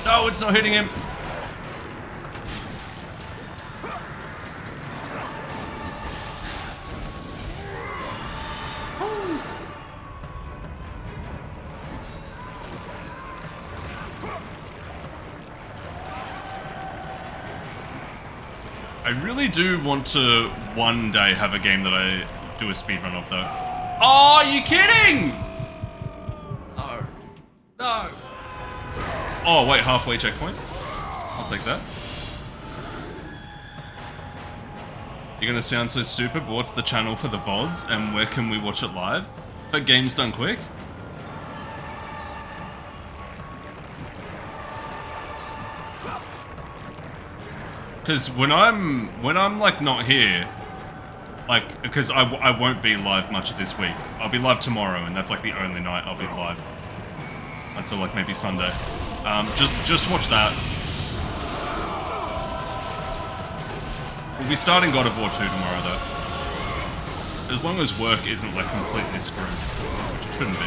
S1: No, it's not hitting him. I really do want to one day have a game that I do a speedrun of, though. Oh, are you kidding? No. No. Oh, wait, halfway checkpoint? I'll take that. You're gonna sound so stupid, but what's the channel for the VODs, and where can we watch it live? For Games Done Quick? Because when I'm like not here, like, because I won't be live much this week. I'll be live tomorrow, and that's like the only night I'll be live until like maybe Sunday. Just watch that. We'll be starting God of War 2 tomorrow, though. As long as work isn't like completely screwed, which it shouldn't be.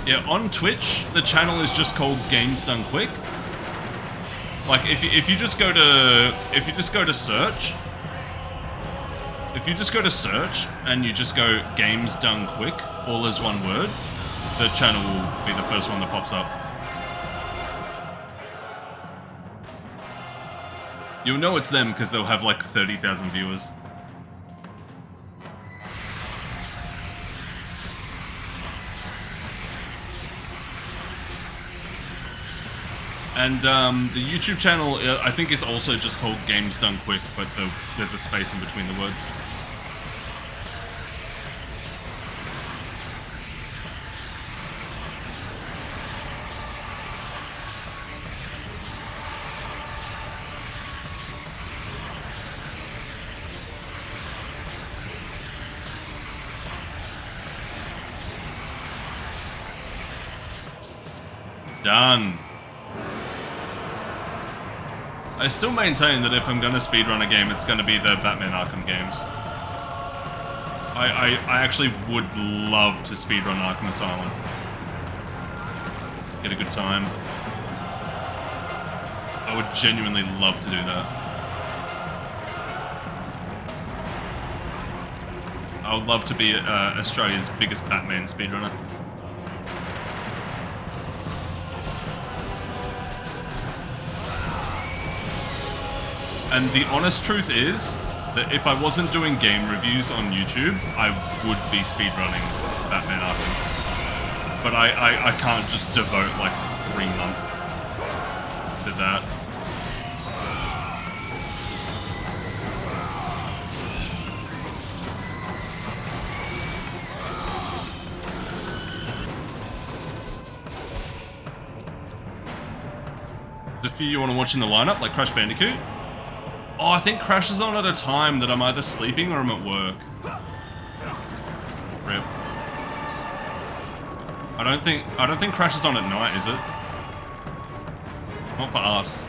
S1: Yeah, on Twitch, the channel is just called Games Done Quick. Like, if you just go to search, and you just go Games Done Quick, all as one word, the channel will be the first one that pops up. You'll know it's them because they'll have like 30,000 viewers. And the YouTube channel, I think, is also just called Games Done Quick, but there's a space in between the words. Done. I still maintain that if I'm gonna speedrun a game, it's gonna be the Batman Arkham games. I actually would love to speedrun Arkham Asylum. Get a good time. I would genuinely love to do that. I would love to be Australia's biggest Batman speedrunner. And the honest truth is that if I wasn't doing game reviews on YouTube, I would be speedrunning Batman Arkham. But I can't just devote like 3 months to that. There's a few you want to watch in the lineup, like Crash Bandicoot. Oh, I think Crash is on at a time that I'm either sleeping or I'm at work. Rip. I don't think Crash is on at night, is it? Not for us.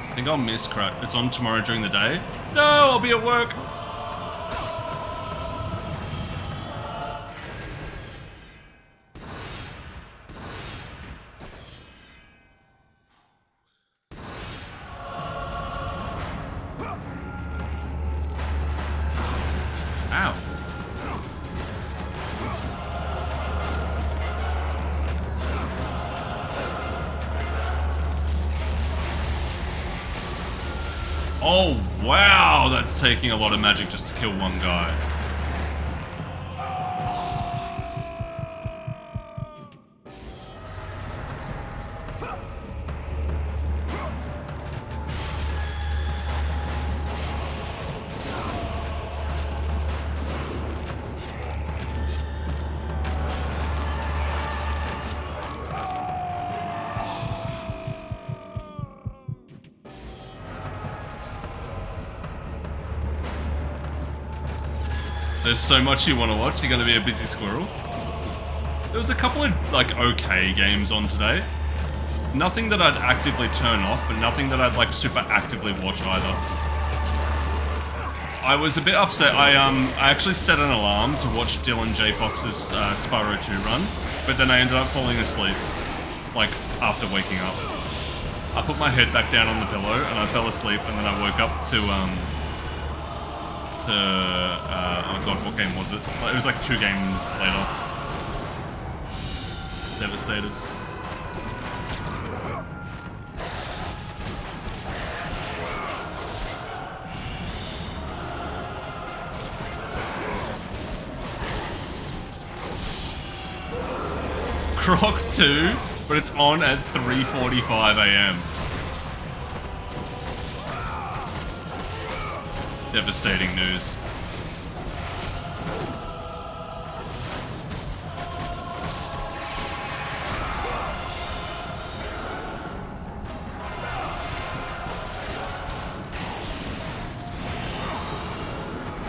S1: I think I'll miss Crash. It's on tomorrow during the day. No, I'll be at work. Ow. Oh, wow, that's taking a lot of magic just to kill one guy. There's so much you want to watch, you're going to be a busy squirrel. There was a couple of, like, okay games on today. Nothing that I'd actively turn off, but nothing that I'd, like, super actively watch either. I was a bit upset. I actually set an alarm to watch Dylan J. Fox's Spyro 2 run, but then I ended up falling asleep, like, after waking up. I put my head back down on the pillow, and I fell asleep, and then I woke up to oh god, what game was it? It was like 2 games later. Devastated. Croc 2, but it's on at 3:45 AM. Devastating news.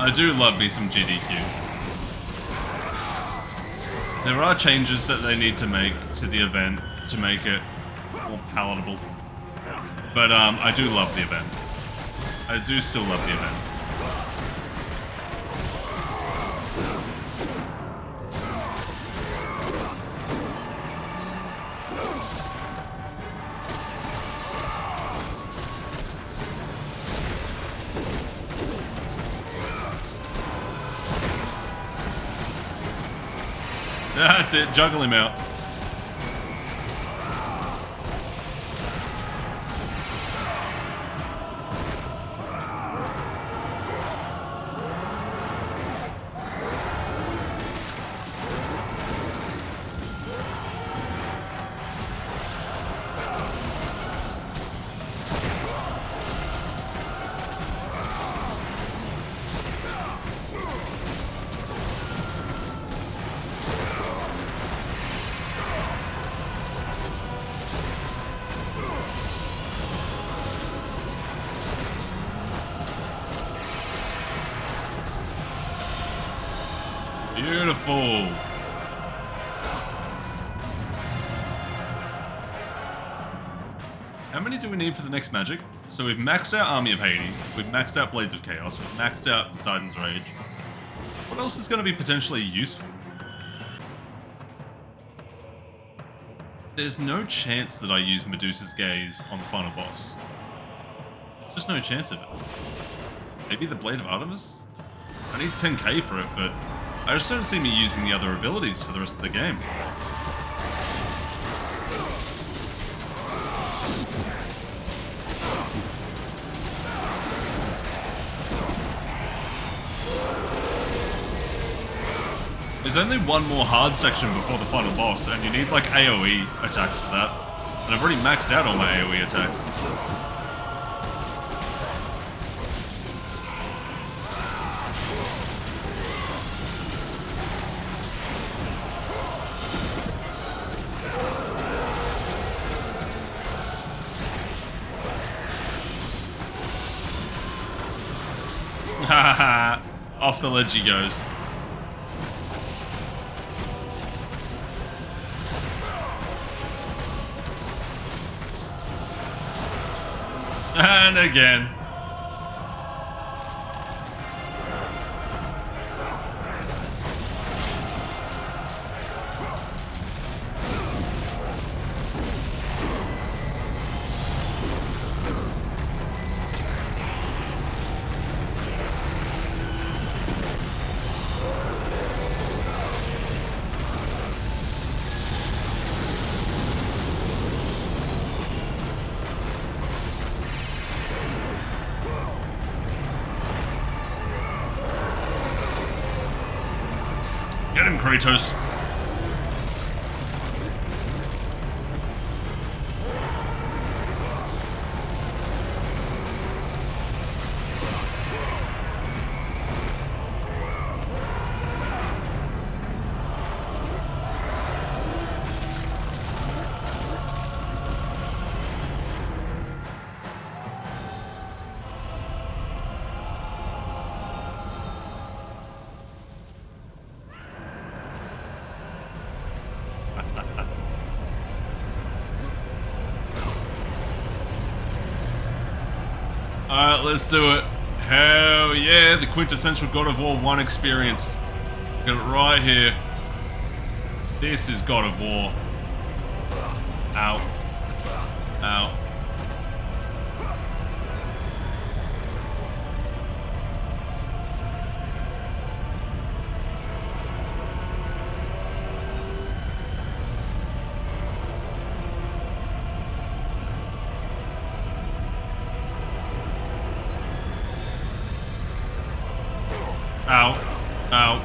S1: I do love me some GDQ. There are changes that they need to make to the event to make it more palatable. But I do love the event. I do still love the event. That's it, juggle him out. Beautiful. How many do we need for the next magic? So we've maxed out Army of Hades, we've maxed out Blades of Chaos, we've maxed out Poseidon's Rage. What else is going to be potentially useful? There's no chance that I use Medusa's Gaze on the final boss. There's just no chance of it. Maybe the Blade of Artemis? I need 10k for it, but I just don't see me using the other abilities for the rest of the game. There's only one more hard section before the final boss, and you need like AoE attacks for that. And I've already maxed out all my AoE attacks. Haha. Off the ledge he goes. And again. Get him, Kratos. Alright, let's do it. Hell yeah, the quintessential God of War 1 experience. Got it right here. This is God of War. Ow. Ow. Ow. Ow.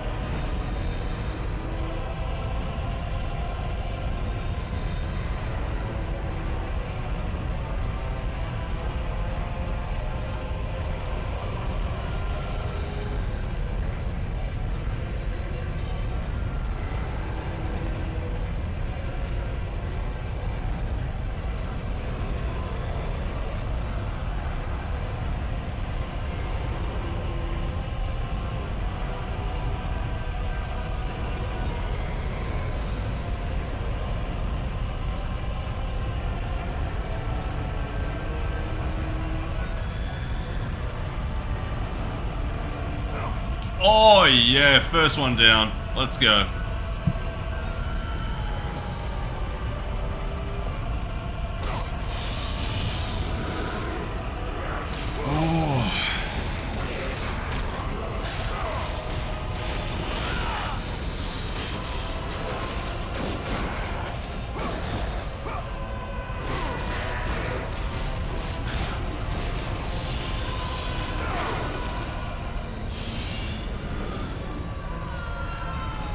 S1: Oh yeah, first one down. Let's go.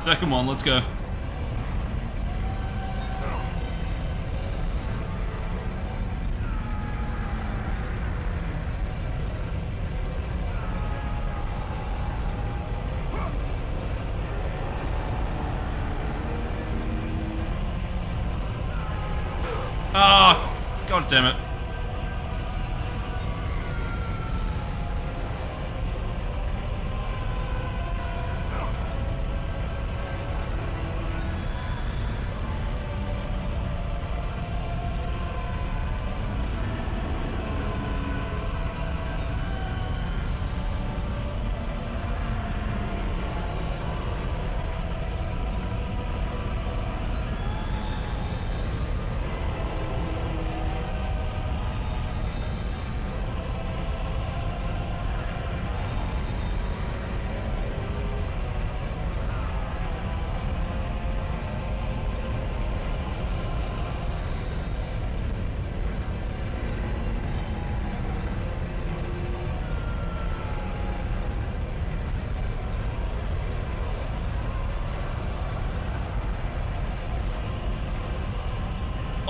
S1: Second one, let's go. Ah, God damn it.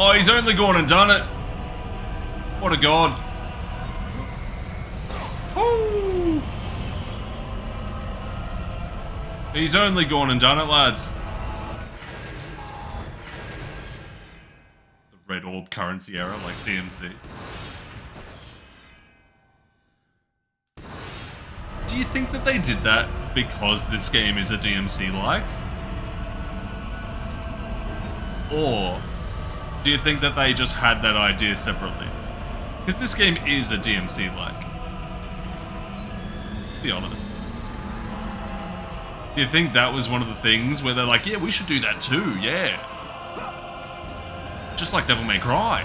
S1: Oh, he's only gone and done it. What a god. Woo. He's only gone and done it, lads. The red orb currency error, like DMC. Do you think that they did that because this game is a DMC-like? Or do you think that they just had that idea separately? Because this game is a DMC-like. Be honest. Do you think that was one of the things where they're like, yeah, we should do that too, yeah. Just like Devil May Cry.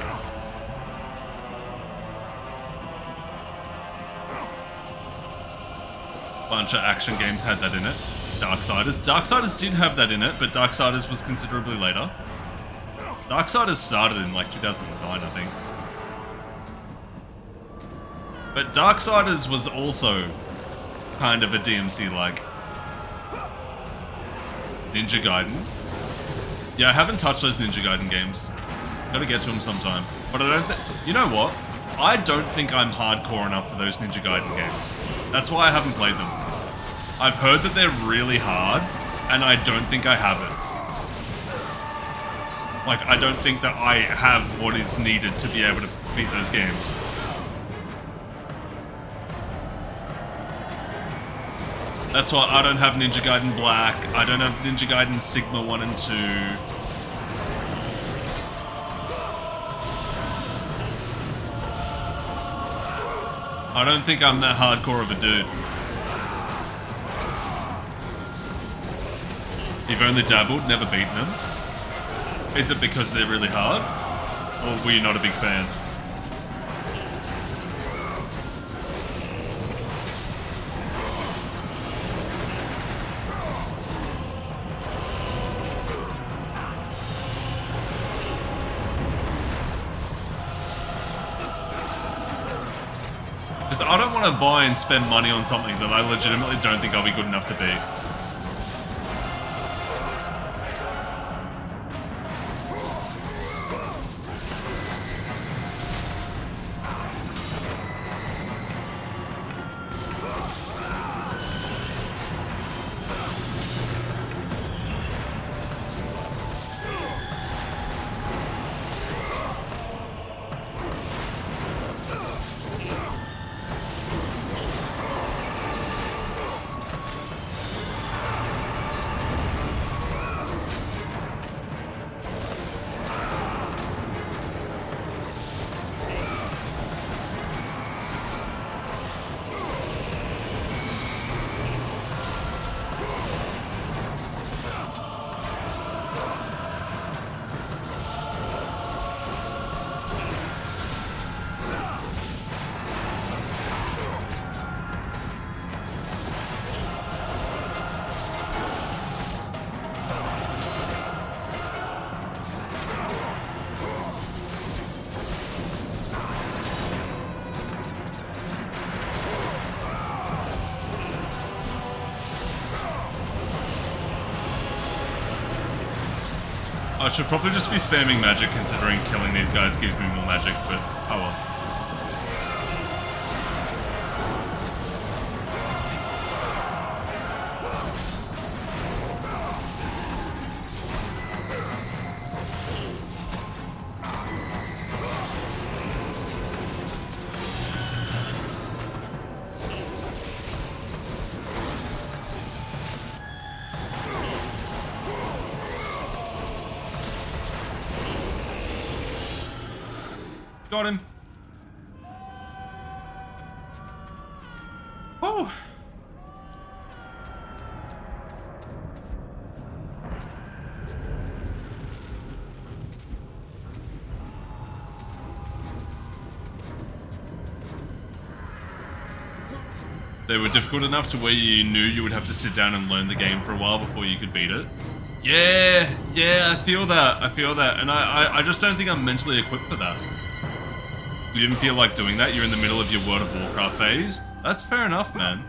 S1: Bunch of action games had that in it. Darksiders did have that in it, but Darksiders was considerably later. Darksiders started in like 2009, I think. But Darksiders was also kind of a DMC-like. Ninja Gaiden. Yeah, I haven't touched those Ninja Gaiden games. Gotta get to them sometime. But I don't think... You know what? I don't think I'm hardcore enough for those Ninja Gaiden games. That's why I haven't played them. I've heard that they're really hard, and I don't think I have it. Like, I don't think that I have what is needed to be able to beat those games. That's why I don't have Ninja Gaiden Black, I don't have Ninja Gaiden Sigma 1 and 2. I don't think I'm that hardcore of a dude. You've only dabbled, never beaten them. Is it because they're really hard? Or were you not a big fan? Because I don't want to buy and spend money on something that I legitimately don't think I'll be good enough to beat. I should probably just be spamming magic considering killing these guys gives me more magic, but oh well. Got him. Oh. They were difficult enough to where you knew you would have to sit down and learn the game for a while before you could beat it. Yeah, I feel that. And I just don't think I'm mentally equipped for that. You didn't feel like doing that? You're in the middle of your World of Warcraft phase? That's fair enough, man.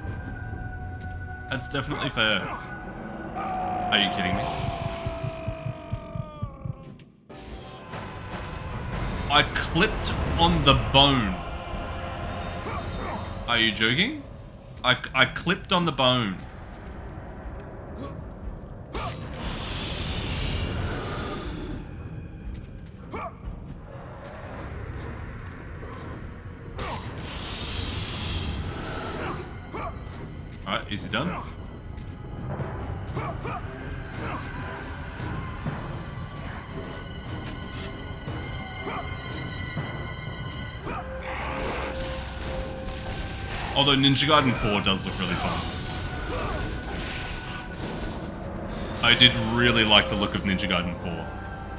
S1: That's definitely fair. Are you kidding me? I clipped on the bone. Are you joking? I clipped on the bone. Alright, easy done. Although Ninja Gaiden 4 does look really fun. I did really like the look of Ninja Gaiden 4.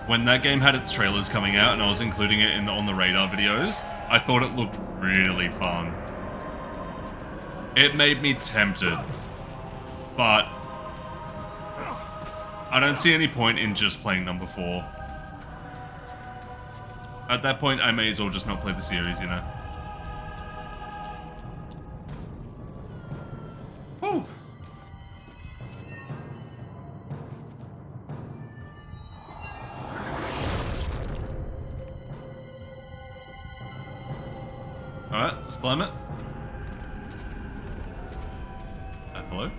S1: When that game had its trailers coming out and I was including it in on the radar videos, I thought it looked really fun. It made me tempted, but I don't see any point in just playing number 4. At that point, I may as well just not play the series, you know? Whew. Alright, let's climb it. Hello?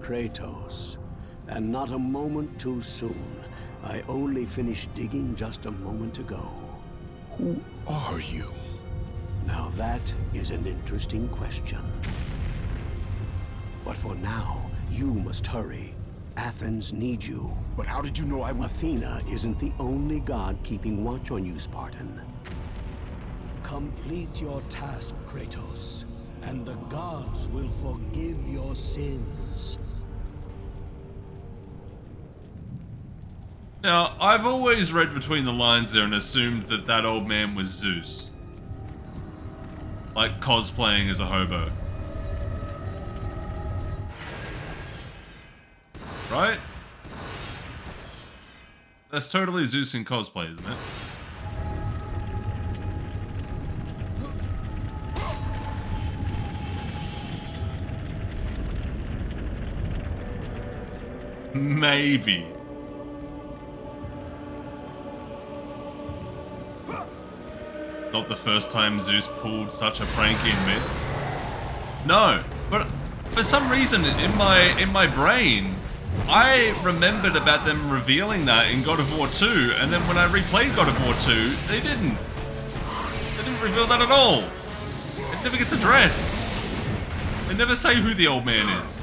S11: Kratos, and not a moment too soon. I only finished digging just a moment ago.
S3: Who are you?
S11: Now that is an interesting question. But for now, you must hurry. Athens needs you.
S3: But how did you know I would...
S11: Athena isn't the only god keeping watch on you, Spartan. Complete your task, Kratos, and the gods will forgive your sins.
S1: Now, I've always read between the lines there and assumed that that old man was Zeus. Like cosplaying as a hobo. Right? That's totally Zeus in cosplay, isn't it? Maybe. Not the first time Zeus pulled such a prank in myths. No, but for some reason in my brain, I remembered about them revealing that in God of War 2, and then when I replayed God of War 2, they didn't. They didn't reveal that at all. It never gets addressed. They never say who the old man is.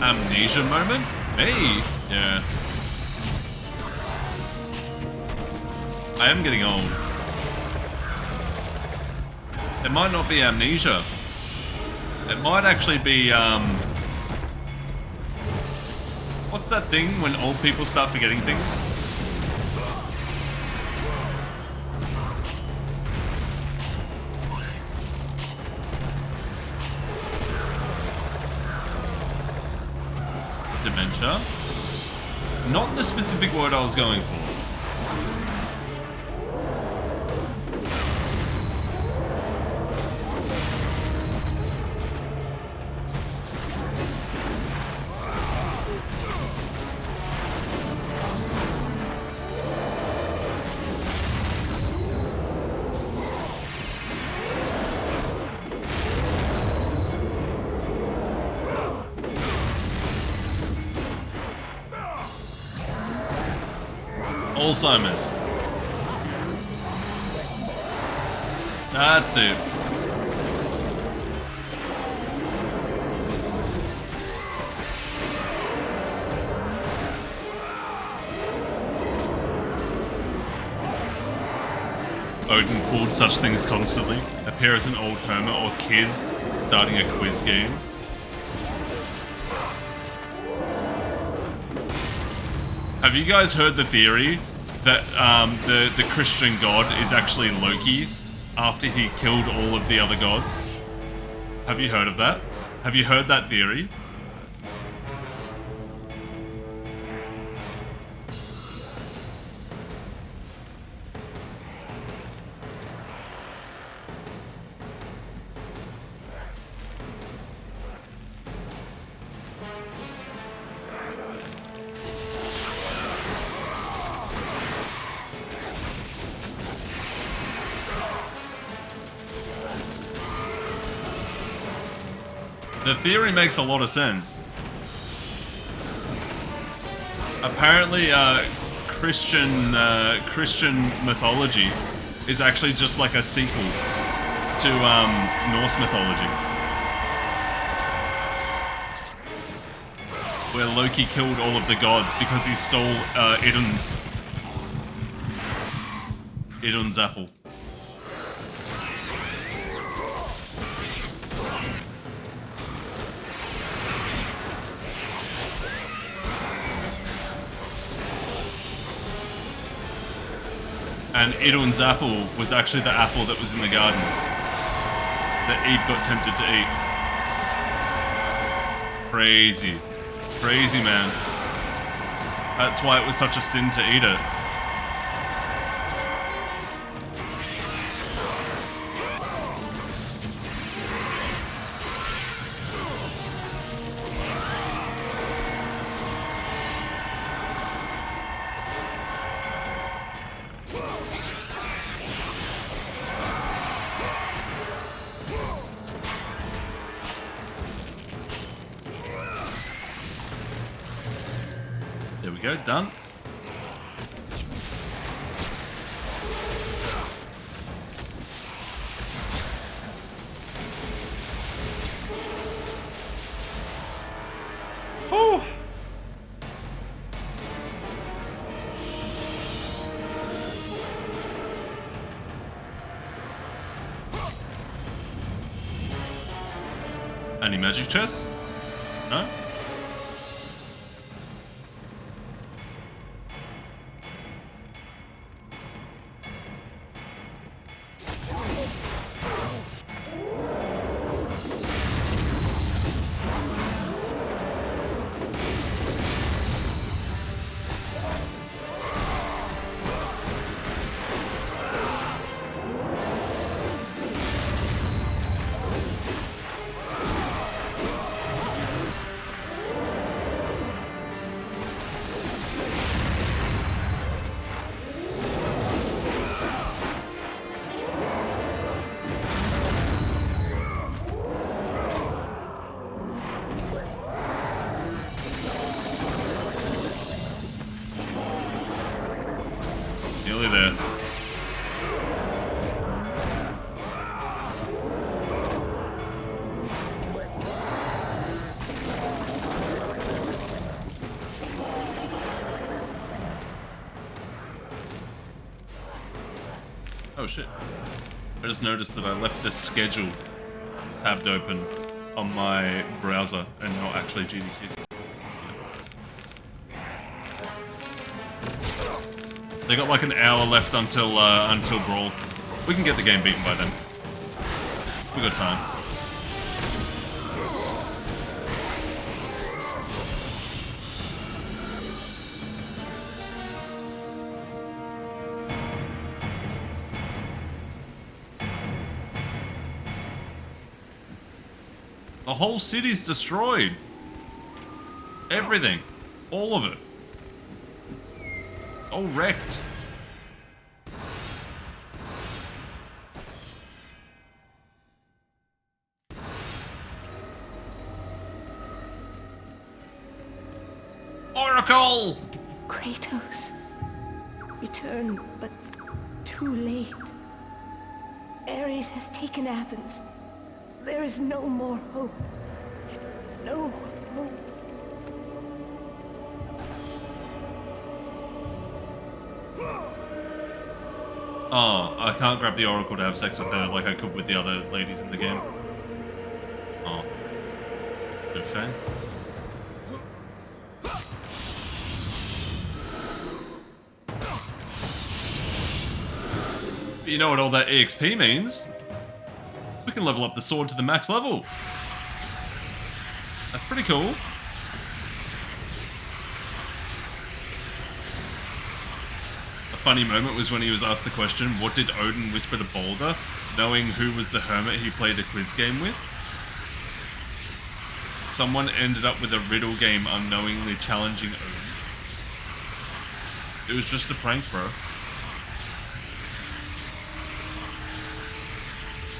S1: Amnesia moment? Me? Yeah. I am getting old. It might not be amnesia. It might actually be, what's that thing when old people start forgetting things? Dementia. Not the specific word I was going for. Alzheimer's. That's it. Odin pulled such things constantly. Appear as an old hermit or kid starting a quiz game. Have you guys heard the theory that the Christian god is actually Loki after he killed all of the other gods? Have you heard of that? Have you heard that theory? The theory makes a lot of sense. Apparently, Christian mythology is actually just like a sequel to Norse mythology, where Loki killed all of the gods because he stole Idun's apple. And Idun's apple was actually the apple that was in the garden that Eve got tempted to eat. Crazy. Crazy, man. That's why it was such a sin to eat it. Done. Oh. Any magic chests? No? Nearly there. Oh shit. I just noticed that I left the schedule tabbed open on my browser and not actually GDQ. They got like an hour left until Brawl. We can get the game beaten by then. We got time. The whole city's destroyed. Everything. All of it. All wrecked. Oracle!
S7: Kratos. Return, but too late. Ares has taken Athens. There is no more hope. No hope.
S1: Oh, I can't grab the Oracle to have sex with her like I could with the other ladies in the game. Oh. Bit of a shame. But you know what all that EXP means? We can level up the sword to the max level. That's pretty cool. A funny moment was when he was asked the question, what did Odin whisper to Balder, knowing who was the hermit he played a quiz game with? Someone ended up with a riddle game unknowingly challenging Odin. It was just a prank, bro.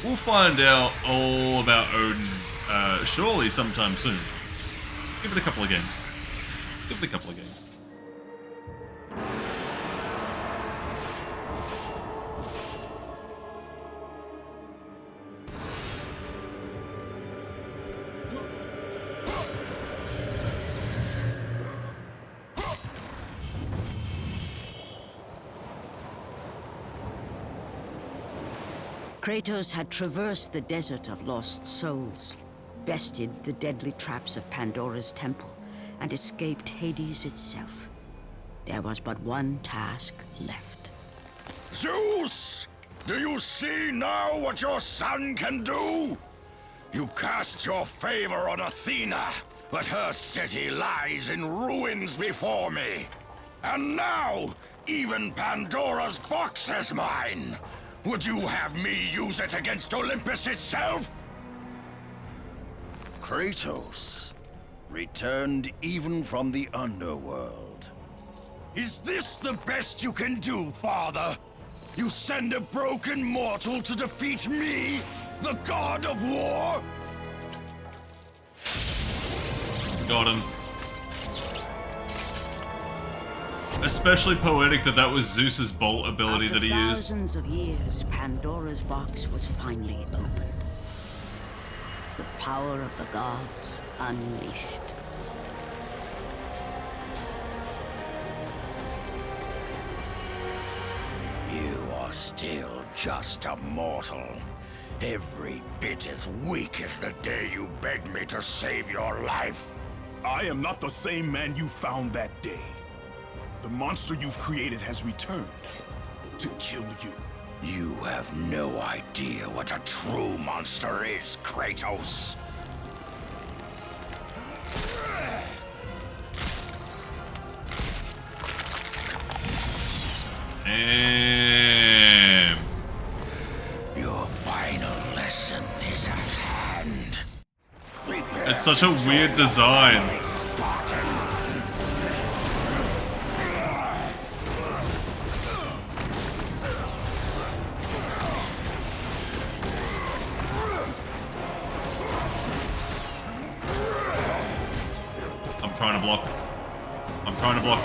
S1: We'll find out all about Odin, surely sometime soon. Give it a couple of games. Give it a couple of games.
S5: Kratos had traversed the desert of lost souls, bested the deadly traps of Pandora's temple, and escaped Hades itself. There was but one task left.
S9: Zeus! Do you see now what your son can do? You cast your favor on Athena, but her city lies in ruins before me. And now, even Pandora's box is mine. Would you have me use it against Olympus itself?
S12: Kratos, returned even from the underworld.
S9: Is this the best you can do, Father? You send a broken mortal to defeat me, the god of war?
S1: Got him. Especially poetic that was Zeus's bolt ability that he used.
S5: After thousands of years, Pandora's box was finally opened. The power of the gods unleashed.
S9: You are still just a mortal. Every bit as weak as the day you begged me to save your life.
S3: I am not the same man you found that day. The monster you've created has returned to kill you.
S9: You have no idea what a true monster is, Kratos.
S1: Damn.
S9: Your final lesson is at hand.
S1: It's such a weird design. I'm trying to block. I'm trying to block.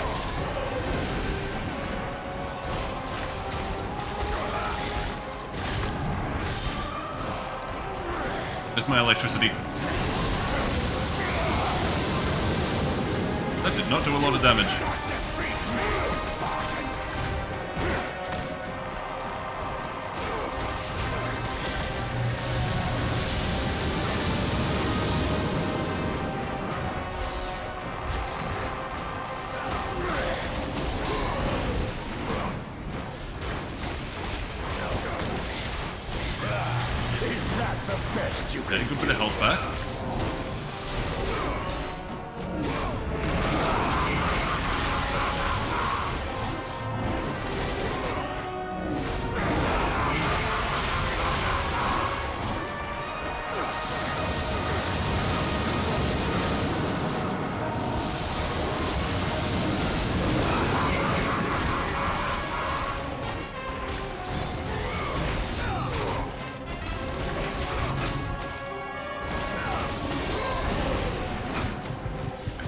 S1: There's my electricity. That did not do a lot of damage. Getting a good bit of health back.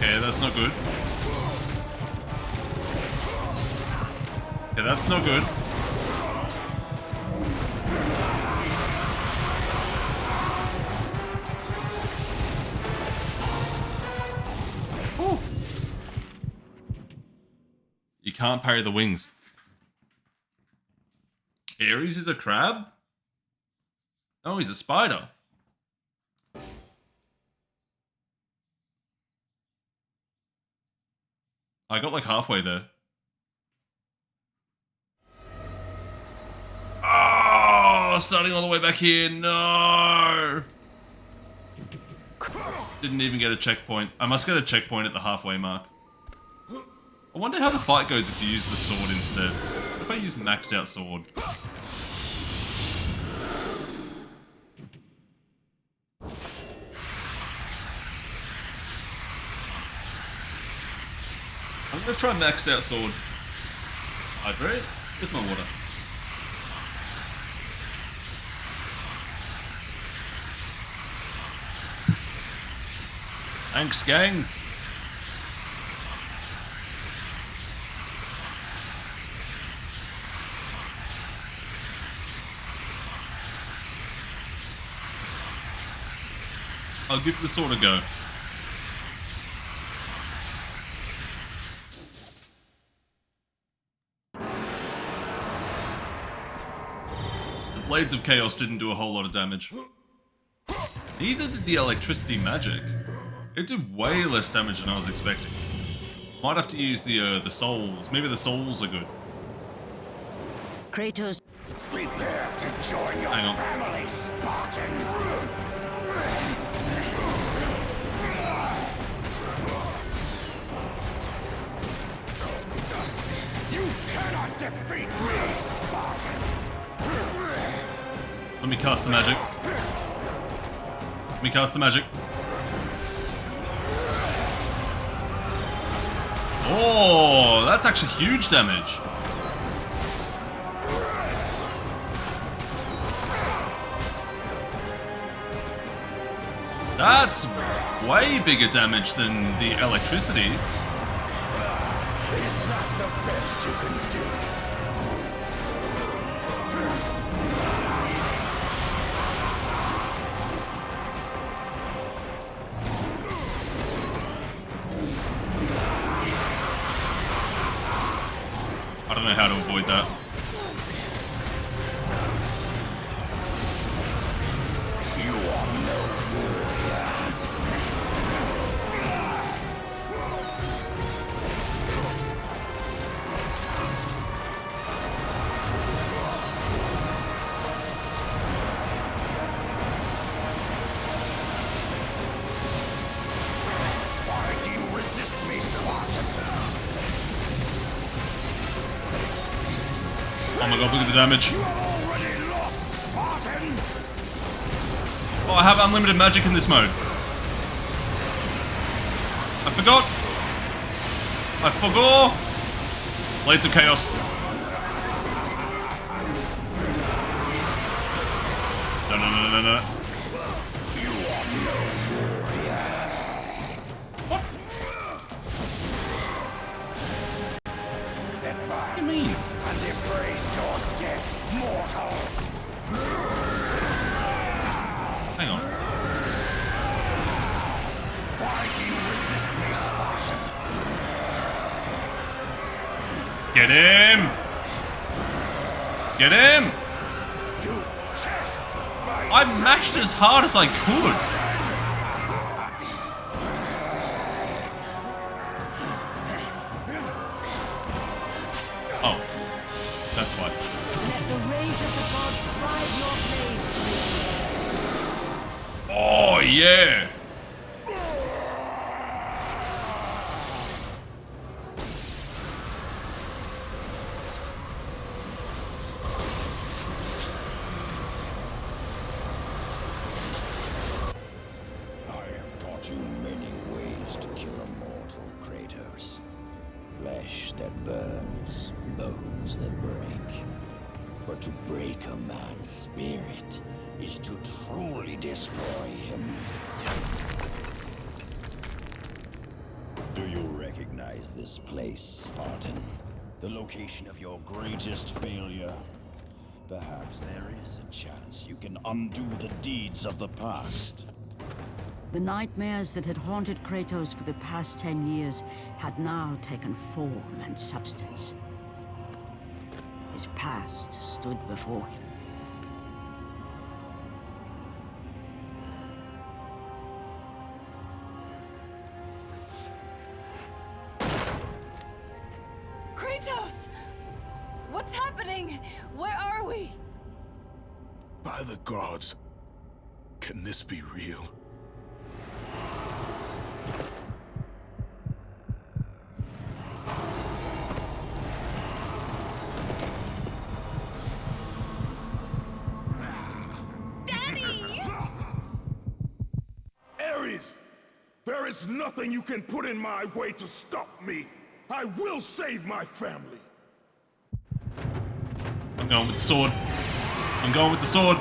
S1: Okay, that's not good. Okay, that's not good. Ooh. You can't parry the wings. Ares is a crab? Oh, he's a spider. I got like halfway there. Oh, starting all the way back here. No. Didn't even get a checkpoint. I must get a checkpoint at the halfway mark. I wonder how the fight goes if you use the sword instead. What if I use maxed out sword? I'm gonna try maxed out sword. Hydrate? Here's my water. Thanks, gang. I'll give the sword a go. The Blades of Chaos didn't do a whole lot of damage. Neither did the electricity magic. It did way less damage than I was expecting. Might have to use the souls. Maybe the souls are good.
S5: Kratos.
S9: Prepare to join your
S1: Hang on.
S9: family, Spartan. You cannot defeat me, Spartans.
S1: Let me cast the magic. Let me cast the magic. Oh, that's actually huge damage. That's way bigger damage than the electricity.
S9: Is that the best you can do?
S1: I don't know how to avoid that.
S9: You are no warrior. Why do you resist me, Spartan?
S1: Oh my god, look at the damage.
S9: You have already lost, Spartan!
S1: Oh, I have unlimited magic in this mode. I forgot. I forgot. Blades of Chaos. No.
S9: You are no warrior.
S1: What?
S9: Advance
S1: do you mean?
S9: and embrace your death, mortal.
S1: Hang on.
S9: Why do you resist me, Spartan?
S1: Get him! Get him!
S9: You test my
S1: I mashed as hard as I could. Oh. That's why.
S2: Let the rage of the gods drive your blades, Kratos.
S1: Oh, yeah!
S9: I have taught you many ways to kill a mortal, Kratos. Flesh that burns, bones that break. But to break a man's spirit is to truly destroy him. Do you recognize this place, Spartan? The location of your greatest failure? Perhaps there is a chance you can undo the deeds of the past.
S5: The nightmares that had haunted Kratos for the past 10 years had now taken form and substance. His past stood before him.
S13: Kratos! What's happening? Where are we?
S3: By the gods, can this be real? There is nothing you can put in my way to stop me. I will save my family.
S1: I'm going with the sword. I'm going with the sword.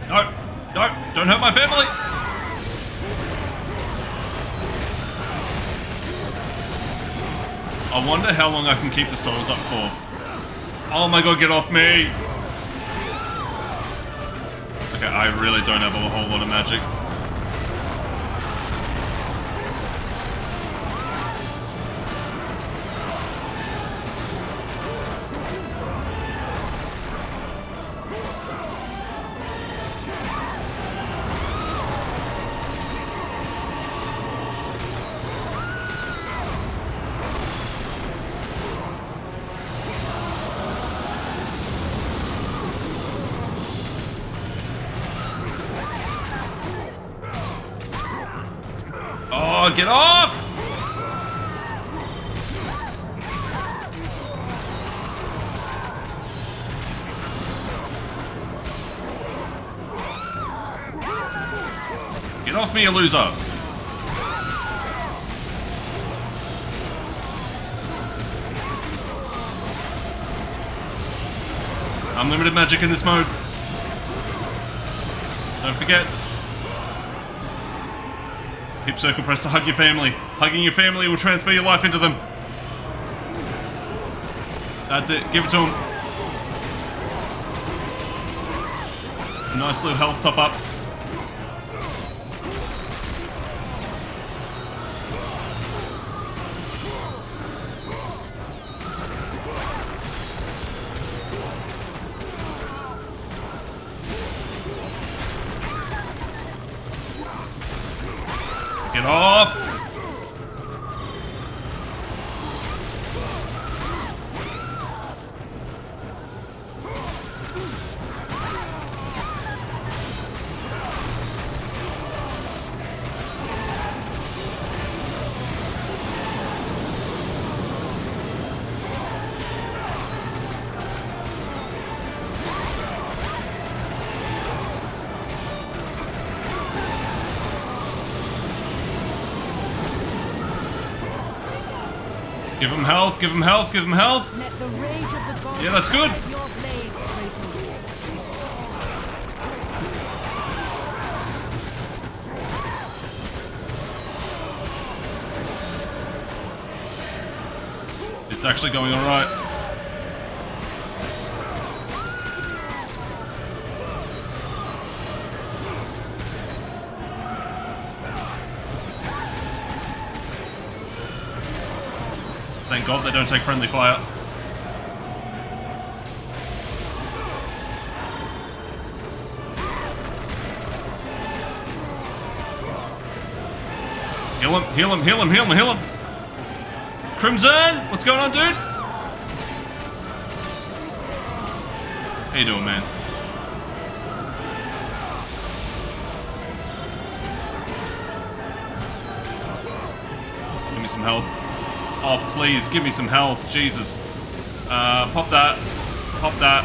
S1: No, no, don't hurt my family. I wonder how long I can keep the souls up for. Oh my god, get off me! Okay, I really don't have a whole lot of magic. Oh, get off! Get off me, you loser! Unlimited magic in this mode. Don't forget. Keep circle press to hug your family. Hugging your family will transfer your life into them. That's it. Give it to them. Nice little health top up. Get off! Give him health, give him health, give him health.
S2: Let the rage of the gods
S1: Yeah, that's good.
S2: spread your blades, Kratos.
S1: It's actually going alright. Thank God they don't take friendly fire. Heal him, heal him, heal him, heal him, heal him! Crimson! What's going on, dude? How you doing, man? Give me some health. Oh, please, give me some health. Jesus. Pop that. Pop that.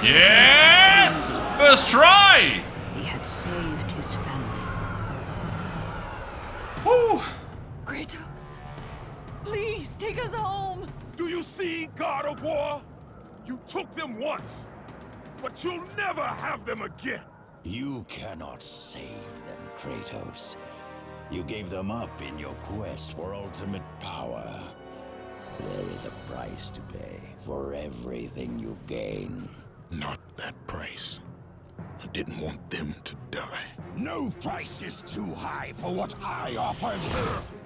S1: Yes! First try!
S5: He had saved his family.
S1: Woo!
S13: Kratos, please take us home.
S3: Do you see, God of War? You took them once, but you'll never have them again.
S9: You cannot save them, Kratos. You gave them up in your quest for ultimate power. There is a price to pay for everything you gain.
S3: Not that price. I didn't want them to die.
S9: No price is too high for what I offered.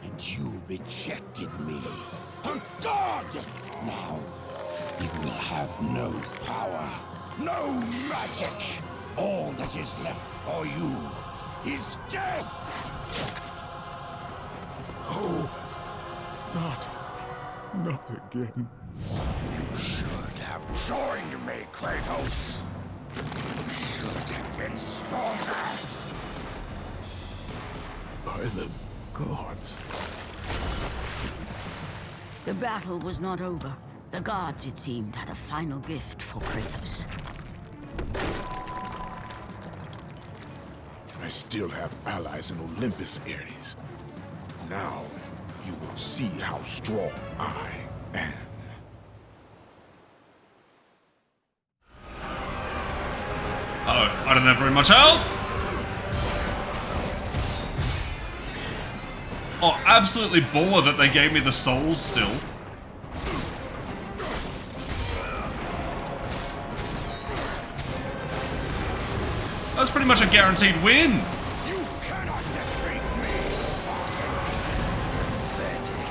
S9: And you rejected me. A god! Now, you will have no power, no magic. All that is left for you is death!
S3: Oh, not again.
S9: You should have joined me, Kratos. You should have been stronger.
S3: By the gods.
S5: The battle was not over. The gods, it seemed, had a final gift for Kratos.
S3: I still have allies in Olympus, Ares. Now, you will see how strong I am.
S1: Oh, I don't have very much health. Oh, absolutely baller that they gave me the souls still. That's pretty much a guaranteed win.
S9: You cannot defeat me, Pathetic.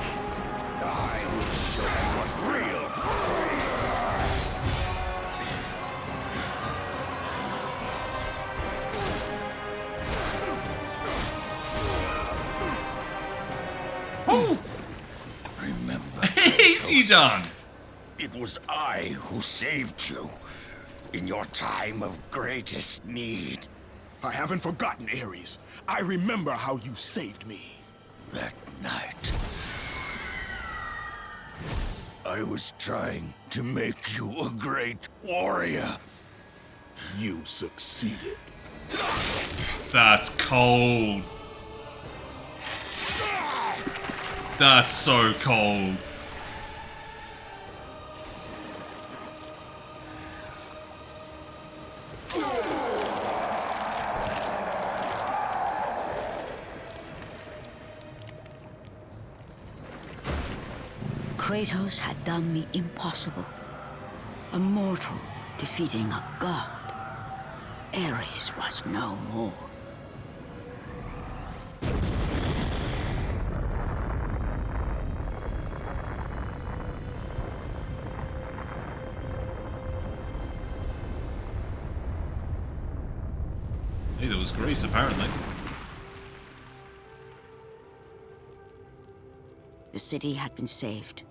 S9: I will show you what's real. Remember,
S1: Easy done.
S9: it was I who saved you in your time of greatest need.
S3: I haven't forgotten, Ares. I remember how you saved me.
S9: That night, I was trying to make you a great warrior.
S3: You succeeded.
S1: That's cold. That's so cold.
S5: Kratos had done the impossible. A mortal defeating a god. Ares was no more.
S1: Hey, there was Greece, apparently.
S5: The city had been saved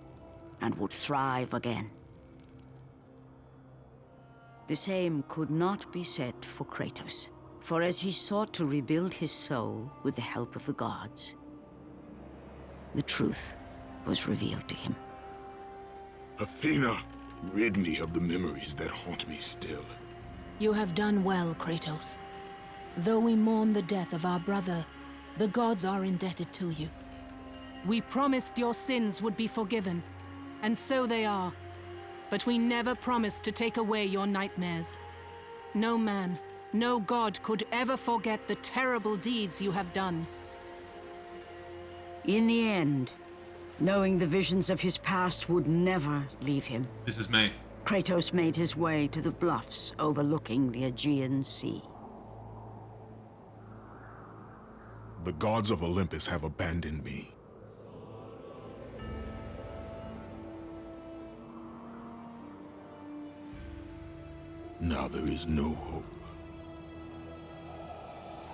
S5: and would thrive again. The same could not be said for Kratos, for as he sought to rebuild his soul with the help of the gods, the truth was revealed to him.
S3: Athena, rid me of the memories that haunt me still.
S2: You have done well, Kratos. Though we mourn the death of our brother, the gods are indebted to you. We promised your sins would be forgiven, and so they are. But we never promised to take away your nightmares. No man, no god could ever forget the terrible deeds you have done.
S5: In the end, knowing the visions of his past would never leave him,
S1: This is me.
S5: Kratos made his way to the bluffs overlooking the Aegean Sea.
S3: The gods of Olympus have abandoned me. Now there is no hope.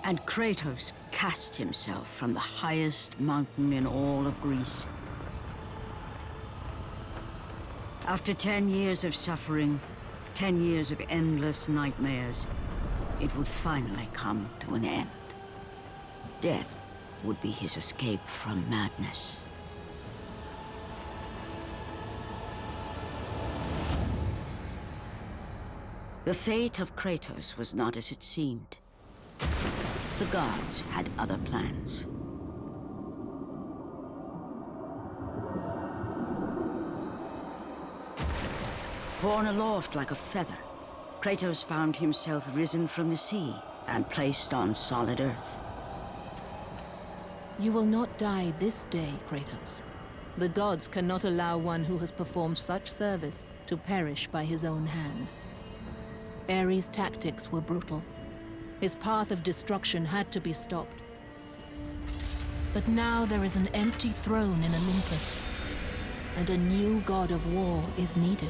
S5: And Kratos cast himself from the highest mountain in all of Greece. After 10 years of suffering, 10 years of endless nightmares, it would finally come to an end. Death would be his escape from madness. The fate of Kratos was not as it seemed. The gods had other plans. Borne aloft like a feather, Kratos found himself risen from the sea and placed on solid earth.
S2: You will not die this day, Kratos. The gods cannot allow one who has performed such service to perish by his own hand. Ares' tactics were brutal. His path of destruction had to be stopped. But now there is an empty throne in Olympus, and a new god of war is needed.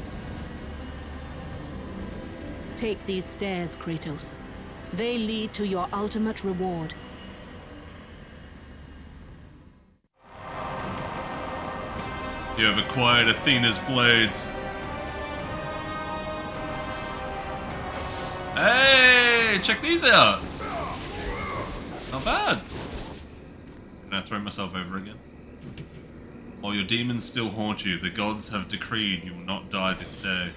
S2: Take these stairs, Kratos. They lead to your ultimate reward.
S1: You have acquired Athena's blades. Hey, check these out. Not bad. Can I throw myself over again? While your demons still haunt you, the gods have decreed you will not die this day.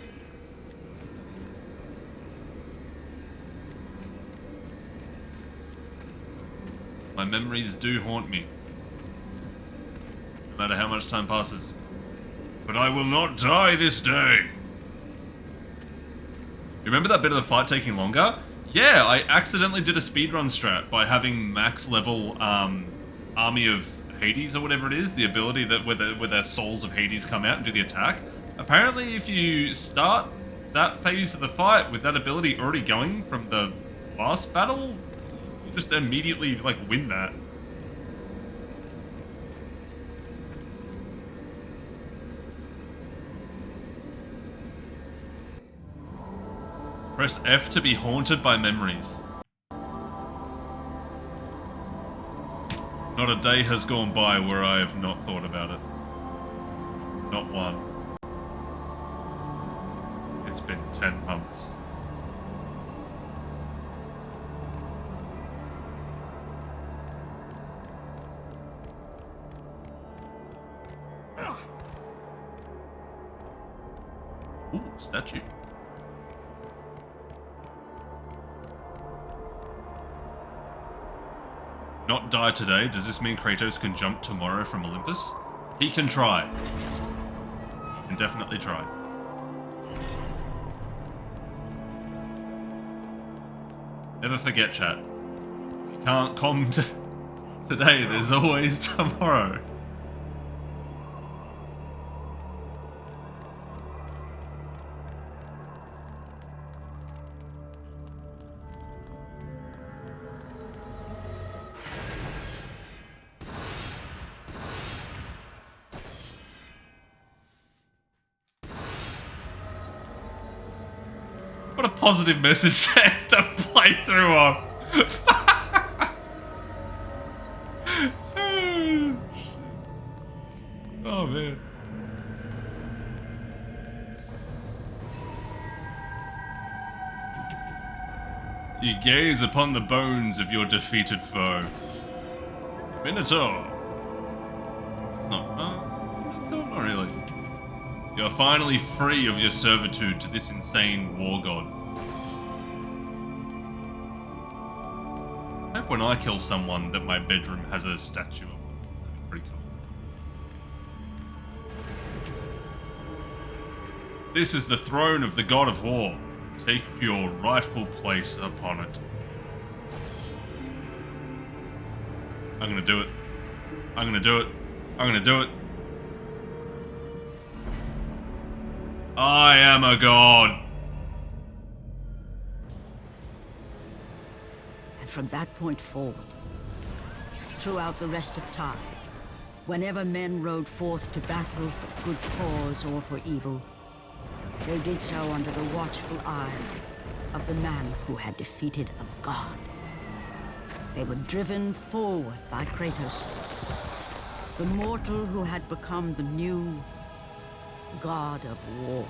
S1: My memories do haunt me, no matter how much time passes. But I will not die this day! Remember that bit of the fight taking longer? Yeah, I accidentally did a speedrun strat by having max level Army of Hades or whatever it is, the ability that where the souls of Hades come out and do the attack. Apparently if you start that phase of the fight with that ability already going from the last battle, you just immediately like win that. Press F to be haunted by memories. Not a day has gone by where I have not thought about it. Not one. It's been 10 months. Ooh, statue. Not die today? Does this mean Kratos can jump tomorrow from Olympus? He can try. He can definitely try. Never forget, chat. If you can't come today, there's always tomorrow. What a positive message to end the playthrough on. Oh man. You gaze upon the bones of your defeated foe. Minotaur. It's not. Minotaur? Not really. You are finally free of your servitude to this insane war god. I hope when I kill someone that my bedroom has a statue of them. That'd be pretty cool. This is the throne of the god of war. Take your rightful place upon it. I'm gonna do it. I'm gonna do it. I'm gonna do it. I am a god.
S5: And from that point forward, throughout the rest of time, whenever men rode forth to battle for good cause or for evil, they did so under the watchful eye of the man who had defeated a god. They were driven forward by Kratos, the mortal who had become the new god of war.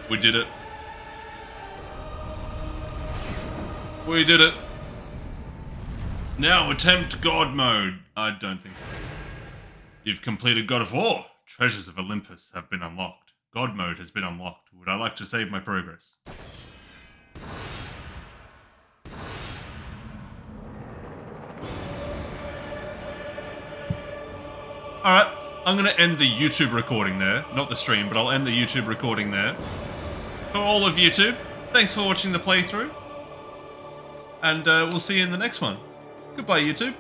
S1: We did it. We did it. Now attempt God mode. I don't think so. You've completed God of War. Treasures of Olympus have been unlocked. God mode has been unlocked. Would I like to save my progress? Alright, I'm going to end the YouTube recording there. Not the stream, but I'll end the YouTube recording there. For all of YouTube, thanks for watching the playthrough. And we'll see you in the next one. Goodbye, YouTube.